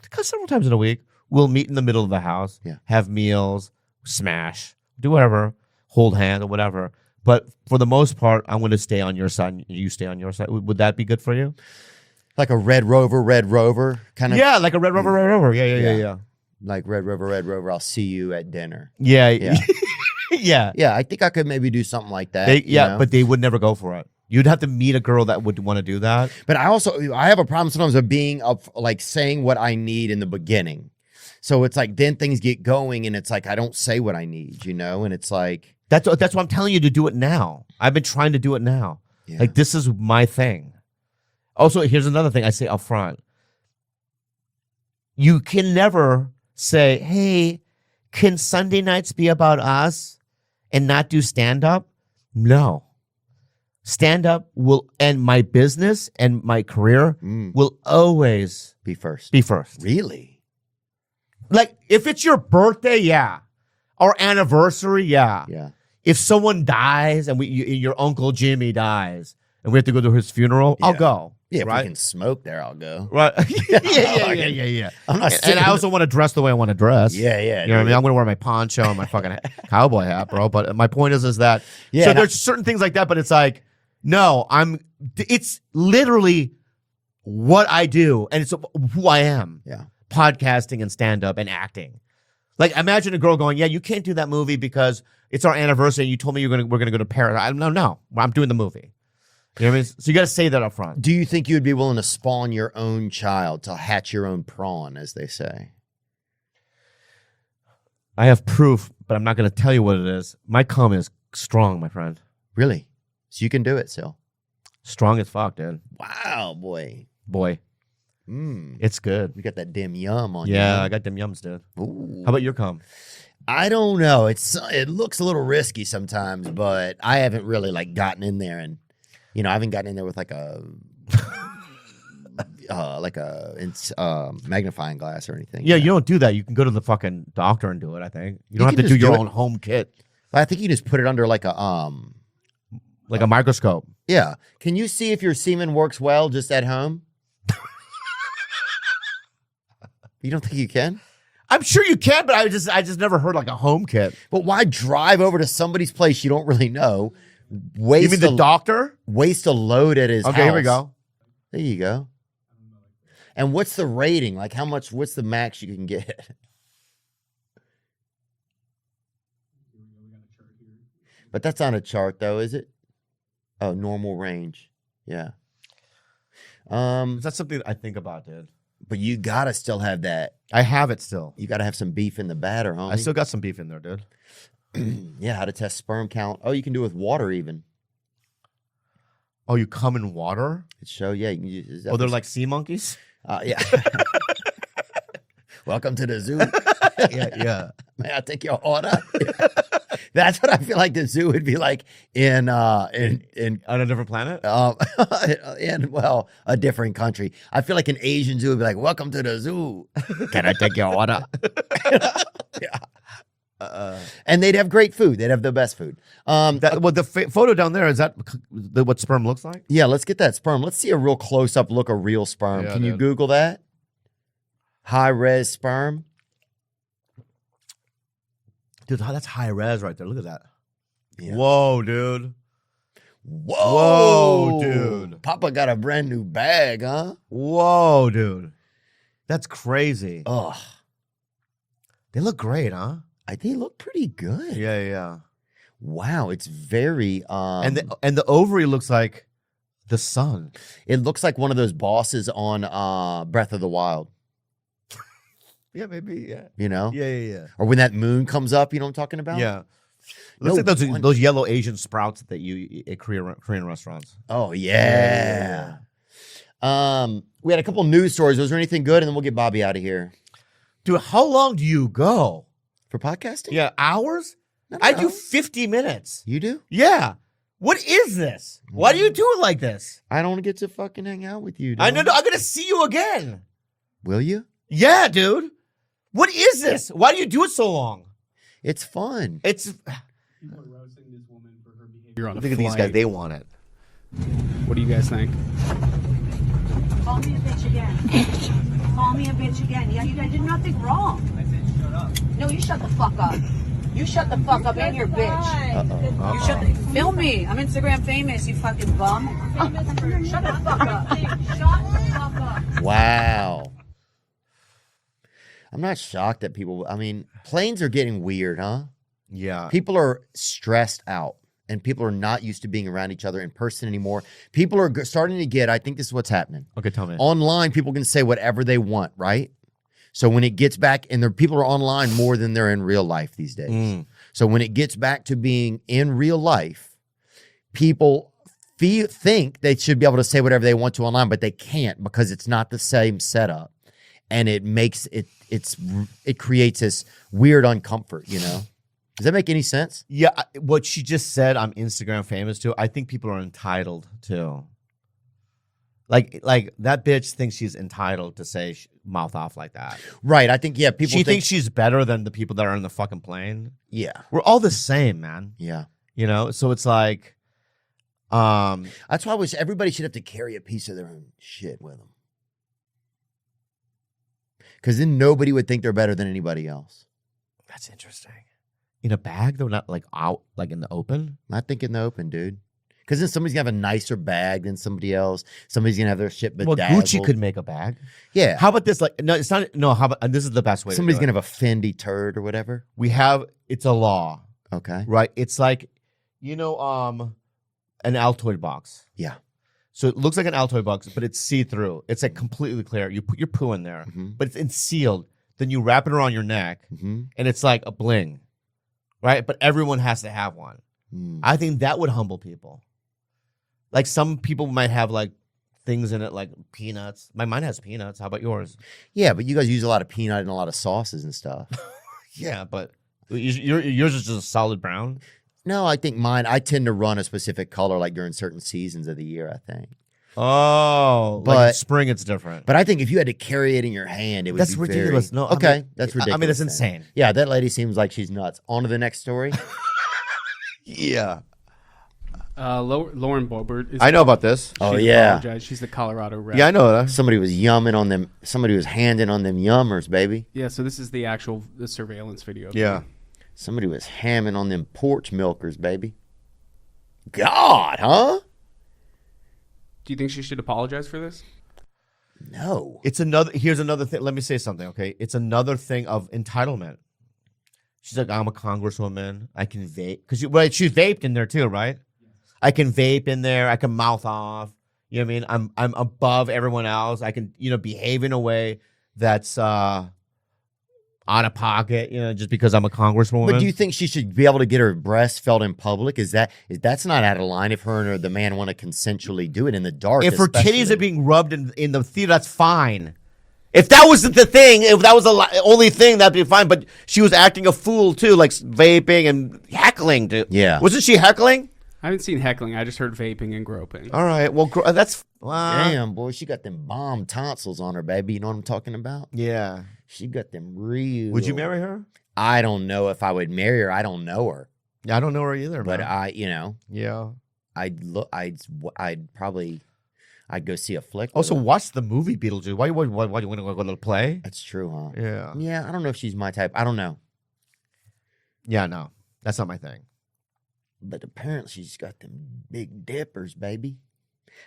because several times in a week, we'll meet in the middle of the house, have meals, smash, do whatever, hold hands or whatever. But for the most part, I'm going to stay on your side and you stay on your side. Would that be good for you? Like a Red Rover kind of? Yeah, like a Red Rover. Yeah. Like Red Rover, I'll see you at dinner. Yeah. Yeah, I think I could maybe do something like that. But they would never go for it. You'd have to meet a girl that would want to do that. But I have a problem sometimes of being like saying what I need in the beginning. So it's like, then things get going and it's like, I don't say what I need, you know? And it's like, that's what I'm telling you to do it now. I've been trying to do it now. Yeah. Like, this is my thing. Also, here's another thing I say up front. You can never say, hey, can Sunday nights be about us and not do stand-up? No. stand up will, and my business and my career will always Be first. be first. Really? Like, if it's your birthday, yeah. Or anniversary, yeah. Yeah. If someone dies and your Uncle Jimmy dies and we have to go to his funeral, I'll go. Yeah, if right? we can smoke there, I'll go. Right. yeah. I'm not And I also want to dress the way I want to dress. Yeah. You know what I mean? I'm going to wear my poncho and my fucking cowboy hat, bro. But my point is that, Yeah, so and there's certain things like that, but it's like, no, it's literally what I do. And it's who I am. Yeah. Podcasting and stand up and acting. Like, imagine a girl going, yeah, you can't do that movie because it's our anniversary and you told me we're going to go to Paris. No, I'm doing the movie. You know what I mean? So you got to say that up front. Do you think you would be willing to spawn your own child, to hatch your own prawn, as they say? I have proof, but I'm not going to tell you what it is. My cum is strong, my friend. Really? So you can do it, Sil? Strong as fuck, dude. Wow, boy. It's good. You got that damn yum on you. Yeah, I got them yums, dude. Ooh. How about your cum? I don't know. It looks a little risky sometimes, but I haven't really like gotten in there, and I haven't gotten in there with like a magnifying glass or anything. Yeah, you don't do that. You can go to the fucking doctor and do it, I think. You don't have can to do just your do it. own home kit. I think you just put it under like a Like a microscope. Yeah. Can you see if your semen works well just at home? You don't think you can? I'm sure you can, but I just never heard like a home kit. But why drive over to somebody's place you don't really know? You mean the doctor? Waste a load at his house. Okay, here we go. There you go. And what's the rating? Like what's the max you can get? But that's on a chart though, is it? Oh, normal range. Yeah. That's something I think about, dude. But you gotta still have that. I have it still. You gotta have some beef in the batter, homie. I still got some beef in there, dude. Yeah, how to test sperm count. Oh, you can do it with water even. Oh, you come in water? It show, yeah. You can use, Oh, they're like sea monkeys? Yeah. Welcome to the zoo. Yeah. May I take your order? That's what I feel like the zoo would be like in On a different planet? a different country. I feel like an Asian zoo would be like, welcome to the zoo. Can I take your order? Yeah. And they'd have great food. They'd have the best food. The photo down there, is that what sperm looks like? Yeah, let's get that sperm. Let's see a real close-up look of real sperm. Yeah, Can you dude. Google that? High-res sperm. Dude, that's high res right there. Look at that. Yeah. Whoa, dude. Whoa, dude. Papa got a brand new bag, huh? Whoa, dude. That's crazy. Ugh. They look great, huh? They look pretty good. Yeah. Wow, it's very And the ovary looks like the sun. it looks like one of those bosses on Breath of the Wild, Yeah, maybe. Yeah. you know? Yeah. Or when that moon comes up, you know what I'm talking about? Yeah. No Looks like wonder- those yellow Asian sprouts that you eat at Korean restaurants. Oh yeah. We had a couple news stories. Was there anything good? And then we'll get Bobby out of here. Dude, how long do you go? For podcasting? Yeah, hours? Not I do hours. 50 minutes. You do? Yeah. What is this? Why do you do it like this? I don't get to fucking hang out with you, dude. I know. I'm going to see you again. Will you? Yeah, dude. What is this? Why do you do it so long? It's fun. It's. People are roasting this woman for her behavior on a Look at these guys. They want it. What do you guys think? Call me a bitch again. Call me a bitch again. Yeah, you guys did nothing wrong. I said shut up. No, you shut the fuck up. You shut the fuck up and you're a bitch. You shut the... Film me. I'm Instagram famous, you fucking bum. Shut the fuck up. Shut the fuck up. Wow. I'm not shocked that people, planes are getting weird, huh? Yeah. People are stressed out and people are not used to being around each other in person anymore. People are starting to get, I think this is what's happening. Okay, tell me. Online, people can say whatever they want, right? So when it gets back, and people are online more than they're in real life these days. So when it gets back to being in real life, people think they should be able to say whatever they want to online, but they can't because it's not the same setup. And it makes it creates this weird uncomfort, you know? Does that make any sense? Yeah, what she just said, I'm Instagram famous too. I think people are entitled to. Like that bitch thinks she's entitled to say mouth off like that. Right. I think, yeah, people She thinks she's better than the people that are on the fucking plane. Yeah. We're all the same, man. Yeah. You know? So it's like, that's why I wish everybody should have to carry a piece of their own shit with them. Because then nobody would think they're better than anybody else. that's interesting. In a bag, though, not like out, like in the open? I think in the open, dude. Because then somebody's going to have a nicer bag than somebody else. Somebody's going to have their shit Well, bedazzled. Gucci could make a bag. Yeah. How about this? Like, no, it's not. No, how about, and this is the best way Somebody's to do going to have a Fendi turd or whatever. it's a law, Okay. right? It's like, an Altoid box. Yeah. So it looks like an Altoid box, but it's see-through. It's like completely clear. You put your poo in there, but it's sealed. Then you wrap it around your neck, and it's like a bling, right? But everyone has to have one. I think that would humble people. Like some people might have like things in it, like peanuts. Mine has peanuts. How about yours? Yeah, but you guys use a lot of peanut and a lot of sauces and stuff. Yeah, but yours is just a solid brown. No, I think mine, I tend to run a specific color like during certain seasons of the year, I think. Oh, But- like in spring it's different. But I think if you had to carry it in your hand, it would That's be ridiculous. Very... No, I okay, mean, that's ridiculous. I mean, it's then. insane. Yeah, that lady seems like she's nuts. On to the next story. Yeah. Lauren Boebert. I know about this. Oh, She's yeah. apologized. She's the Colorado rep. Yeah, I know that. Somebody was yumming on them. Somebody was handing on them yummers, baby. Yeah, so this is the surveillance video. Yeah. Somebody was hamming on them porch milkers, baby. God, huh? Do you think she should apologize for this? No. Here's another thing. Let me say something, okay? It's another thing of entitlement. She's like, I'm a congresswoman. I can vape. Because she vaped in there too, right? I can vape in there. I can mouth off. You know what I mean? I'm above everyone else. I can, behave in a way that's out of pocket, just because I'm a congresswoman. But do you think she should be able to get her breasts felt in public? That's not out of line if her and the man want to consensually do it in the dark? If her especially. titties are being rubbed in the theater, that's fine. If that was the thing, if that was the only thing, that'd be fine. But she was acting a fool too, like vaping and heckling. Yeah. Wasn't she heckling? I haven't seen heckling. I just heard vaping and groping. All right. Well, that's... Damn, boy. She got them bomb tonsils on her, baby. You know what I'm talking about? Yeah. She got them real... Would you marry her? I don't know if I would marry her. I don't know her. Yeah, I don't know her either, But man. Yeah. I'd go see a flick. Also, with her. watch the movie Beetlejuice. Why you want to go to the play? That's true, huh? Yeah. Yeah, I don't know if she's my type. I don't know. Yeah, no. That's not my thing. But apparently she's got them big dippers, baby.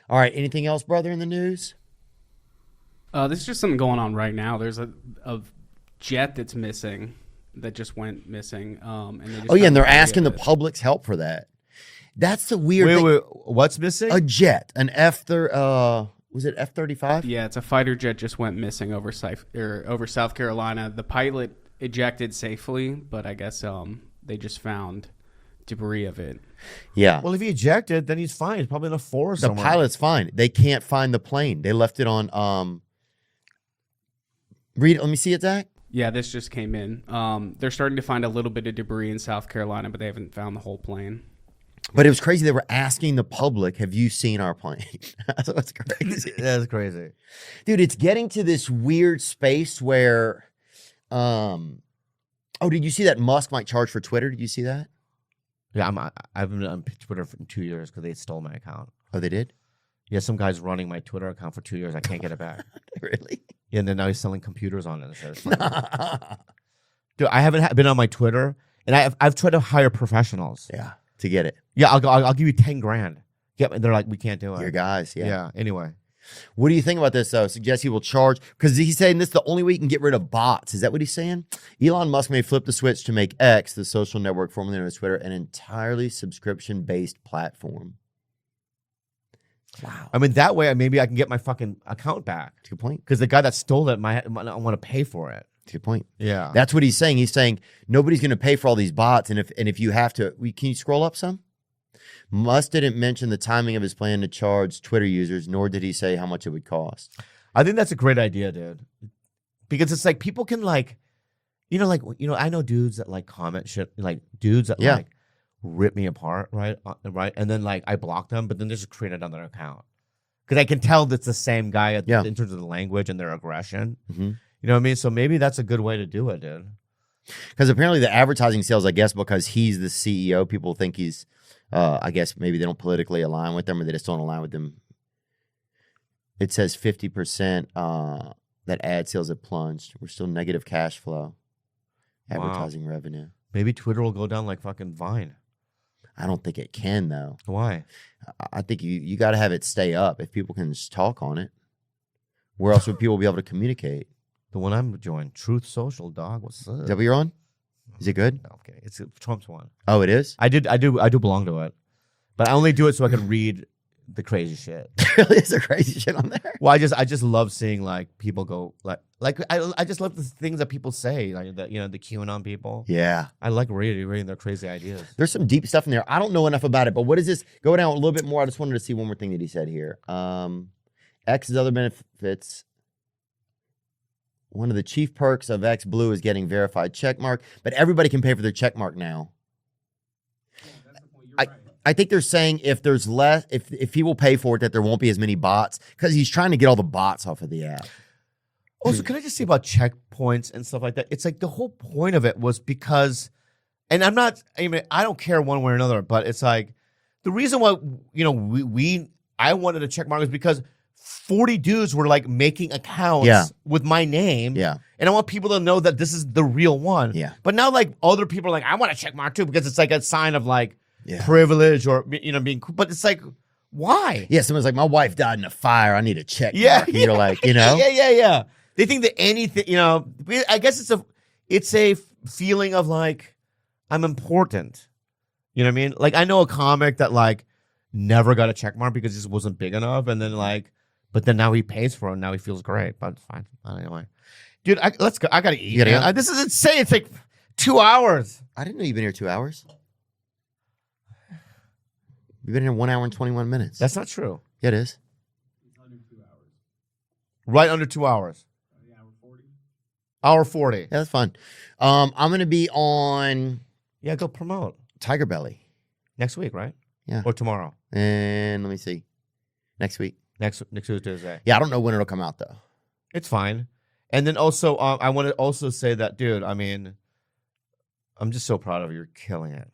All right, anything else, brother, in the news? This is just something going on right now. There's a jet that's missing that just went missing. And they're asking the public's help for that. That's the weird thing. Wait, what's missing? A jet, an was it F-35? Yeah, it's a fighter jet just went missing over South Carolina. The pilot ejected safely, but I guess they just found debris of it. Yeah. Well, if he ejected, then he's fine. He's probably in a forest The somewhere. pilot's fine. They can't find the plane. They left it on read it. Let me see it, Zach. Yeah, this just came in. They're starting to find a little bit of debris in South Carolina, but they haven't found the whole plane. But it was crazy. They were asking the public, have you seen our plane? That's crazy. That's crazy. Dude, it's getting to this weird space where did you see that Musk might charge for Twitter? Did you see that? Yeah, I've been on Twitter for 2 years because they stole my account. Oh, they did? Yeah, some guy's running my Twitter account for 2 years. I can't get it back. Really? Yeah, and then now he's selling computers on it. Dude, I haven't been on my Twitter, and I've tried to hire professionals. Yeah, to get it. Yeah, I'll give you $10,000. Yeah, they're like, we can't do it. Your guys, yeah. Yeah. Anyway, what do you think about this, though? Suggest he will charge, because he's saying this is the only way you can get rid of bots. Is that what he's saying? Elon Musk may flip the switch to make X, the social network formerly known as Twitter, an entirely subscription-based platform. Wow. I mean, that way maybe I can get my fucking account back. Good point. Because the guy that stole it might not want to pay for it. Good point. Yeah. That's what he's saying. He's saying nobody's going to pay for all these bots, and if you have to, can you scroll up some? Musk didn't mention the timing of his plan to charge Twitter users, nor did he say how much it would cost. I think that's a great idea, dude. Because it's like people can I know dudes that like comment shit, like dudes that like rip me apart, right? Right, and then like I block them, but then they just create another account because I can tell that's the same guy in terms of the language and their aggression. Mm-hmm. You know what I mean? So maybe that's a good way to do it, dude. Because apparently the advertising sales, I guess, because he's the CEO, people think he's, I guess maybe they don't politically align with them or they just don't align with them. It says 50% that ad sales have plunged. We're still negative cash flow, advertising revenue. Maybe Twitter will go down like fucking Vine. I don't think it can, though. Why? I think you got to have it stay up if people can just talk on it. Where else would people be able to communicate? The one I'm joining, Truth Social, dog. What's up? Is that what you're on? Is it good? No, okay, it's Trump's one. Oh, it is? I do belong to it, but I only do it so I can read the crazy shit. Is there crazy shit on there? Well, I just love seeing like people go like I just love the things that people say, like the the QAnon people. Yeah, I like reading their crazy ideas. There's some deep stuff in there. I don't know enough about it, but what is this? Go down a little bit more. I just wanted to see one more thing that he said here. X's other benefits. One of the chief perks of X Blue is getting verified checkmark, but everybody can pay for their checkmark now. I think they're saying if there's less, if he will pay for it, that there won't be as many bots because he's trying to get all the bots off of the app. Also, can I just say about checkpoints and stuff like that? It's like the whole point of it was because, and I don't care one way or another, but it's like the reason why I wanted a checkmark is because 40 dudes were like making accounts with my name. Yeah. And I want people to know that this is the real one. Yeah. But now like other people are like, I want a check mark too, because it's like a sign of like privilege or, being cool. But it's like, why? Yeah. Someone's like, my wife died in a fire. I need a check. Yeah. And you're like, Yeah. They think that anything, I guess it's a feeling of like, I'm important. You know what I mean? Like I know a comic that like never got a check mark because it just wasn't big enough. And then like, but then now he pays for it and now he feels great. But fine. Anyway. Dude, let's go. I gotta eat. This is insane. It's like 2 hours. I didn't know you've been here 2 hours. You've been here 1 hour and 21 minutes. That's not true. Yeah, it is. It's under 2 hours. Right under 2 hours. Hour 40. Hour 40. Yeah, that's fun. I'm gonna be on go promote. Tiger Belly. Next week, right? Yeah. Or tomorrow. And let me see. Next week. Next Tuesday. Yeah, I don't know when it'll come out though. It's fine. And then also, I want to also say that, dude, I mean, I'm just so proud of you. You're killing it.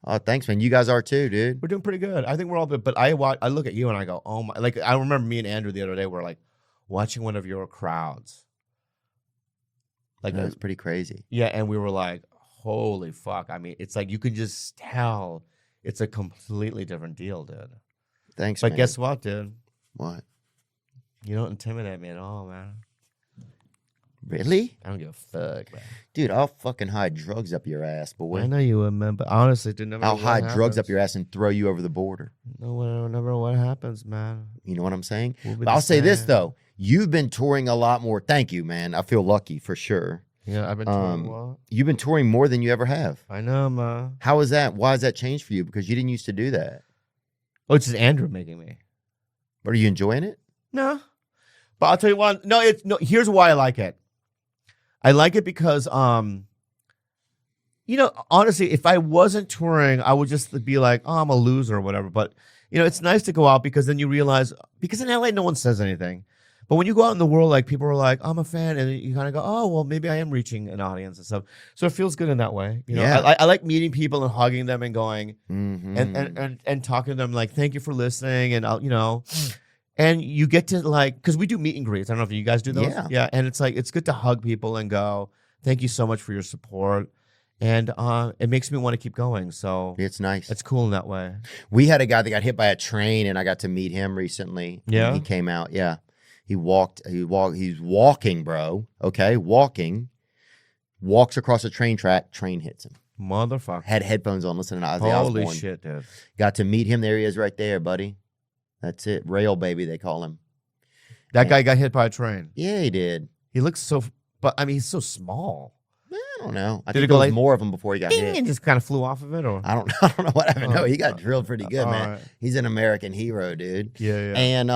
Oh, thanks, man. You guys are too, dude. We're doing pretty good. I think we're all good. But I look at you and I go, oh my, like I remember me and Andrew the other day were like watching one of your crowds. Like that's pretty crazy. Yeah, and we were like, holy fuck. I mean, it's like you can just tell it's a completely different deal, dude. Thanks, but man. guess what, dude? What? You don't intimidate me at all, man. Really? I don't give a fuck, man. Dude, I'll fucking hide drugs up your ass, boy. I know you remember. Honestly, dude, I'll hide drugs up your ass and throw you over the border. No, never what happens, man. You know what I'm saying? But I'll say this, though. You've been touring a lot more. Thank you, man. I feel lucky for sure. Yeah, I've been touring a lot. You've been touring more than you ever have. I know, man. How is that? Why has that changed for you? Because you didn't used to do that. Oh, it's just Andrew making me. But are you enjoying it? No. But I'll tell you what. No, here's why I like it. I like it because, honestly, if I wasn't touring, I would just be like, oh, I'm a loser or whatever. But, it's nice to go out because then you realize, because in LA, no one says anything. But when you go out in the world, like people are like, I'm a fan. And you kind of go, oh, well, maybe I am reaching an audience and stuff. So it feels good in that way. I like meeting people and hugging them and going and talking to them like, thank you for listening. And and you get to like, because we do meet and greets. I don't know if you guys do those. Yeah. And it's like, it's good to hug people and go, thank you so much for your support. And it makes me want to keep going. So it's nice. It's cool in that way. We had a guy that got hit by a train and I got to meet him recently. Yeah. He came out. Yeah. He's walking, bro. Okay. Walking. Walks across a train track. Train hits him. Motherfucker. Had headphones on listening to Ozzy Osbourne. Holy shit, dude. Got to meet him. There he is right there, buddy. That's it. Rail baby, they call him. That guy got hit by a train. Yeah, he did. He looks so, but I mean, he's so small. don't know. I Did think it there go was like- more of them before he got hit. And just kind of flew off of it, or I don't know what happened. No, he got drilled pretty good, man. right. He's an American hero, dude. Yeah. And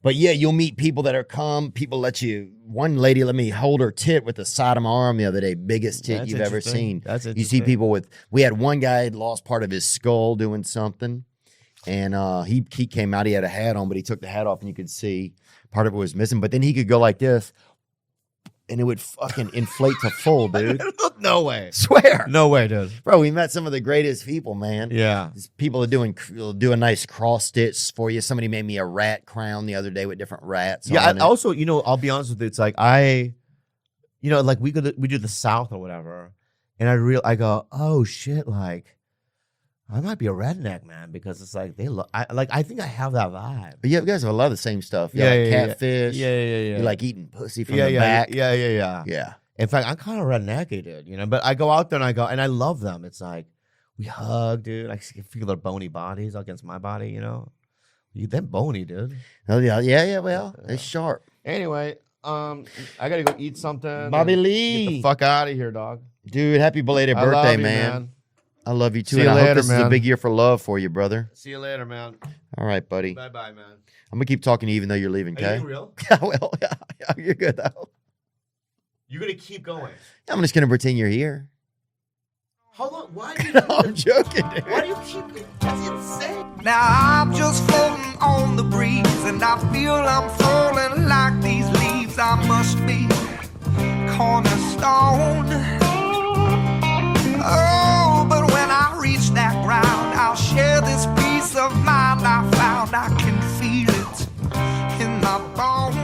but yeah, you'll meet people that are people let you. One lady let me hold her tit with the side of my arm the other day, biggest tit That's you've ever interesting. seen. That's You see interesting. people with. We had one guy had lost part of his skull doing something, and he came out. He had a hat on, but he took the hat off, and you could see part of it was missing. But then he could go like this. And it would fucking inflate to full, dude. No way. Swear. No way, dude. Bro, we met some of the greatest people, man. Yeah. These people are do a nice cross stitch for you. Somebody made me a rat crown the other day with different rats. Yeah. on it. Also, I'll be honest with you. It's like like we do the South or whatever, and I go, oh shit, like I might be a redneck, man, because it's like I think I have that vibe. But yeah, you guys have a lot of the same stuff. You Yeah, like yeah, catfish. Yeah. You like eating pussy from yeah, the back. Yeah. Yeah. In fact, I'm kind of rednecky, dude. But I go out there and I love them. It's like we hug, dude. I can feel their bony bodies against my body. They're bony, dude. Oh yeah. Well, it's sharp. Anyway, I gotta go eat something. Bobby and Lee. get the fuck out of here, dog. Dude, happy belated I love birthday, you, man. I love you too. See and you I later, hope this is a man. big year for love for you, brother. See you later, man. All right, buddy. Bye, man. I'm gonna keep talking to you even though you're leaving, Are you okay? being real? Well, yeah, you're good though. You're gonna keep going. I'm just gonna pretend you're here. How long? Why do you? No, I'm joking, dude. Why do you keep it? That's insane. Now I'm just floating on the breeze, and I feel I'm falling like these leaves. I must be cornerstone. Oh, but when I reach that ground, I'll share this peace of mind I found. I can feel it in my bones.